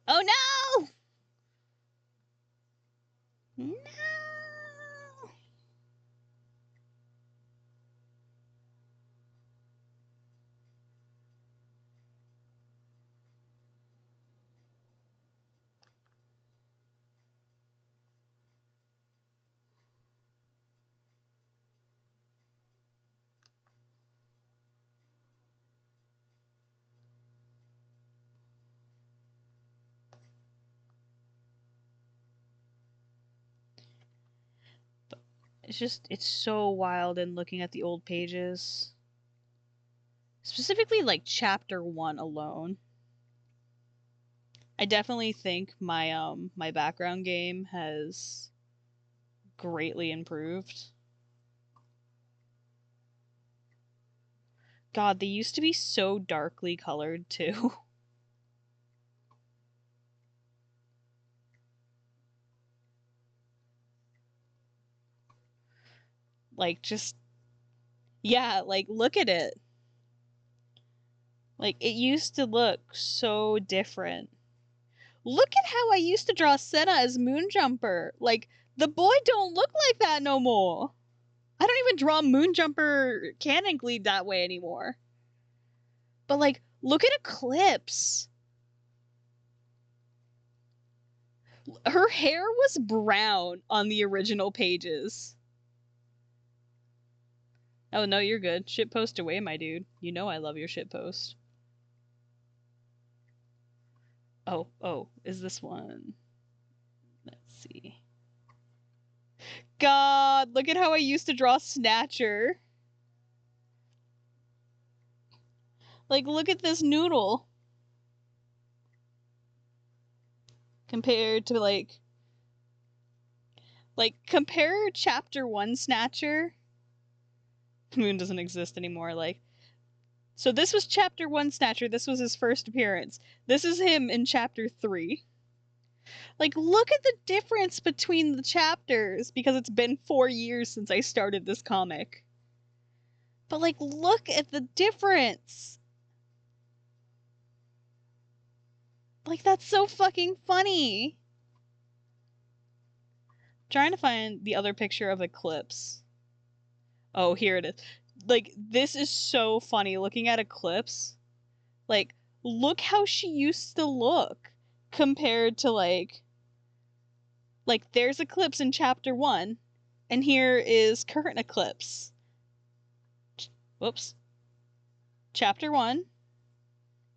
no! No! It's so wild in looking at the old pages. Specifically, like, chapter 1 alone. I definitely think my my background game has greatly improved. God, they used to be so darkly colored too. Like, just... Yeah, like, look at it. Like, it used to look so different. Look at how I used to draw Senna as Moonjumper. Like, the boy don't look like that no more. I don't even draw Moonjumper canonically that way anymore. But, like, look at Eclipse. Her hair was brown on the original pages. Oh, no, you're good. Shitpost away, my dude. You know I love your shitpost. Oh, is this one? Let's see. God, look at how I used to draw Snatcher. Like, look at this noodle. Compared to, like, compare chapter 1 Snatcher. Moon doesn't exist anymore, like. So this was chapter 1 Snatcher. This was his first appearance. This is him in chapter 3. Like, look at the difference between the chapters, because it's been 4 years since I started this comic. But, like, look at the difference. Like, that's so fucking funny. I'm trying to find the other picture of Eclipse. Oh, here it is. Like, this is so funny looking at Eclipse. Like, look how she used to look compared to, like, there's Eclipse in chapter 1, and here is current Eclipse. Whoops. Chapter 1,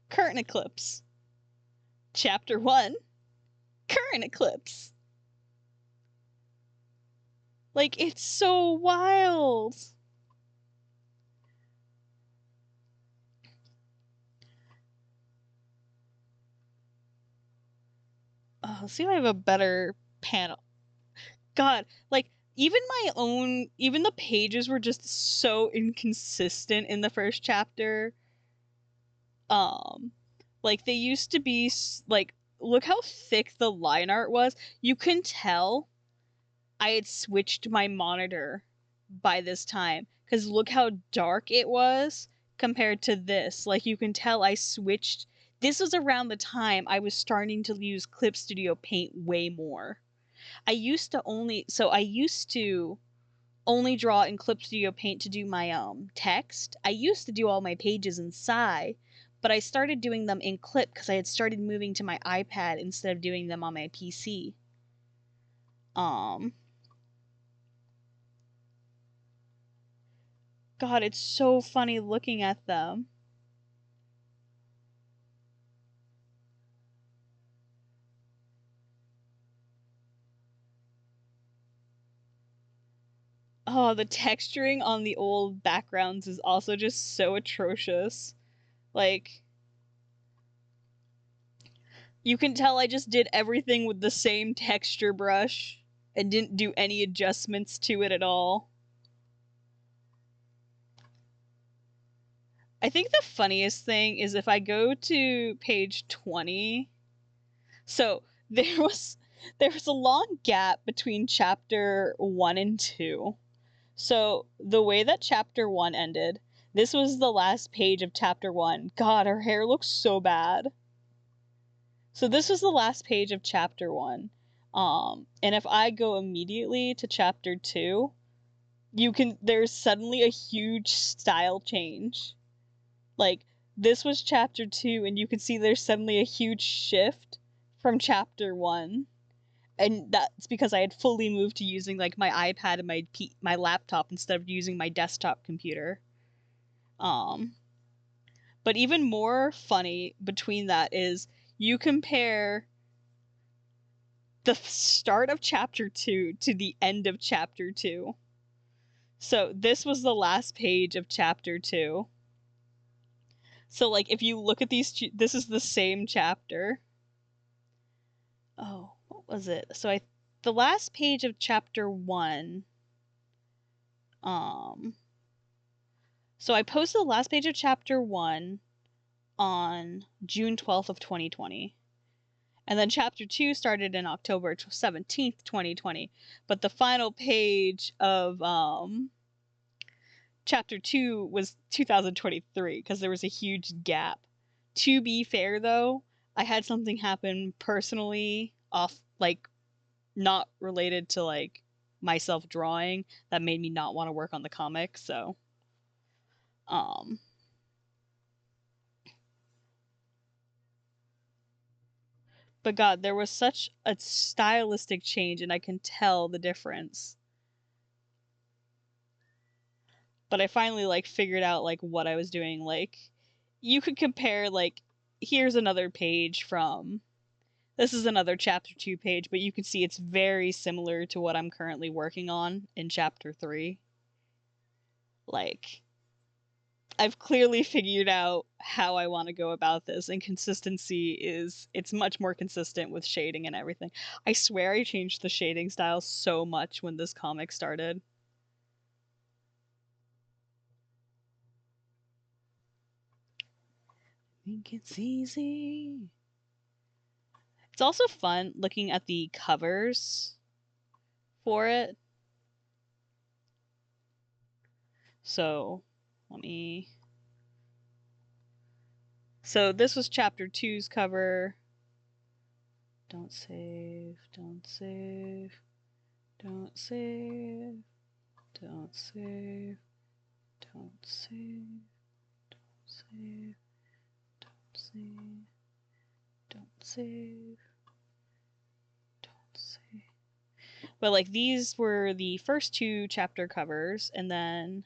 current Eclipse. Chapter 1, current Eclipse. Like, it's so wild. Oh, let's see if I have a better panel. God, like, even the pages were just so inconsistent in the first chapter. Like, they used to be, like, look how thick the line art was. You can tell I had switched my monitor by this time, because look how dark it was compared to this. Like, you can tell I switched. This was around the time I was starting to use Clip Studio Paint way more. I used to only draw in Clip Studio Paint to do my text. I used to do all my pages in Sci, but I started doing them in Clip because I had started moving to my iPad instead of doing them on my PC. God, it's so funny looking at them. Oh, the texturing on the old backgrounds is also just so atrocious. Like, you can tell I just did everything with the same texture brush and didn't do any adjustments to it at all. I think the funniest thing is if I go to page 20. So there was a long gap between chapter 1 and 2. So the way that chapter 1 ended, this was the last page of chapter 1. God, her hair looks so bad. So this was the last page of chapter 1. And if I go immediately to chapter 2, there's suddenly a huge style change. Like, this was chapter 2, and you can see there's suddenly a huge shift from chapter 1. And that's because I had fully moved to using, like, my iPad and my laptop instead of using my desktop computer. But even more funny between that is you compare the start of chapter 2 to the end of chapter 2. So this was the last page of chapter 2. So, like, if you look at these, this is the same chapter. Oh, what was it? So the last page of chapter 1, so I posted the last page of chapter 1 on June 12th of 2020. And then chapter 2 started in October 17th, 2020. But the final page of chapter 2 was 2023 because there was a huge gap. To be fair, though, I had something happen personally off, like, not related to, like, myself drawing that made me not want to work on the comic, so but God, there was such a stylistic change and I can tell the difference. But I finally, like, figured out, like, what I was doing. Like, you could compare, like, here's another page from, this is another chapter 2 page, but you can see it's very similar to what I'm currently working on in chapter 3. Like, I've clearly figured out how I want to go about this, and consistency it's much more consistent with shading and everything. I swear I changed the shading style so much when this comic started. Think it's easy. It's also fun looking at the covers for it. So, so this was chapter 2's cover. Don't save, don't save, don't save, don't save, don't save, don't save, don't save, don't save, don't save. But, like, these were the first 2 chapter covers, and then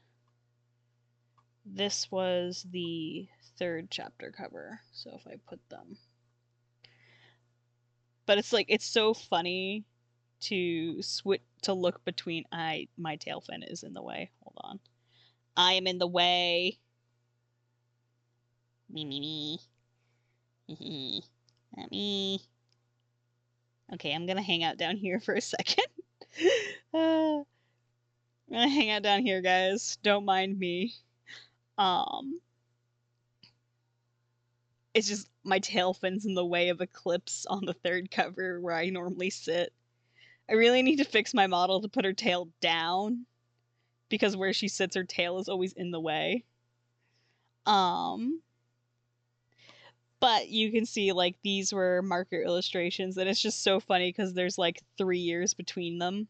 this was the 3rd chapter cover. So if I put them, but it's like, it's so funny to look between. My tail fin is in the way. Hold on. I am in the way. Me. Not me. Okay, I'm gonna hang out down here for a second. I'm gonna hang out down here, guys. Don't mind me. It's just my tail fin's in the way of Eclipse on the 3rd cover where I normally sit. I really need to fix my model to put her tail down, because where she sits, her tail is always in the way. But you can see, like, these were marker illustrations, and it's just so funny because there's, like, 3 years between them.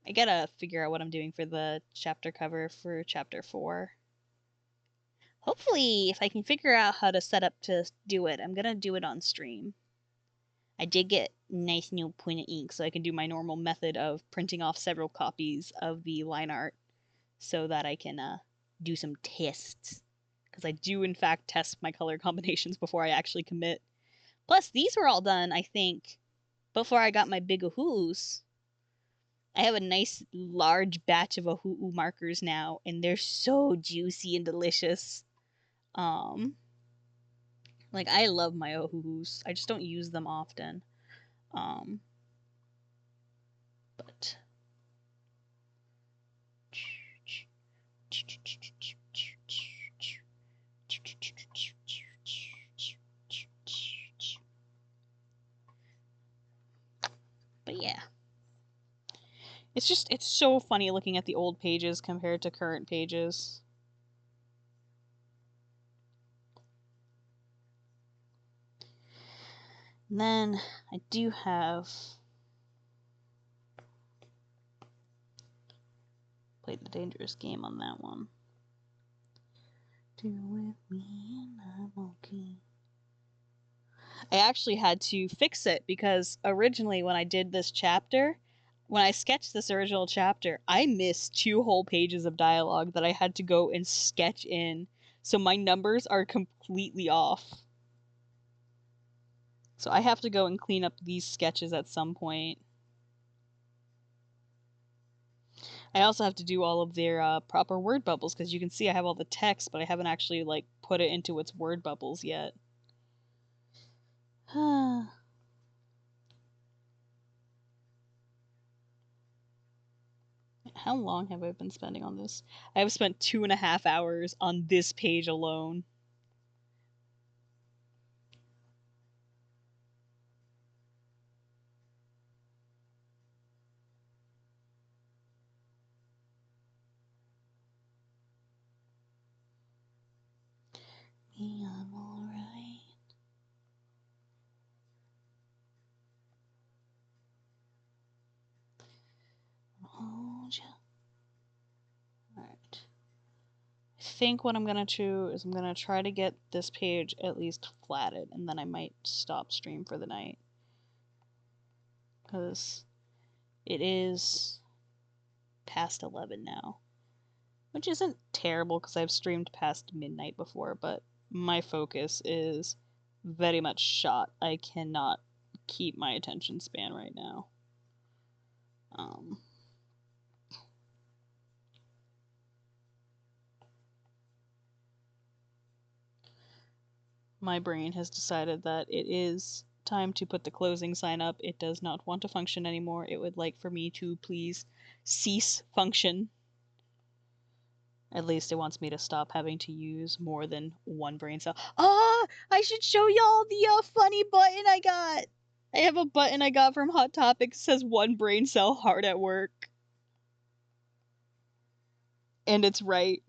I gotta figure out what I'm doing for the chapter cover for chapter 4. Hopefully, if I can figure out how to set up to do it, I'm gonna do it on stream. I did get nice new pointed ink, so I can do my normal method of printing off several copies of the line art so that I can do some tests. Because I do, in fact, test my color combinations before I actually commit. Plus, these were all done, I think, before I got my big Ahu's. I have a nice large batch of Ahu markers now, and they're so juicy and delicious. Like, I love my Ahu's. I just don't use them often. But yeah. It's so funny looking at the old pages compared to current pages. And then I do have played the dangerous game on that one. Deal with me and I'm okay. I actually had to fix it because originally when I did this chapter, when I sketched this original chapter, I missed 2 whole pages of dialogue that I had to go and sketch in. So my numbers are completely off. So I have to go and clean up these sketches at some point. I also have to do all of their proper word bubbles, because you can see I have all the text, but I haven't actually, like, put it into its word bubbles yet. How long have I been spending on this? I have spent 2.5 hours on this page alone. I'm alright. Hold ya. Alright. I think what I'm gonna do is I'm gonna try to get this page at least flatted, and then I might stop stream for the night. Because it is past 11 now. Which isn't terrible because I've streamed past midnight before, but my focus is very much shot. I cannot keep my attention span right now. My brain has decided that it is time to put the closing sign up. It does not want to function anymore. It would like for me to please cease function. At least it wants me to stop having to use more than one brain cell. Ah! I should show y'all the funny button I got! I have a button I got from Hot Topics that says 1 brain cell hard at work. And it's right.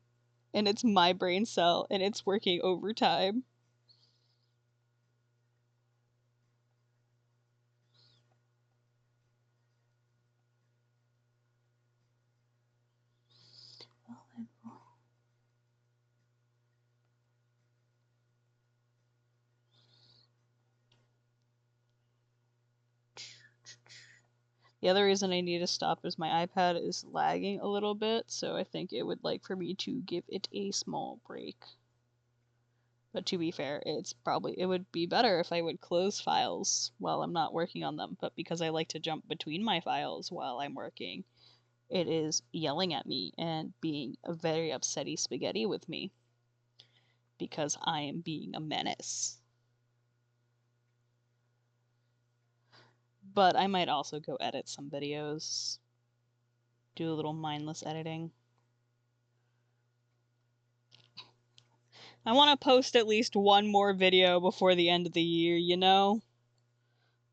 And it's my brain cell, and it's working overtime. The other reason I need to stop is my iPad is lagging a little bit, so I think it would like for me to give it a small break. But to be fair, it would be better if I would close files while I'm not working on them, but because I like to jump between my files while I'm working, it is yelling at me and being a very upsetty spaghetti with me. Because I am being a menace. But I might also go edit some videos. Do a little mindless editing. I want to post at least 1 more video before the end of the year, you know?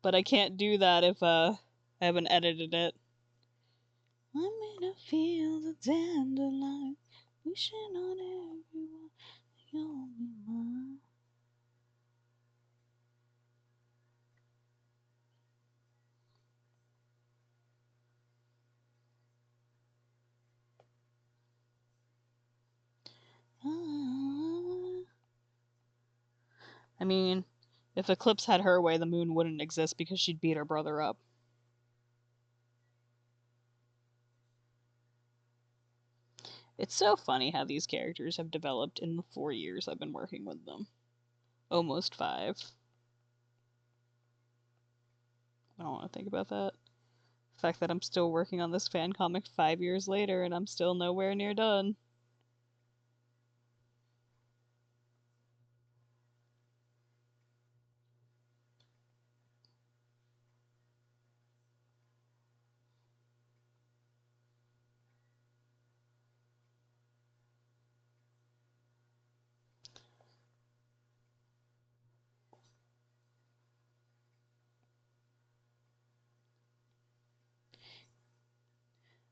But I can't do that if I haven't edited it. I'm gonna feel the dandelion. Wishing on everyone you'll be mine. I mean, if Eclipse had her way, the moon wouldn't exist because she'd beat her brother up. It's so funny how these characters have developed in the 4 years I've been working with them. Almost 5. I don't want to think about that. The fact that I'm still working on this fan comic 5 years later and I'm still nowhere near done.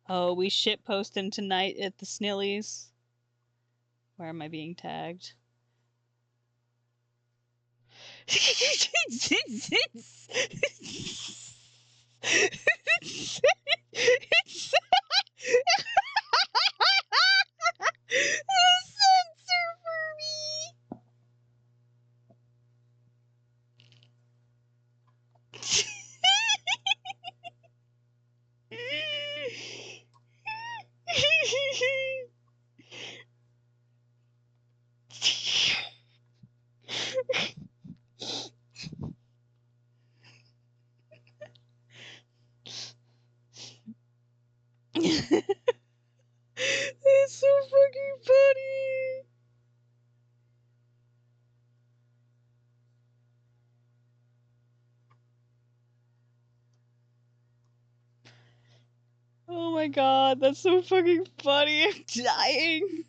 Oh, we shit posting tonight at the Snillies. Where am I being tagged? Censor for me. It's so fucking funny. Oh my god, that's so fucking funny. I'm dying.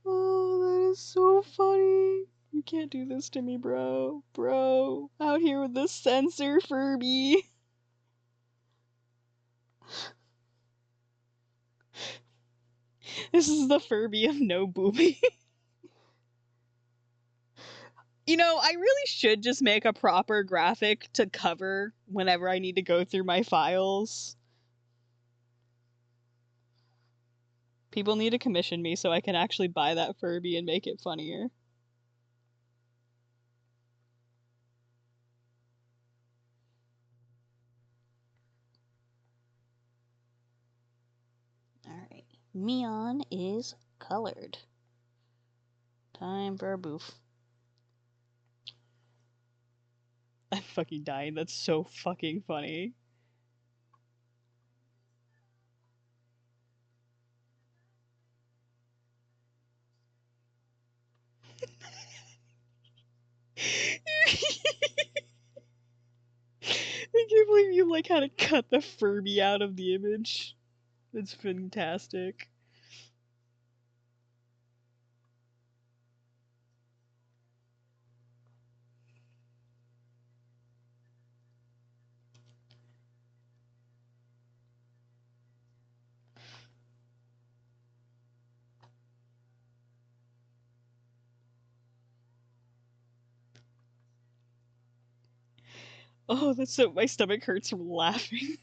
Oh, that is so funny. You can't do this to me, bro. Bro, out here with the censor Furby. This is the Furby of no booby. You know, I really should just make a proper graphic to cover whenever I need to go through my files. People need to commission me so I can actually buy that Furby and make it funnier. Alright. Mion is colored. Time for a boof. I'm fucking dying. That's so fucking funny. I can't believe you like had to cut the Furby out of the image. It's fantastic. Oh, that's so my stomach hurts from laughing.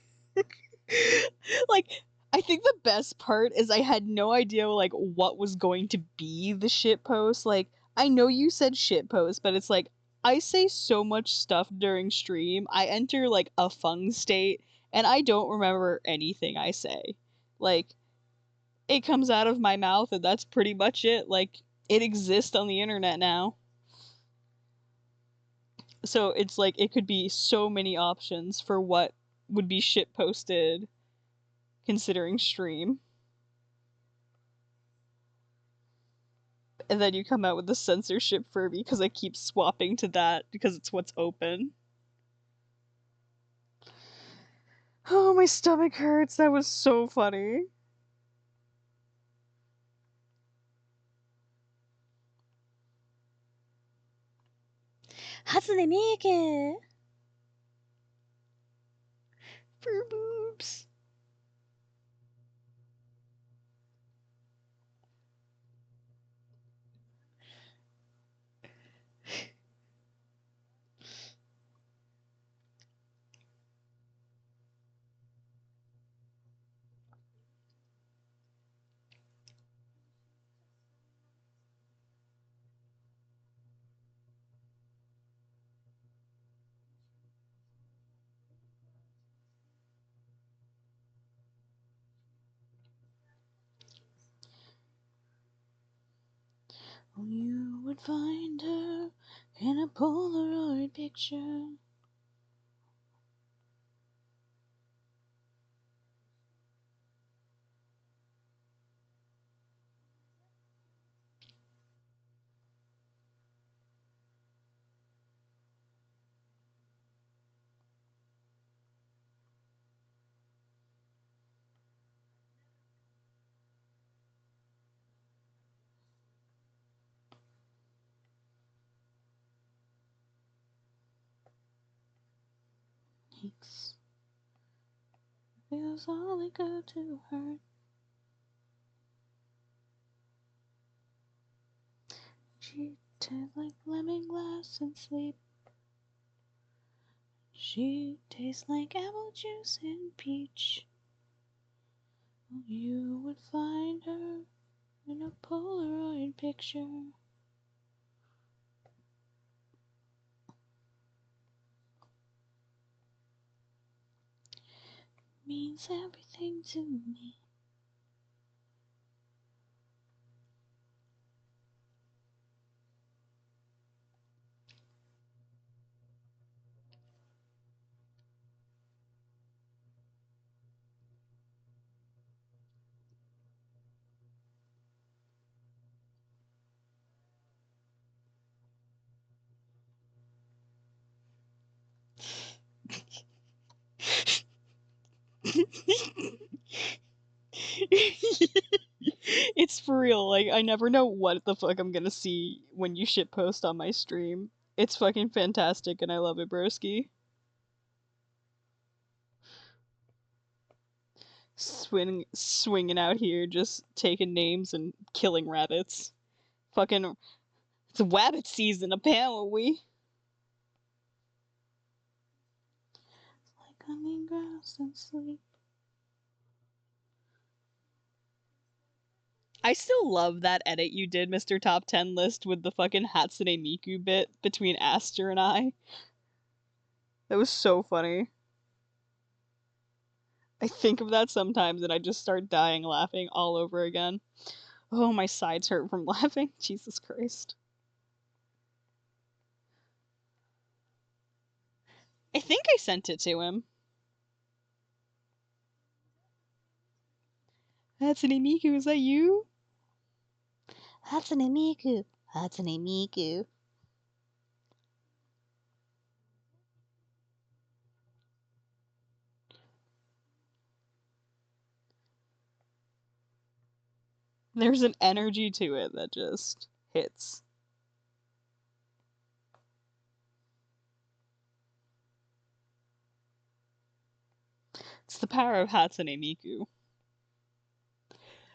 Like, I think the best part is I had no idea like what was going to be the shit post. Like, I know you said shit post, but it's like I say so much stuff during stream. I enter like a fung state and I don't remember anything I say. Like, it comes out of my mouth and that's pretty much it. Like, it exists on the internet now. So it's like it could be so many options for what would be shit posted considering stream. And then you come out with the censorship Furby because I keep swapping to that because it's what's open. Oh, my stomach hurts. That was so funny. Hatsune Miike! For boobs. would find her in a Polaroid picture. Thanks. Feels all it go to hurt. She tastes like lemongrass and sleep. She tastes like apple juice and peach. You would find her in a Polaroid picture. Means everything to me. It's for real. Like, I never know what the fuck I'm gonna see when you shitpost on my stream. It's fucking fantastic, and I love it, broski. Swinging out here, just taking names and killing rabbits. Fucking, it's wabbit season, apparently. Like honey grass and sleep. I still love that edit you did, Mr. Top 10 list, with the fucking Hatsune Miku bit between Aster and I. That was so funny. I think of that sometimes and I just start dying laughing all over again. Oh, my sides hurt from laughing. Jesus Christ. I think I sent it to him. Hatsune Miku, is that you? Hatsune Miku. Hatsune Miku. There's an energy to it that just hits. It's the power of Hatsune Miku.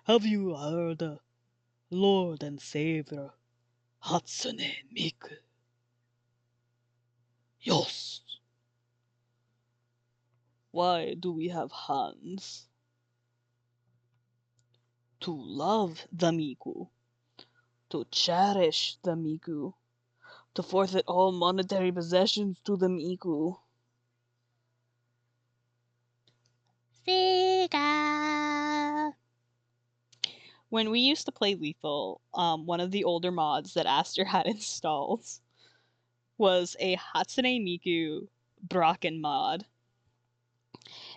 Have you heard Lord and Savior Hatsune Miku? Yes. Why do we have hands? To love the Miku, to cherish the Miku, to forfeit all monetary possessions to the Miku. Sega. When we used to play Lethal, one of the older mods that Aster had installed was a Hatsune Miku Bracken mod.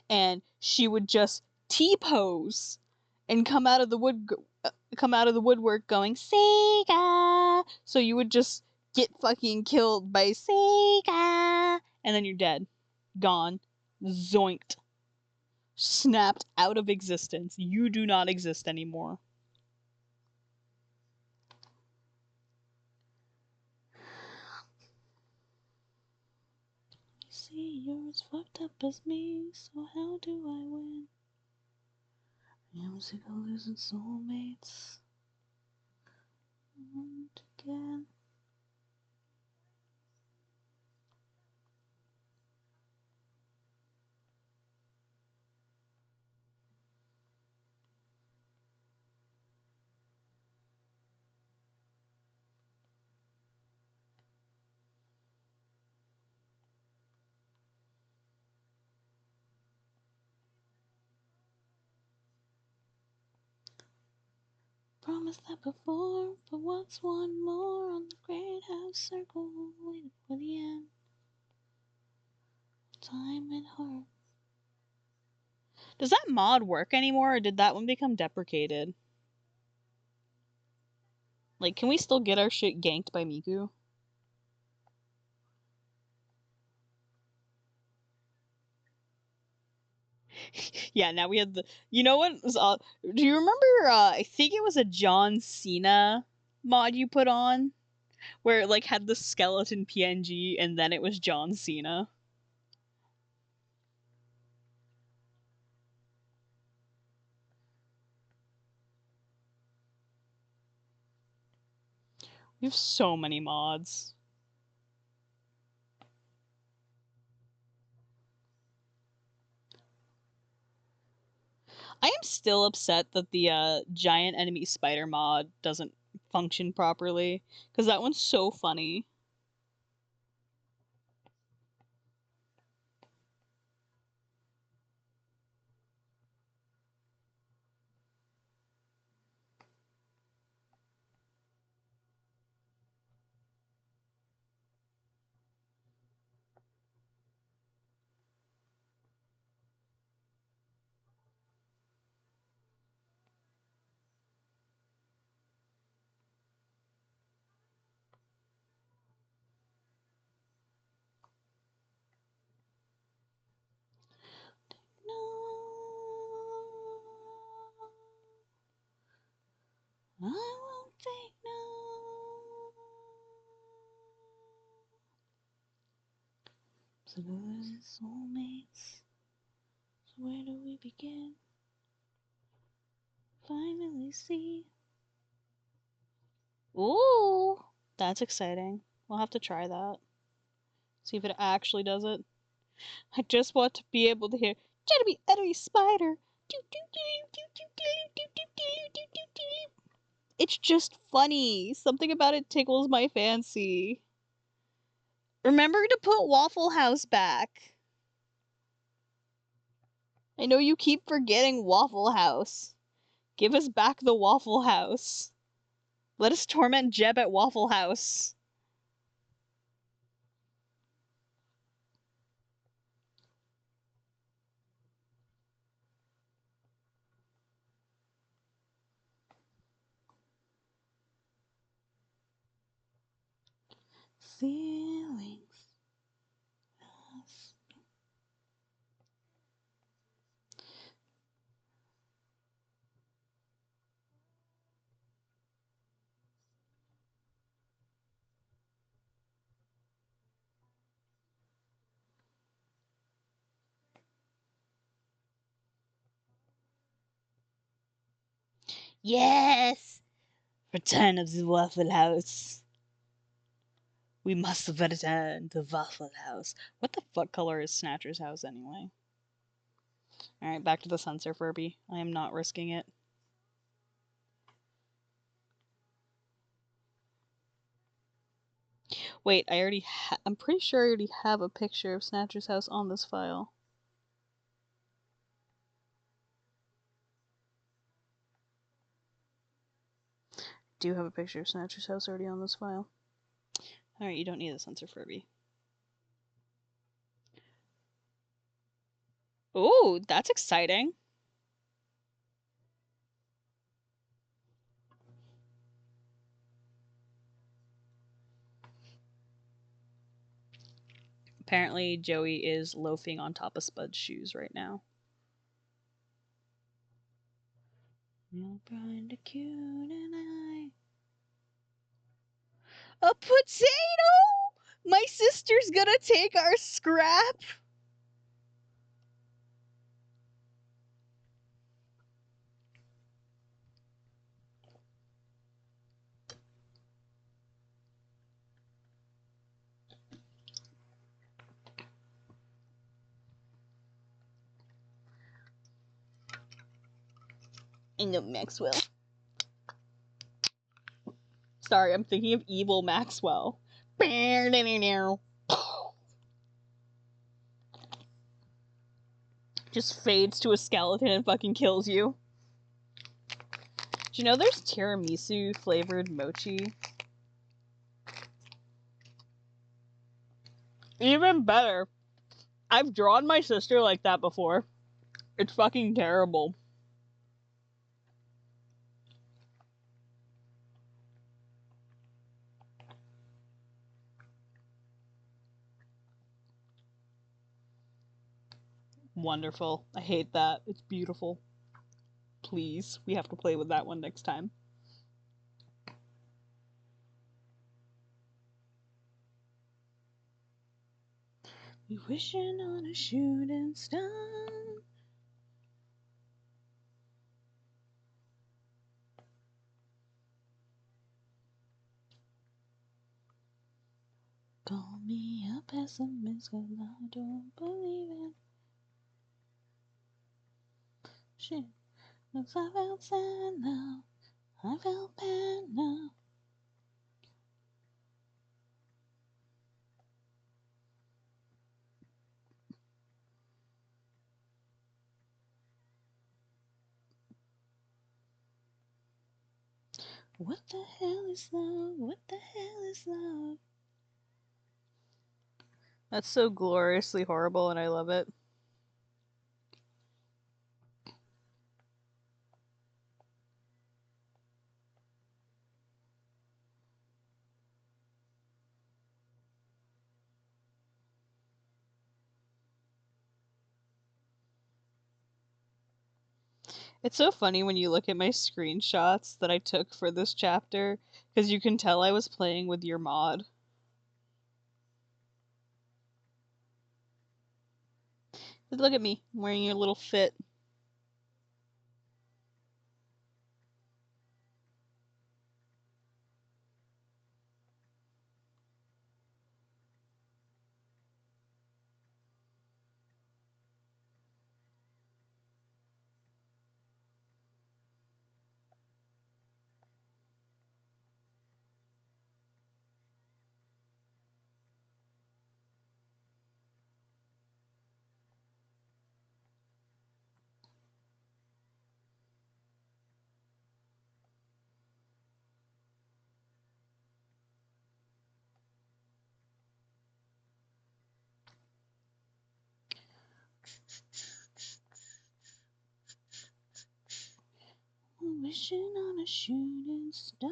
And she would just T-pose and come out of the woodwork going Sega. So you would just get fucking killed by Sega, and then you're dead, gone, zoinked, snapped out of existence. You do not exist anymore. You see, you're as fucked up as me, so how do I win? I'm sick of losing soulmates. Again. From promised that before, but what's one more on the great house circle, waiting for the end. Time and heart. Does that mod work anymore, or did that one become deprecated? Like, can we still get our shit ganked by Miku? Yeah, now we had the... You know what was... do you remember, I think it was a John Cena mod you put on? Where it, like, had the skeleton PNG, and then it was John Cena. We have so many mods. I am still upset that the giant enemy spider mod doesn't function properly, because that one's so funny. I won't take no. So those soulmates. So where do we begin? Finally see. Ooh, that's exciting. We'll have to try that. See if it actually does it. I just want to be able to hear Jeremy Eddery Spider. It's just funny. Something about it tickles my fancy. Remember to put Waffle House back. I know you keep forgetting Waffle House. Give us back the Waffle House. Let us torment Jeb at Waffle House. Feelings. Yes! Return of the Waffle House. We must return to Waffle House. What the fuck color is Snatcher's house anyway? Alright, back to the sensor Furby. I am not risking it. Wait, I'm pretty sure I already have a picture of Snatcher's house on this file. Do have a picture of Snatcher's house already on this file. Alright, you don't need a sensor Furby. Ooh, that's exciting. Apparently, Joey is loafing on top of Spud's shoes right now. You're kinda cute and I... A potato! My sister's gonna take our scrap! I know Maxwell. Sorry, I'm thinking of evil Maxwell. Just fades to a skeleton and fucking kills you. Do you know there's tiramisu flavored mochi? Even better. I've drawn my sister like that before. It's fucking terrible. Wonderful. I hate that. It's beautiful. Please, we have to play with that one next time. We wishing on a shooting star. Call me a pessimist, 'cause I don't believe it. Shit, 'cause I felt sad now. I felt bad now. What the hell is love? What the hell is love? That's so gloriously horrible, and I love it. It's so funny when you look at my screenshots that I took for this chapter, because you can tell I was playing with your mod. But look at me, I'm wearing your little fit. Wishing on a shooting star.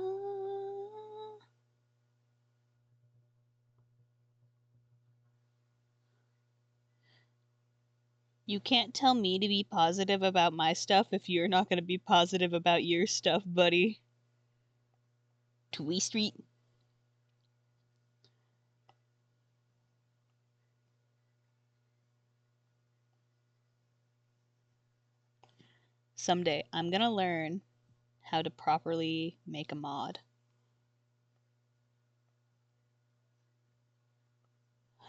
You can't tell me to be positive about my stuff if you're not going to be positive about your stuff, buddy. Twee Street. Someday, I'm going to learn how to properly make a mod.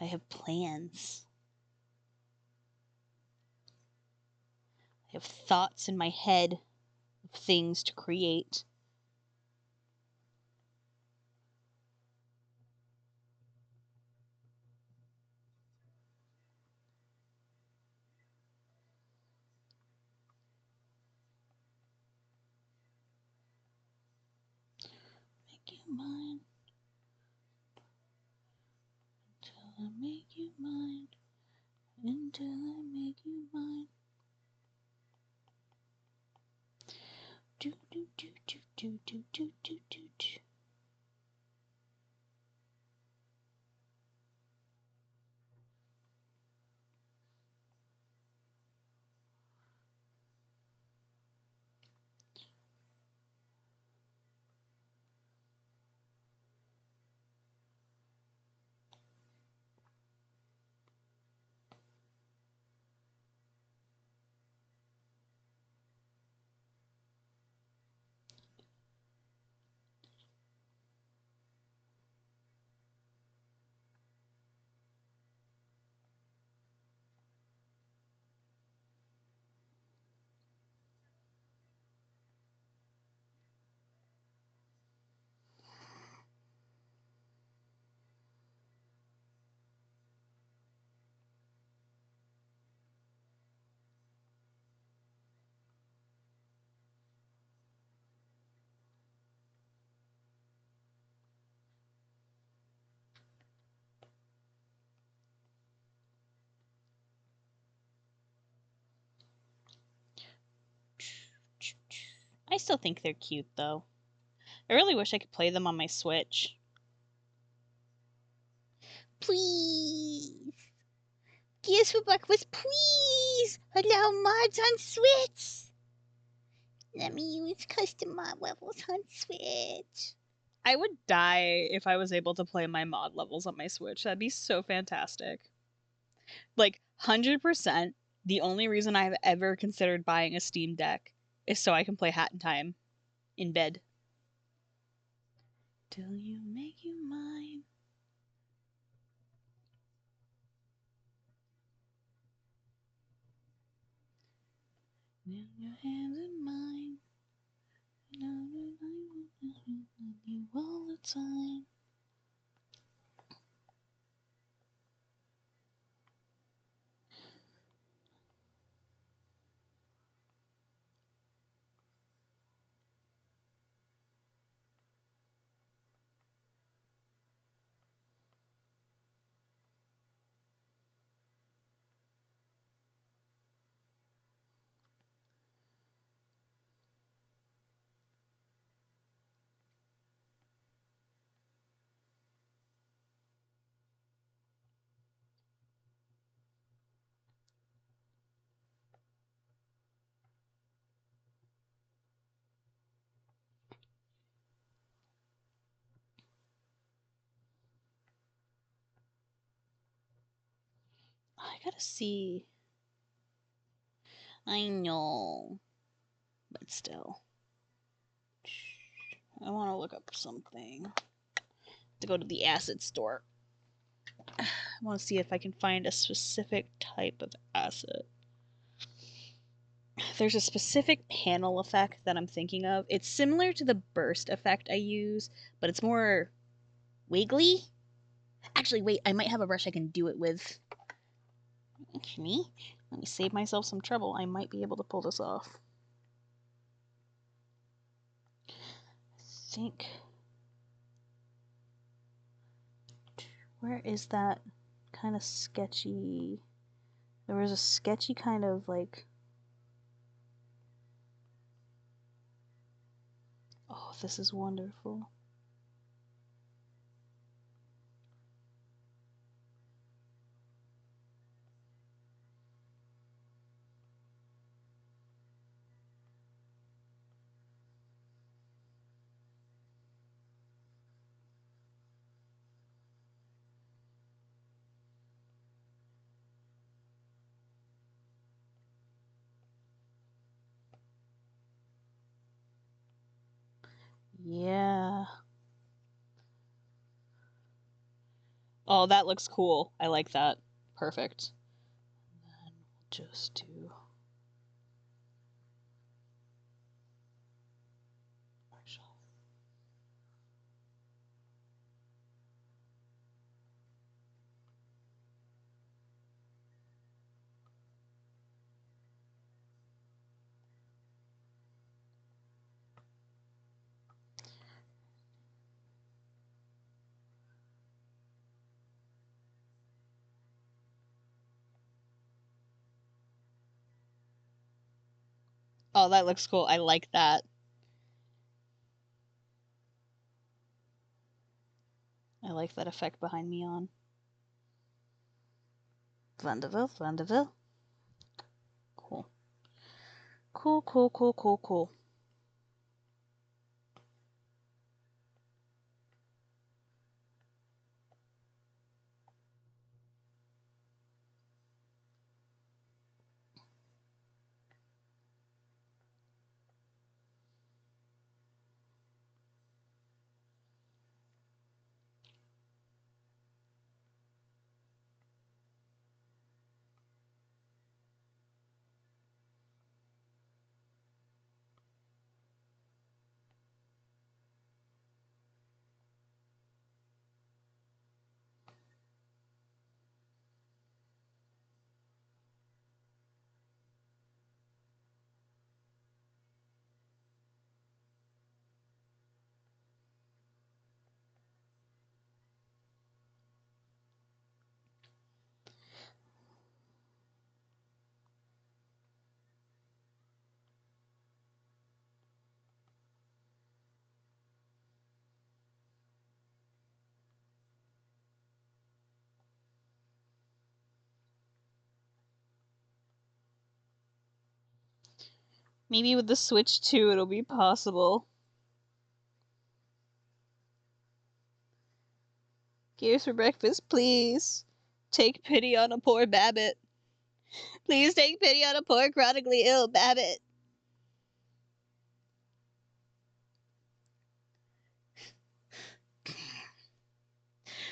I have plans. I have thoughts in my head of things to create. Make you mine. Until I make you mine. Until I make you mine. Do do do do do do do do do do. I still think they're cute, though. I really wish I could play them on my Switch. Please! Gears for breakfast, please! Allow mods on Switch! Let me use custom mod levels on Switch. I would die if I was able to play my mod levels on my Switch. That'd be so fantastic. Like, 100%, the only reason I've ever considered buying a Steam Deck is so I can play Hat in Time in bed. Till you make you mine. In your hands in mine. You all the time. I gotta see. I know. But still. I want to look up something. To go to the asset store. I want to see if I can find a specific type of asset. There's a specific panel effect that I'm thinking of. It's similar to the burst effect I use, but it's more wiggly. Actually, wait, I might have a brush I can do it with. Actually, let me save myself some trouble. I might be able to pull this off. I think... Where is that kind of sketchy... There was a sketchy kind of, like... Oh, this is wonderful. Yeah. Oh, that looks cool. I like that. Perfect. And then we'll just do... Oh, that looks cool. I like that. I like that effect behind me on. Vandeville, Vandeville. Cool. Cool, cool, cool, cool, cool. Maybe with the Switch 2 it'll be possible. Gears for breakfast, please. Take pity on a poor Babbitt. Please take pity on a poor chronically ill Babbitt.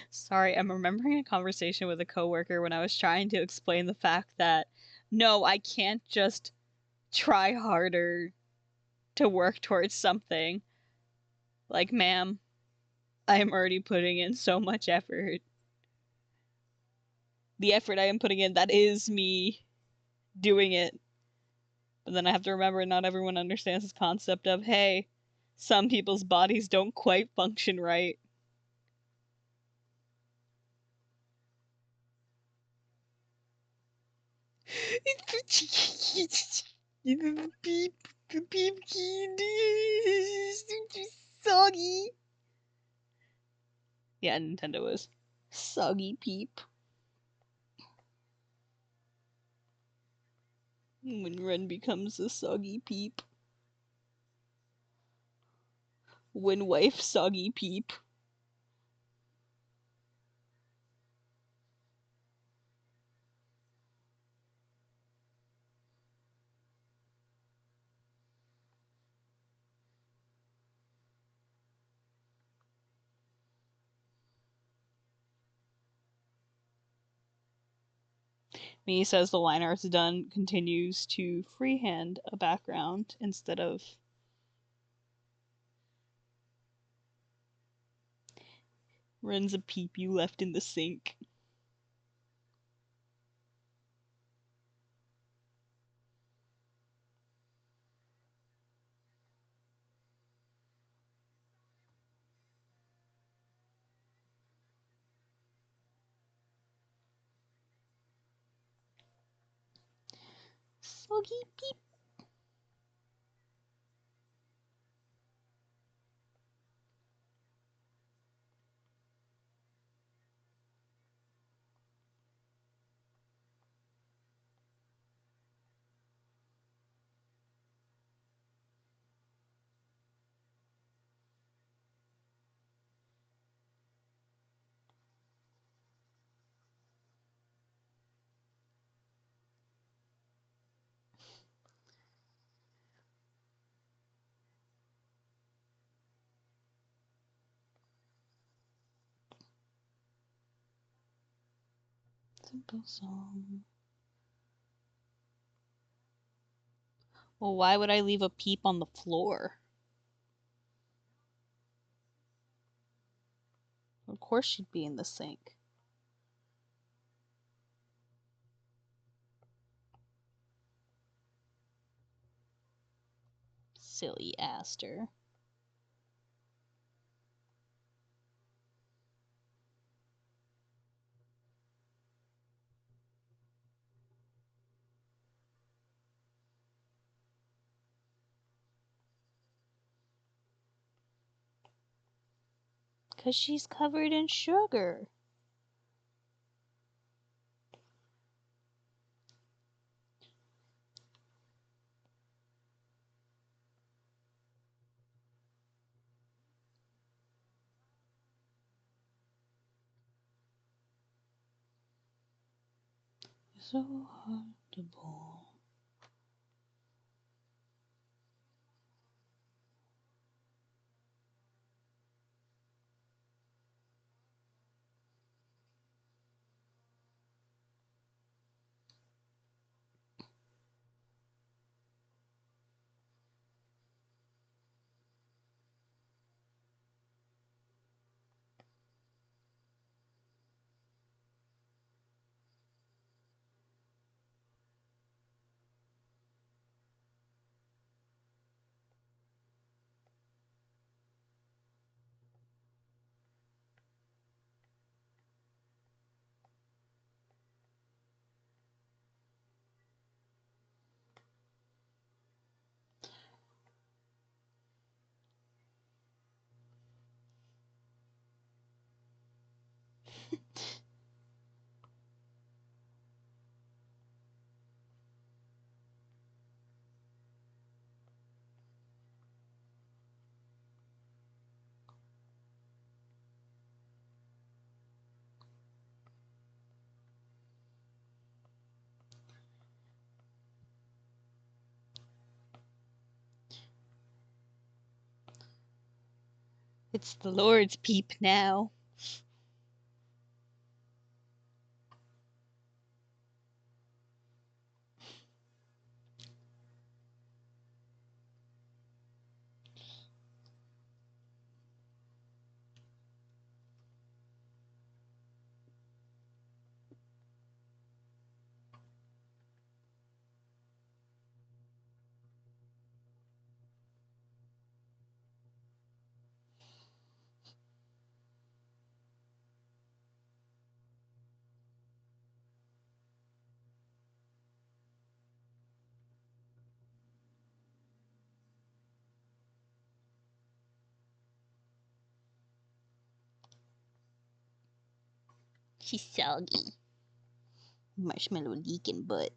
Sorry, I'm remembering a conversation with a coworker when I was trying to explain the fact that no, I can't just try harder to work towards something. Like, ma'am, I am already putting in so much effort. The effort I am putting in, that is me doing it. But then I have to remember not everyone understands this concept of, hey, some people's bodies don't quite function right. Beep, beep, soggy. Yeah, Nintendo was soggy peep. When Ren becomes a soggy peep. When wife soggy peep. Me says the line art's done, continues to freehand a background instead of Ren's a peep you left in the sink. Soggy peep. Simple song. Well, why would I leave a peep on the floor? Of course she'd be in the sink. Silly Aster. Because she's covered in sugar. So hard to pull. It's the Lord's peep now. She's soggy. Marshmallow leaking butt.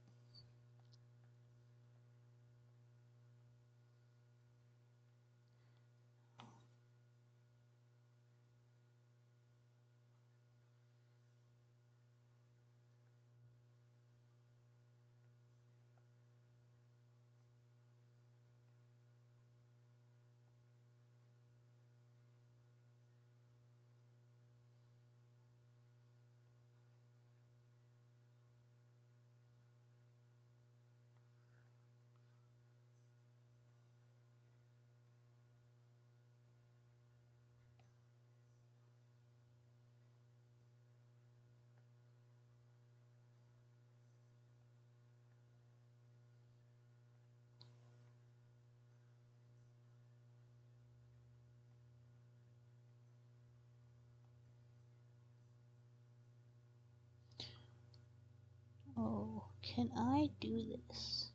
Oh, can I do this?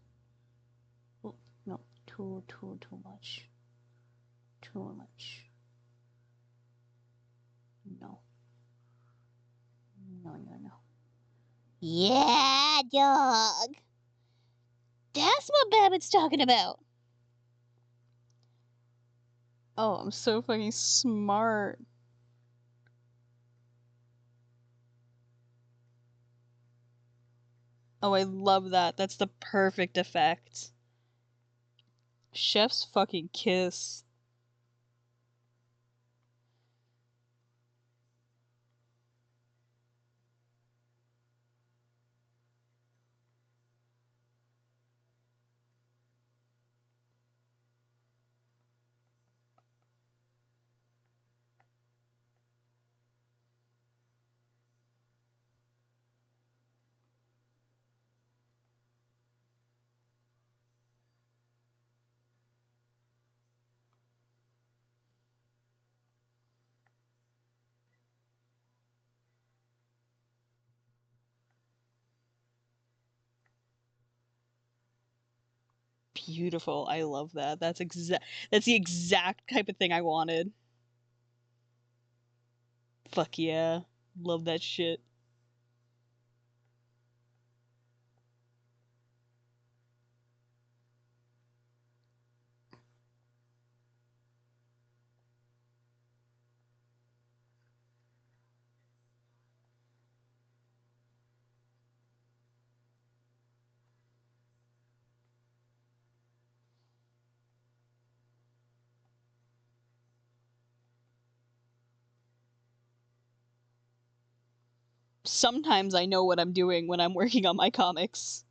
Oh, no, too much. Too much. No. No. Yeah, dog! That's what Babbitt's talking about! Oh, I'm so fucking smart. Oh, I love that. That's the perfect effect. Chef's fucking kiss. Beautiful. I love that. That's the exact type of thing I wanted. Fuck yeah. Love that shit. Sometimes I know what I'm doing when I'm working on my comics.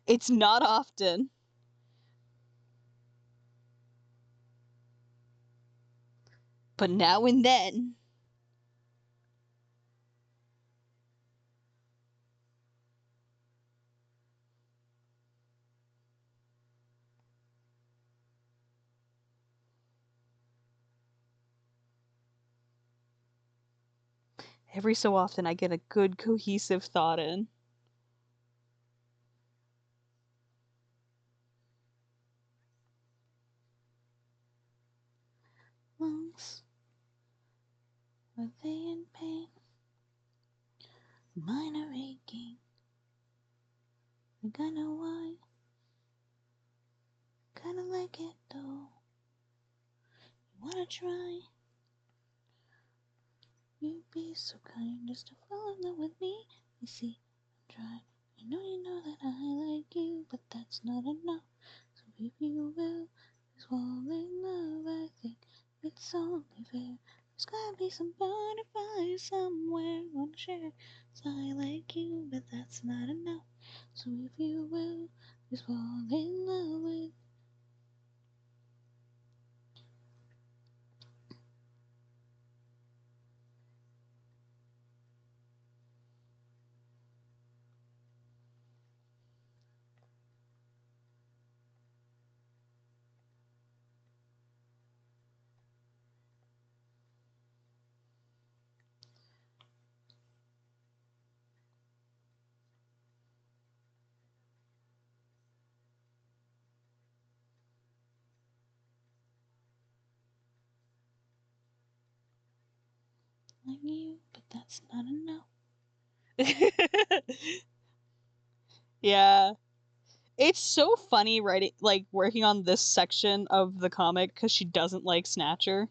It's not often. But now and then. Every so often I get a good cohesive thought in. Lungs, are they in pain? Mine are aching. I kinda why. Kinda like it though. You wanna try? You'd be so kind just to fall in love with me. You see, I'm trying. I know you know that I like you, but that's not enough. So if you will, just fall in love, I think It's only fair. There's gotta be some butterflies somewhere on the share side like you, but that's not enough. So if you will, just fall in love with. Like you, but that's not enough. Yeah. It's so funny writing, like, working on this section of the comic because she doesn't like Snatcher.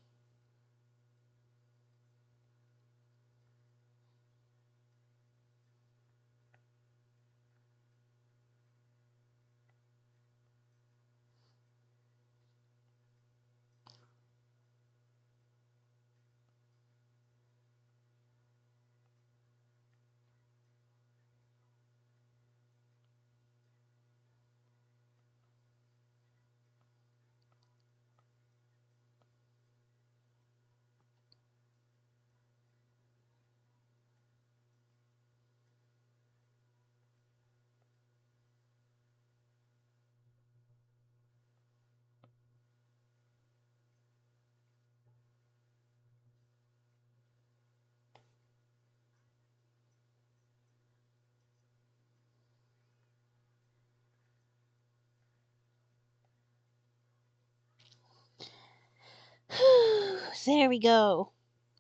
There we go.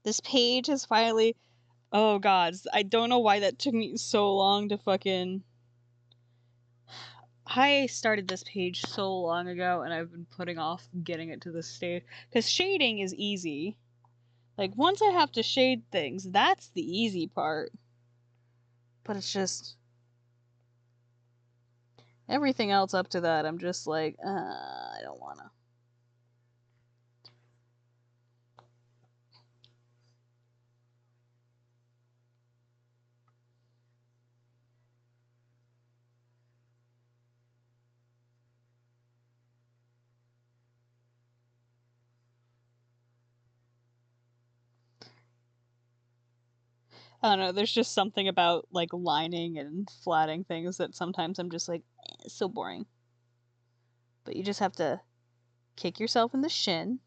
This page is finally. Oh god, I don't know why that took me so long to fucking. I started this page so long ago and I've been putting off getting it to this stage. Because shading is easy. Like, once I have to shade things, that's the easy part. But it's just. Everything else up to that, I'm just like, I don't wanna. I don't know, there's just something about, like, lining and flatting things that sometimes I'm just like, it's so boring. But you just have to kick yourself in the shin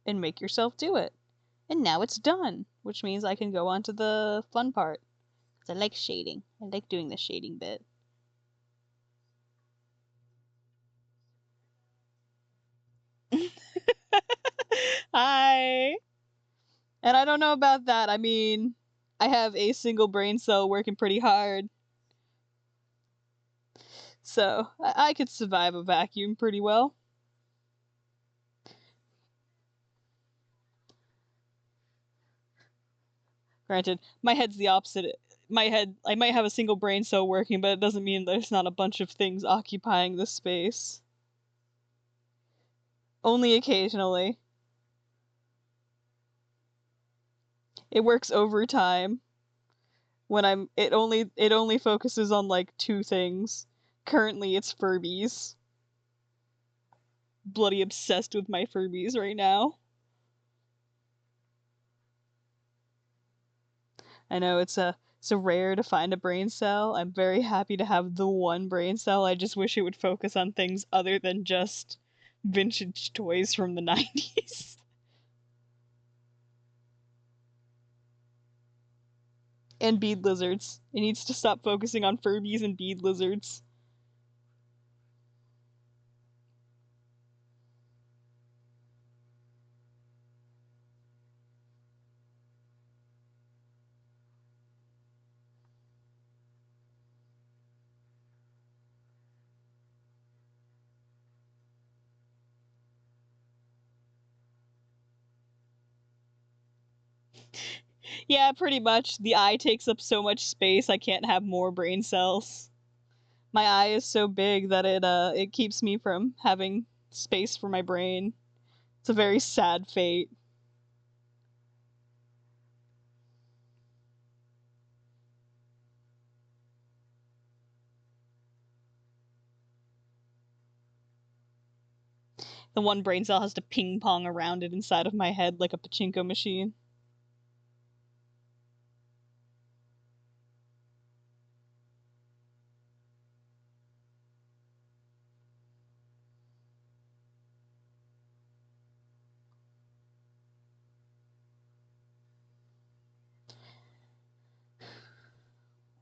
and make yourself do it. And now it's done, which means I can go on to the fun part. Because I like shading. I like doing the shading bit. Hi! And I don't know about that. I mean, I have a single brain cell working pretty hard. So, I could survive a vacuum pretty well. Granted, my head's the opposite. My head, I might have a single brain cell working, but it doesn't mean there's not a bunch of things occupying the space. Only occasionally. It works overtime when it only focuses on like two things. Currently it's Furbies. Bloody obsessed with my Furbies right now. I know it's a rare to find a brain cell. I'm very happy to have the one brain cell. I just wish it would focus on things other than just vintage toys from the 90s. And bead lizards. It needs to stop focusing on Furbies and bead lizards. Yeah, pretty much. The eye takes up so much space, I can't have more brain cells. My eye is so big that it keeps me from having space for my brain. It's a very sad fate. The one brain cell has to ping pong around it inside of my head like a pachinko machine.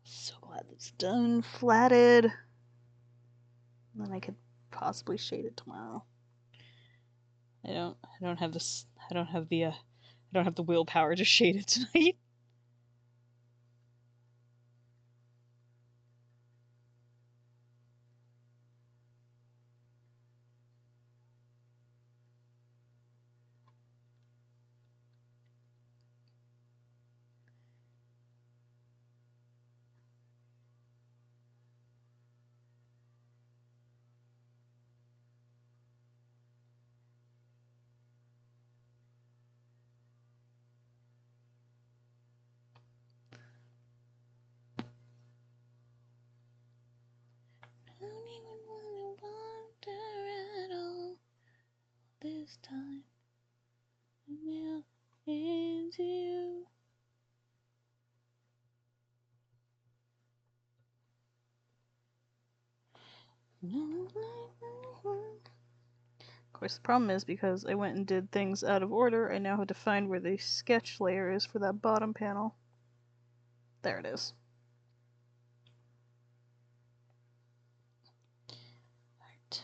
So glad it's done, flatted. And then I could possibly shade it tomorrow. I don't have this. I don't have the willpower to shade it tonight. Don't even wanna wander at all this time. Now into you. Of course, the problem is because I went and did things out of order, I now have to find where the sketch layer is for that bottom panel. There it is. Right.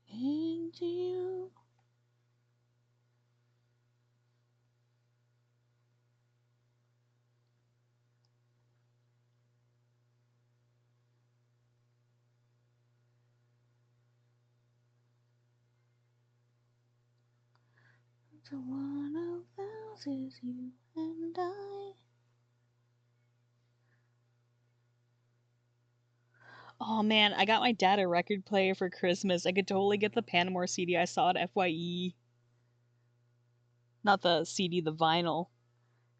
Into you. So one of those is you and I. Oh man, I got my dad a record player for Christmas. I could totally get the Panamore CD I saw at FYE. Not the CD, the vinyl.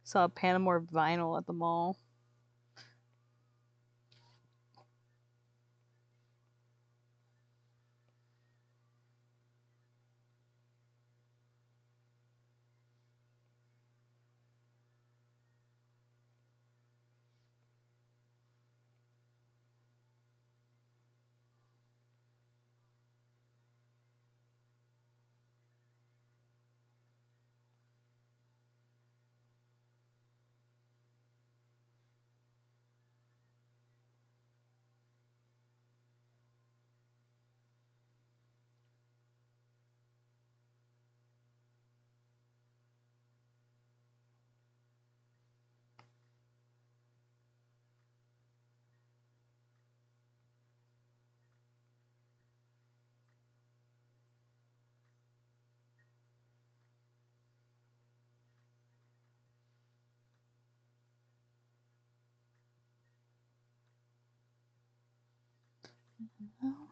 Saw a Panamore vinyl at the mall. Oh.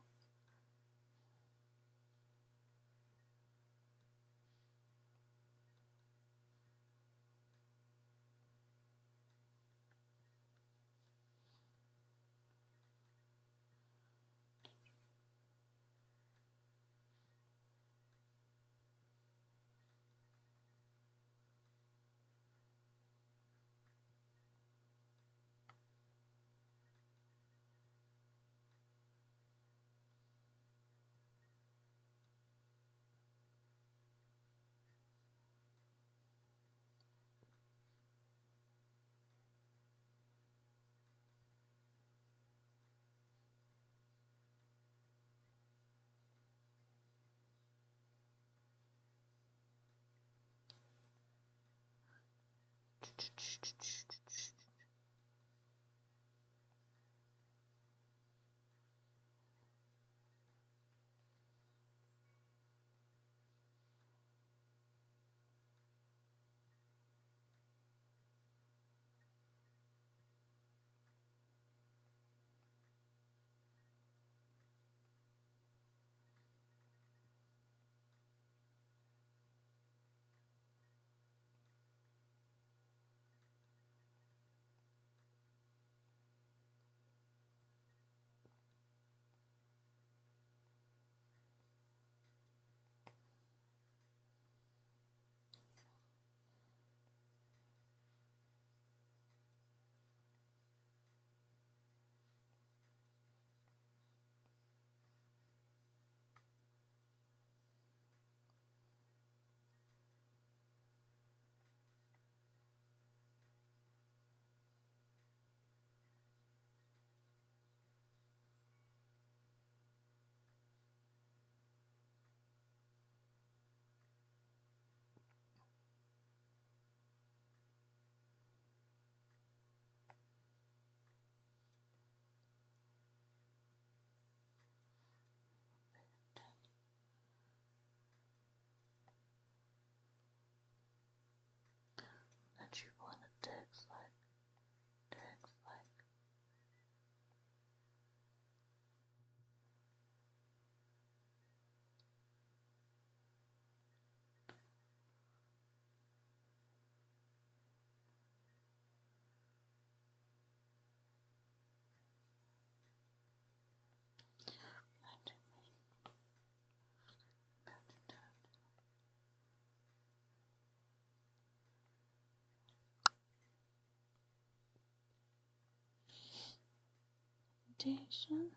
meditation.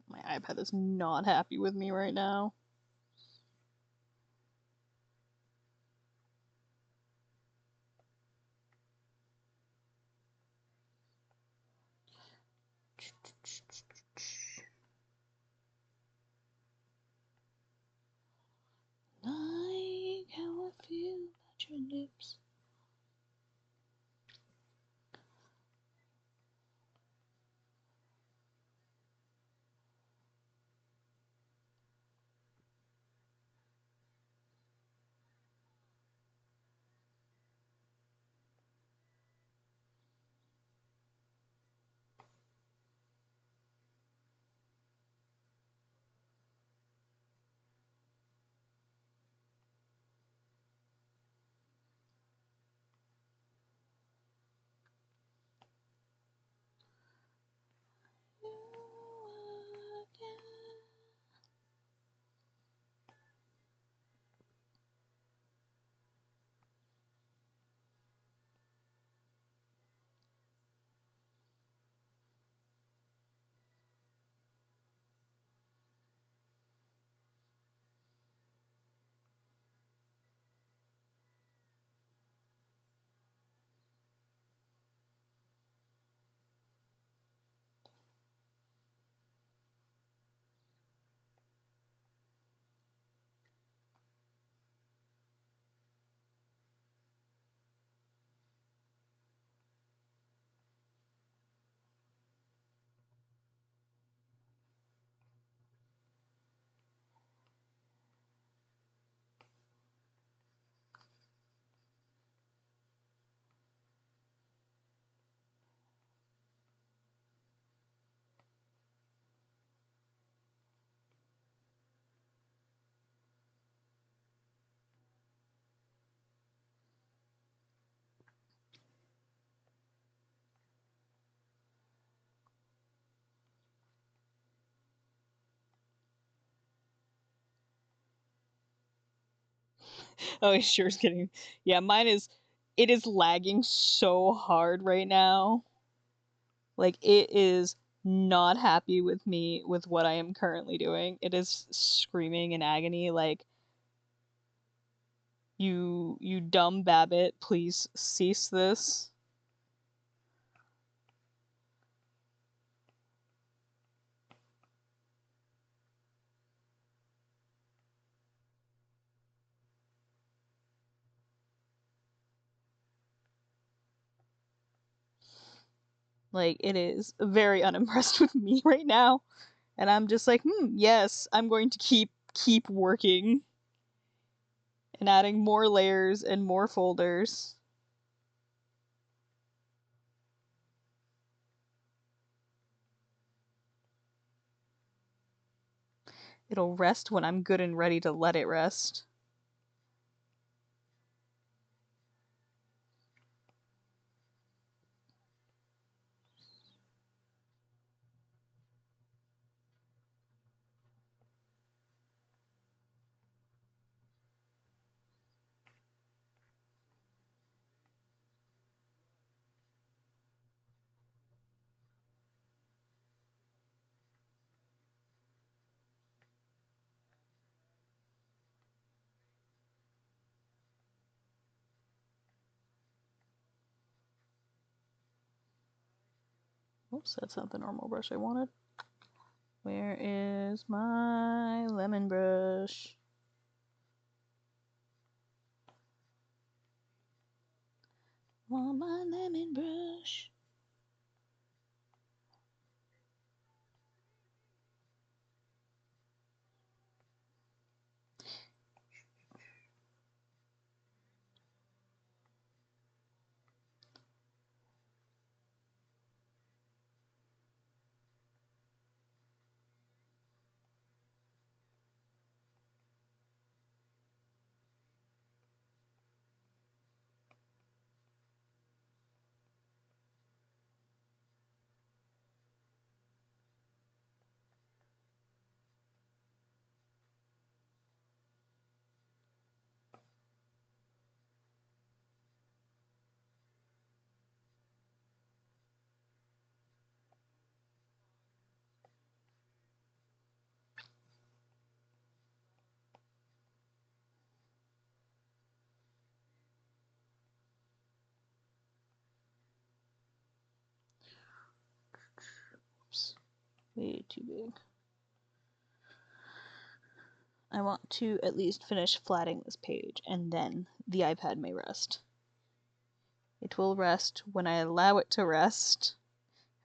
My iPad is not happy with me right now. Like how I feel about your lips. Oh, it sure is getting. Yeah, mine is. It is lagging so hard right now. Like, it is not happy with me with what I am currently doing. It is screaming in agony, like, you dumb Babbit, please cease this. Like, it is very unimpressed with me right now. And I'm just like, yes, I'm going to keep working and adding more layers and more folders. It'll rest when I'm good and ready to let it rest. Oops, that's not the normal brush I wanted. Where is my lemon brush? Want my lemon brush. Oops, way too big. I want to at least finish flatting this page, and then the iPad may rest. It will rest when I allow it to rest,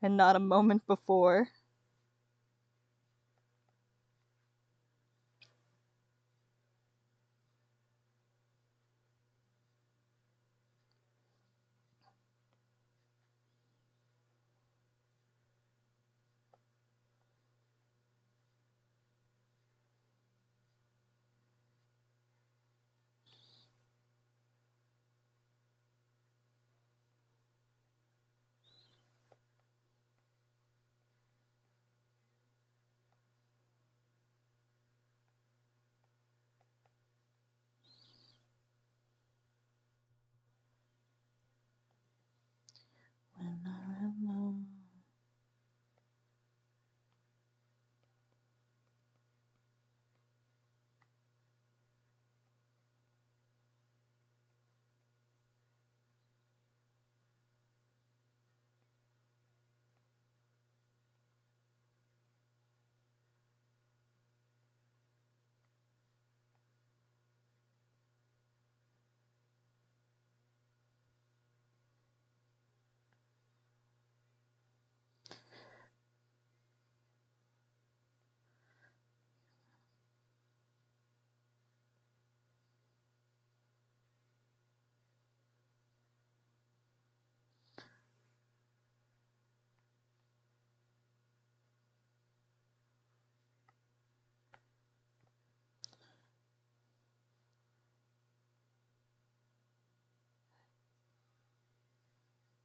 and not a moment before. When I'm alone.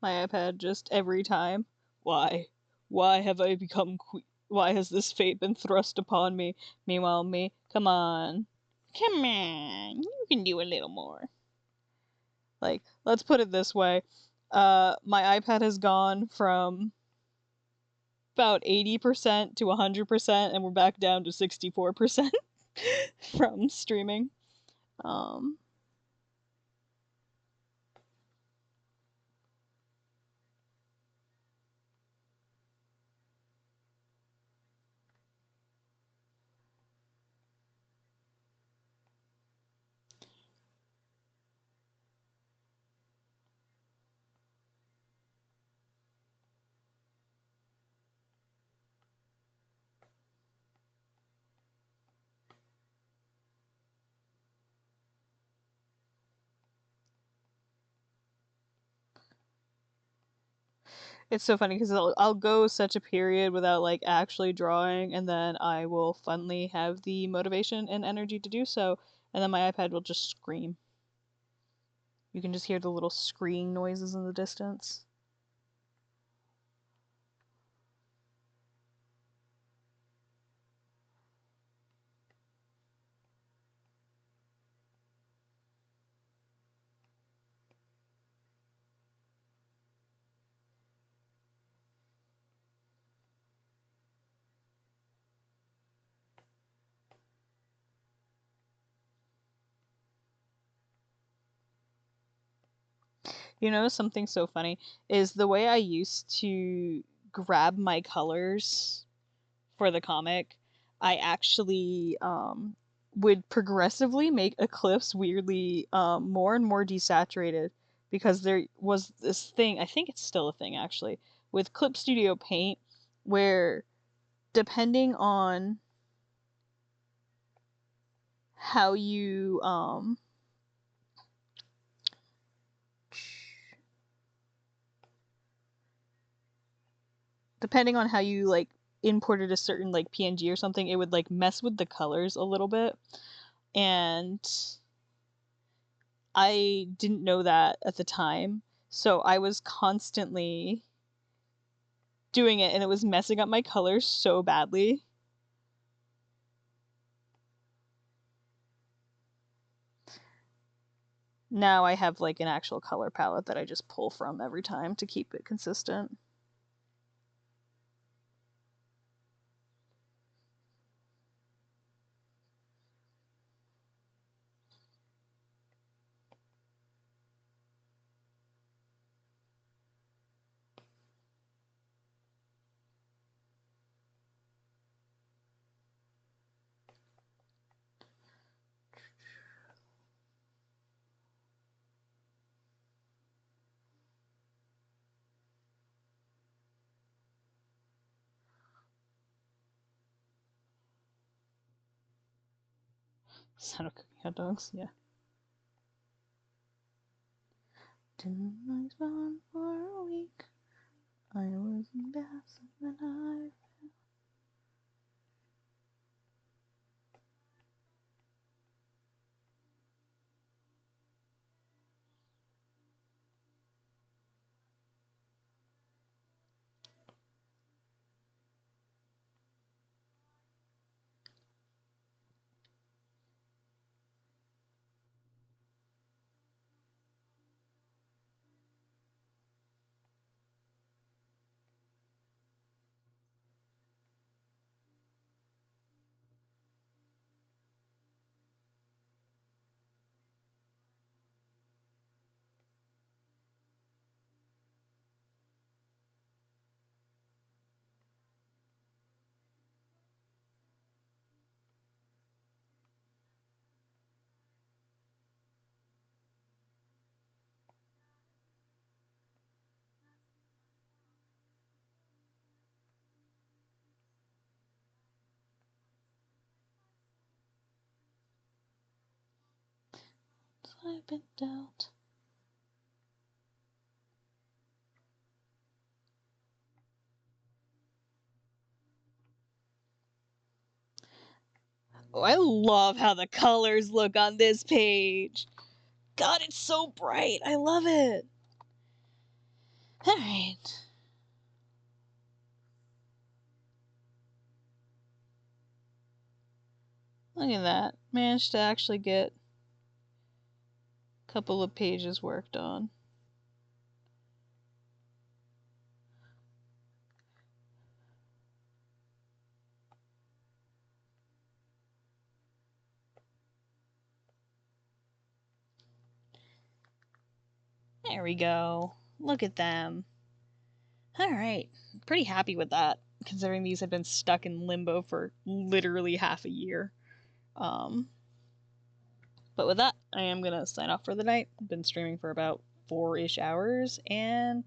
My iPad just every time. Why? Why have I become Why has this fate been thrust upon me? Meanwhile, me, come on. Come on, you can do a little more. Like, let's put it this way. My iPad has gone from about 80% to 100%, and we're back down to 64% from streaming. It's so funny because I'll go such a period without like actually drawing, and then I will finally have the motivation and energy to do so, and then my iPad will just scream. You can just hear the little screeing noises in the distance. You know, something so funny is the way I used to grab my colors for the comic, I actually would progressively make Eclipse weirdly more and more desaturated, because there was this thing, I think it's still a thing actually, with Clip Studio Paint, where depending on how you like imported a certain like PNG or something, it would like mess with the colors a little bit, and I didn't know that at the time, so I was constantly doing it and it was messing up my colors so badly. Now I have like an actual color palette that I just pull from every time to keep it consistent. Sound of cooking hot dogs, yeah. Didn't I spawn for a week? I was in gas and I... I've been dealt. Oh, I love how the colors look on this page. God, it's so bright. I love it. Alright. Look at that. Managed to actually get a couple of pages worked on. There we go. Look at them. Alright. Pretty happy with that, considering these had been stuck in limbo for literally half a year. But with that, I am going to sign off for the night. I've been streaming for about 4-ish hours, and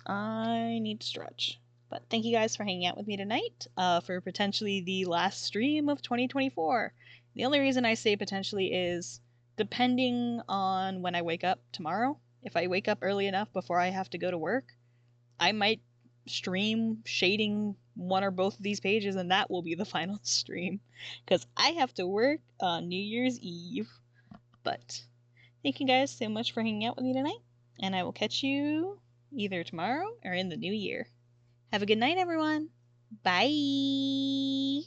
I need to stretch. But thank you guys for hanging out with me tonight for potentially the last stream of 2024. The only reason I say potentially is depending on when I wake up tomorrow. If I wake up early enough before I have to go to work, I might stream shading one or both of these pages, and that will be the final stream, because I have to work on New Year's Eve. But thank you guys so much for hanging out with me tonight, and I will catch you either tomorrow or in the new year. Have a good night, everyone. Bye.